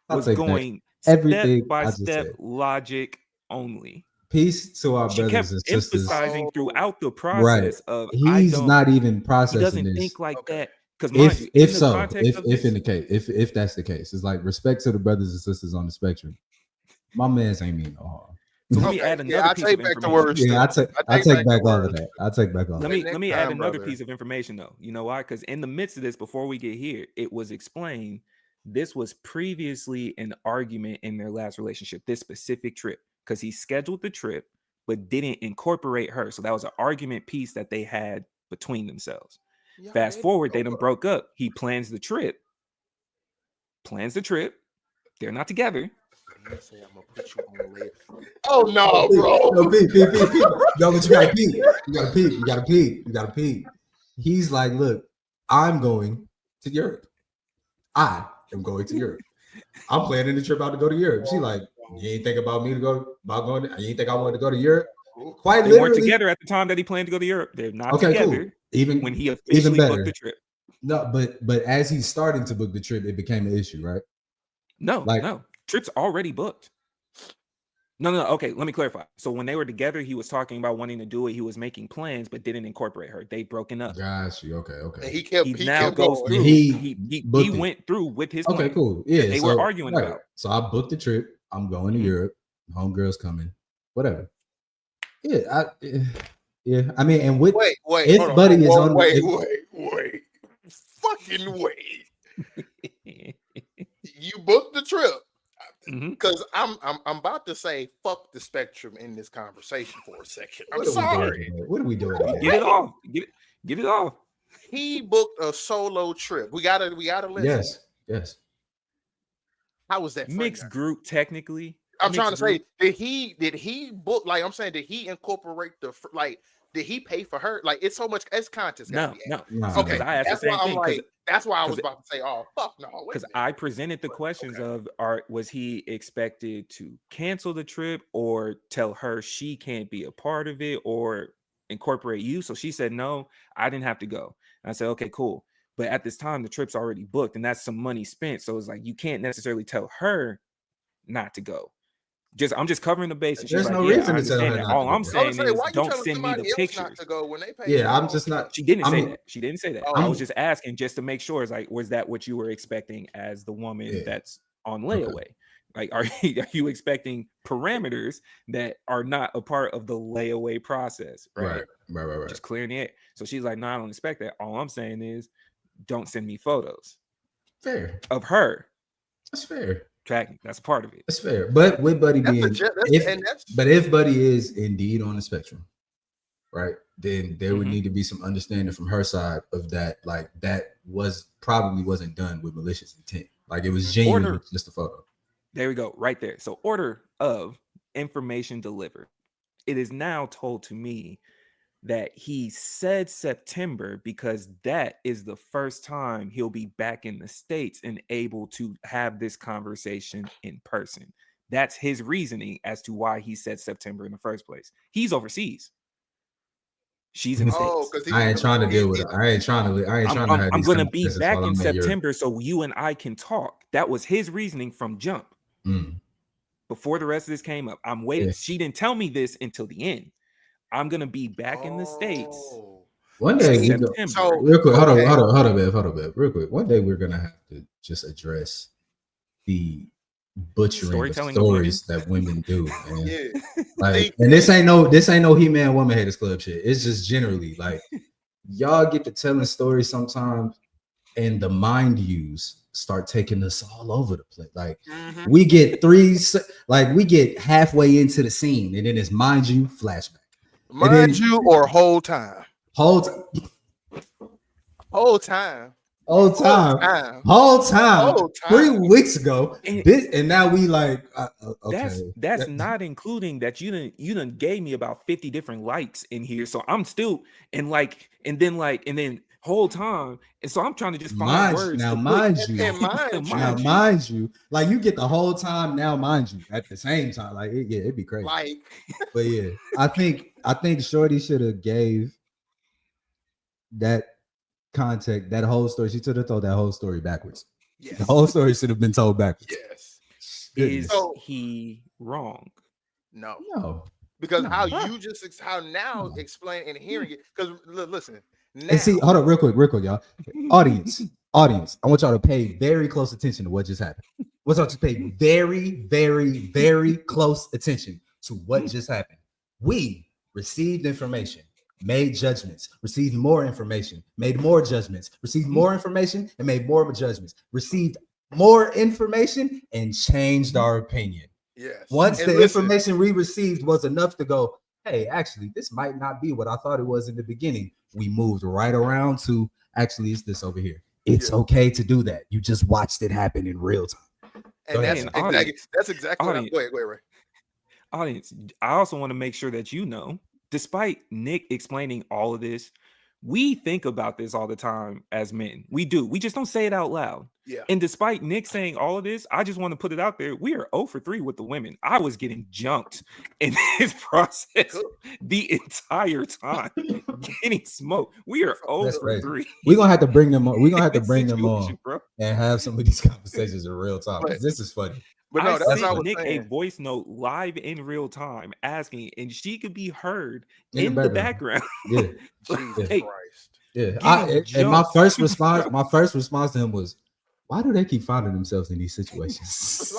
I'll was take back going everything step by I just step said. logic only. Peace to our She kept brothers and sisters. emphasizing throughout the process of He's not even he processing doesn't this. think like that. Because mind you, If in the so, context of if this, in the case, if that's the case, it's like respect to the brothers and sisters on the spectrum. My man's ain't mean no harm. so let me add another piece of information. Yeah, I take back all of that. I take back all. Let me add another piece of information though. You know why? Because in the midst of this, before we get here, it was explained this was previously an argument in their last relationship, this specific trip, because he scheduled the trip but didn't incorporate her. So that was an argument piece that they had between themselves. Fast forward, they done broke up. He plans the trip. They're not together. Say I'm gonna put you on later. Oh no, bro. No, peep. No, but you gotta peep. He's like, look, I'm going to Europe. I am going to Europe. I'm planning the trip out to go to Europe. She like, you ain't think about me to go about going. You ain't think I wanted to go to Europe? Quite they literally. Weren't together at the time that he planned to go to Europe. They're not together. Cool. Even when he officially booked the trip. No, but as he's starting to book the trip, it became an issue, right? No. Trip's already booked. No. Okay, let me clarify. So when they were together, he was talking about wanting to do it. He was making plans, but didn't incorporate her. They broken up. Gosh, okay. And he kept goes going. through. He went through with his plan. Okay, cool. Yeah, they were arguing about. So I booked the trip. I'm going to Europe. Homegirl's coming. Whatever. Yeah, I mean, and with wait, if Buddy is on. Wait, fucking wait. You booked the trip. Because I'm about to say fuck the spectrum in this conversation for a second. I'm sorry. What are we doing? Get it off. Get it off. He booked a solo trip. We gotta listen. Yes. How was that mixed group technically? I'm trying to say, did he book, like I'm saying, did he incorporate did he pay for her? Like, it's so much as context. No. Okay, I asked the same thing. That's why I was about to say, oh fuck no. Because I presented the questions of, was he expected to cancel the trip or tell her she can't be a part of it or incorporate you? So she said no, I didn't have to go. And I said, okay, cool. But at this time, the trip's already booked, and that's some money spent. So it's like you can't necessarily tell her not to go. I'm just covering the bases. There's no reason to tell her not to go. All I'm saying is don't send me the pictures. I'm just not. She didn't say that. I was just asking just to make sure. It's like, was that what you were expecting as the woman that's on layaway? Okay. Like, are you expecting parameters that are not a part of the layaway process? Right. Just clearing it. So she's like, no, I don't expect that. All I'm saying is, don't send me photos. Fair. Of her. That's fair. Tracking. That's a part of it. That's fair. But with Buddy if Buddy is indeed on the spectrum, right? Then there would need to be some understanding from her side of that. Like, that probably wasn't done with malicious intent. Like, it was genuine, just a photo. There we go, right there. So order of information delivered. It is now told to me that he said September because that is the first time he'll be back in the States and able to have this conversation in person. That's his reasoning as to why he said September in the first place. He's overseas. She's in the States. I ain't trying to deal with it. I ain't trying to have I'm going to be back in September so you and I can talk. That was his reasoning from jump. Before the rest of this came up. I'm waiting. Yeah. She didn't tell me this until the end. I'm gonna be back in the States. One day, real quick, hold on, babe. Real quick. One day we're gonna have to just address the butchering of stories that women do, man. Yeah. Like, and this ain't no He-Man Woman Haters Club shit. It's just generally like y'all get to telling stories sometimes, and the mind use start taking us all over the place. Like Mhm. we get we get halfway into the scene, and then it's mind you flashback. Mind you, or whole time. Whole time. time. 3 weeks ago, and now we like okay. That's not including that you done gave me about 50 different likes in here, so I'm still and then whole time, and so I'm trying to just find words. Mind you, like you get the whole time now, mind you, at the same time, like it'd be crazy. Like, but yeah, I think Shorty should have gave that context, that whole story. She should have told that whole story backwards. yes. The whole story should have been told backwards. Yes. Is he wrong? No. Because how now explain and hearing it. Because listen, now. And see, hold up, real quick, y'all. Audience, I want y'all to pay very close attention to what just happened. I want y'all to pay very, very, very close attention to what just happened. We received information, made judgments, received more information, made more judgments, received more information, and made more judgments, received more information, and changed our opinion. Yes. Once the information we received was enough to go, hey, actually, this might not be what I thought it was in the beginning. We moved right around to, actually, it's this over here. It's okay to do that. You just watched it happen in real time. And that's exactly what I'm wait. Audience, I also want to make sure that you know, despite Nick explaining all of this, we think about this all the time as men. We do. We just don't say it out loud. Yeah. And despite Nick saying all of this, I just want to put it out there. We are 0 for 3 with the women. I was getting junked in this process the entire time, getting smoked. We are 0 for 3. We're gonna have to bring them on. We're gonna have to bring them on and have some of these conversations in real time. This is funny. But no, that's sent Nick a voice note live in real time asking, and she could be heard in the background. Yeah. Jesus Christ. Yeah. And my first response to him was, why do they keep finding themselves in these situations?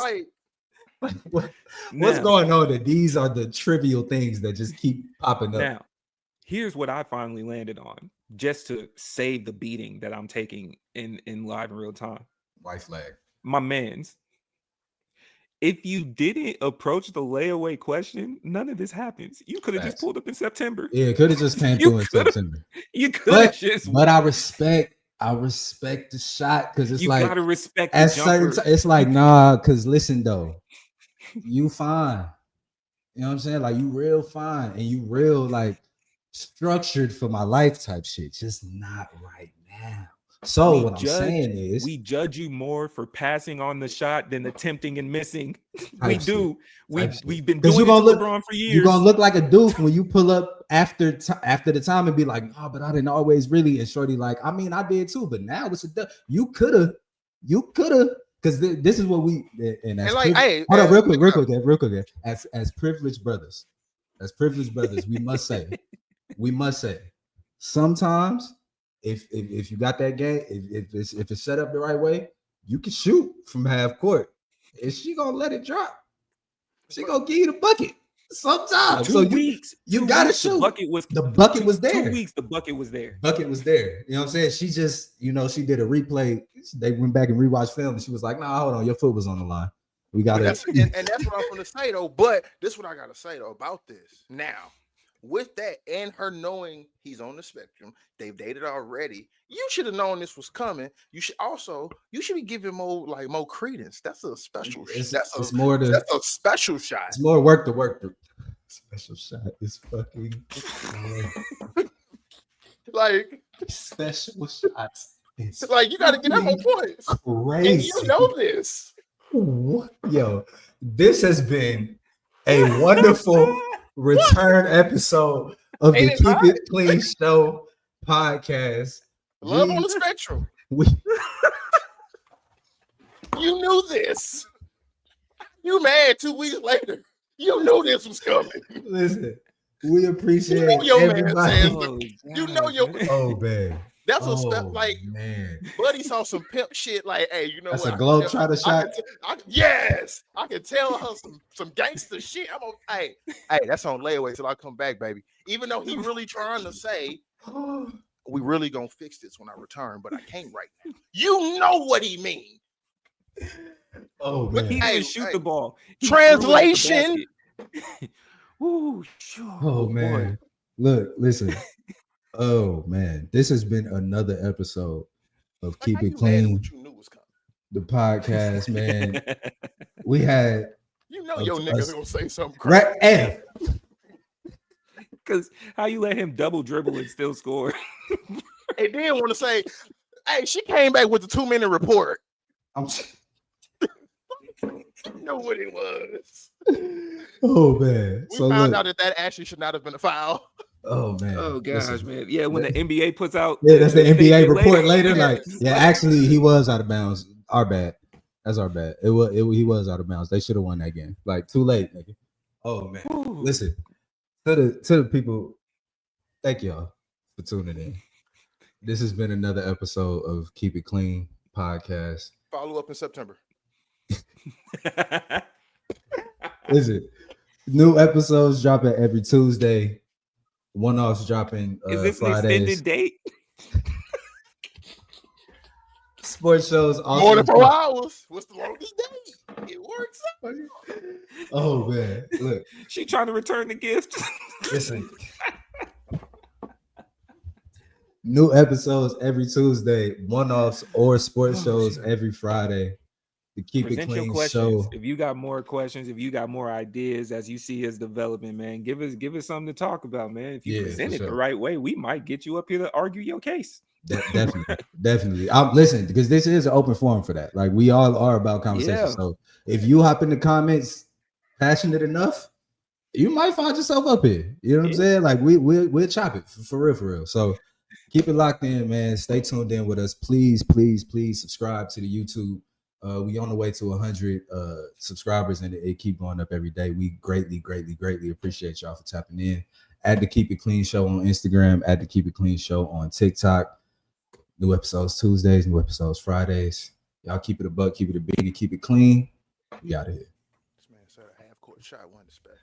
What's going on? That these are the trivial things that just keep popping up. Now, here's what I finally landed on, just to save the beating that I'm taking in live in real time. White flag. My man's. If you didn't approach the layaway question, none of this happens. You could have just pulled up in September. Yeah, it could have just came through in September. You could have just. But I respect the shot because it's like you gotta respect at certain. It's like nah, because listen though, you fine. You know what I'm saying? Like you real fine and you real like structured for my life type shit. Just not right now. So what I'm saying is we judge you more for passing on the shot than attempting and missing. We do. We've been doing it to LeBron for years. You're gonna look like a dude when you pull up after the time and be like, oh, but I didn't always really. And Shorty like, I mean, I did too, but now it's you could have, because this is what we and like, hey, hold on, real quick. As privileged brothers, we must say, sometimes. If you got that game, if it's set up the right way, you can shoot from half court. Is she gonna let it drop? She gonna give you the bucket sometimes. So you gotta shoot. The bucket was there. 2 weeks, the bucket was there. Bucket was there. You know what I'm saying? She just, she did a replay. They went back and rewatched film, and she was like, "Nah, hold on, your foot was on the line. We got it." And that's what I'm gonna say though. But this is what I gotta say though about this now. With that and her knowing he's on the spectrum, they've dated already. You should have known this was coming. You should be giving more credence. That's a special. That's a special shot. It's more work to work through. Special shot is fucking like special shots. It's like you got to get up on points. Crazy. And you know this. Yo, this has been a wonderful return episode of the Keep It Clean Show podcast. Love on the spectrum. You knew this. You mad 2 weeks later. You knew this was coming. Listen, we appreciate everybody. You know your oh man. That's a step like man. Buddy saw some pimp shit like, hey, you know that's what? That's a globetrotter shot. Yes, I can tell her some gangster shit. Hey, that's on layaway till I come back, baby. Even though he really trying to say, we really gonna fix this when I return, but I can't right now. You know what he mean. Oh He man. didn't Hey, shoot hey, the ball. He threw it at the translation. basket. Woo, sure. Oh boy. man. Look, listen. Oh man, this has been another episode of Like, Keep how It you mad at Clean, what you knew was coming? the podcast, man. We had You know a- your a- niggas gonna say something crazy. right. Hey, Because how you let him double dribble and still score? And then want to say, hey, she came back with the 2-minute report. I'm. You know what it was. Oh man. We So found look. out that actually should not have been a foul. Oh man. Oh gosh, Listen. man. Yeah, when the NBA puts out Yeah, that's the NBA statement report later. Like, It's yeah, like, actually, he was out of bounds. Our bad. That's our bad. He was out of bounds. They should have won that game. Like, too late, nigga. Oh man. whew. Listen, to the people, thank y'all for tuning in. This has been another episode of Keep It Clean podcast. Follow up in September. Listen, new episodes dropping every Tuesday. One-offs dropping Is this an Fridays. extended date? Sports shows also. More than 4 hours. What's the longest day? It works out. Oh man, look, She trying to return the gift. listen. New episodes every Tuesday, one-offs or sports shows every Friday. The Keep It Present your Clean questions. show. If you got more questions, if you got more ideas as you see his development, man, give us something to talk about, man. If you Yeah, present for it the sure. right way, we might get you up here to argue your case. Definitely. I'm listen because this is an open forum for that. Like we all are about conversation. Yeah. So if you hop in the comments passionate enough, you might find yourself up here. You know what I'm saying? Like we'll chop it for real. So keep it locked in, man. Stay tuned in with us. Please subscribe to the YouTube. We on the way to 100 subscribers, and it keep going up every day. We greatly appreciate y'all for tapping in. At the Keep It Clean Show on Instagram, at the Keep It Clean Show on TikTok. New episodes Tuesdays, new episodes Fridays. Y'all keep it a buck, keep it a beanie, keep it clean. We out of here. This man said a half-court shot, wasn't special.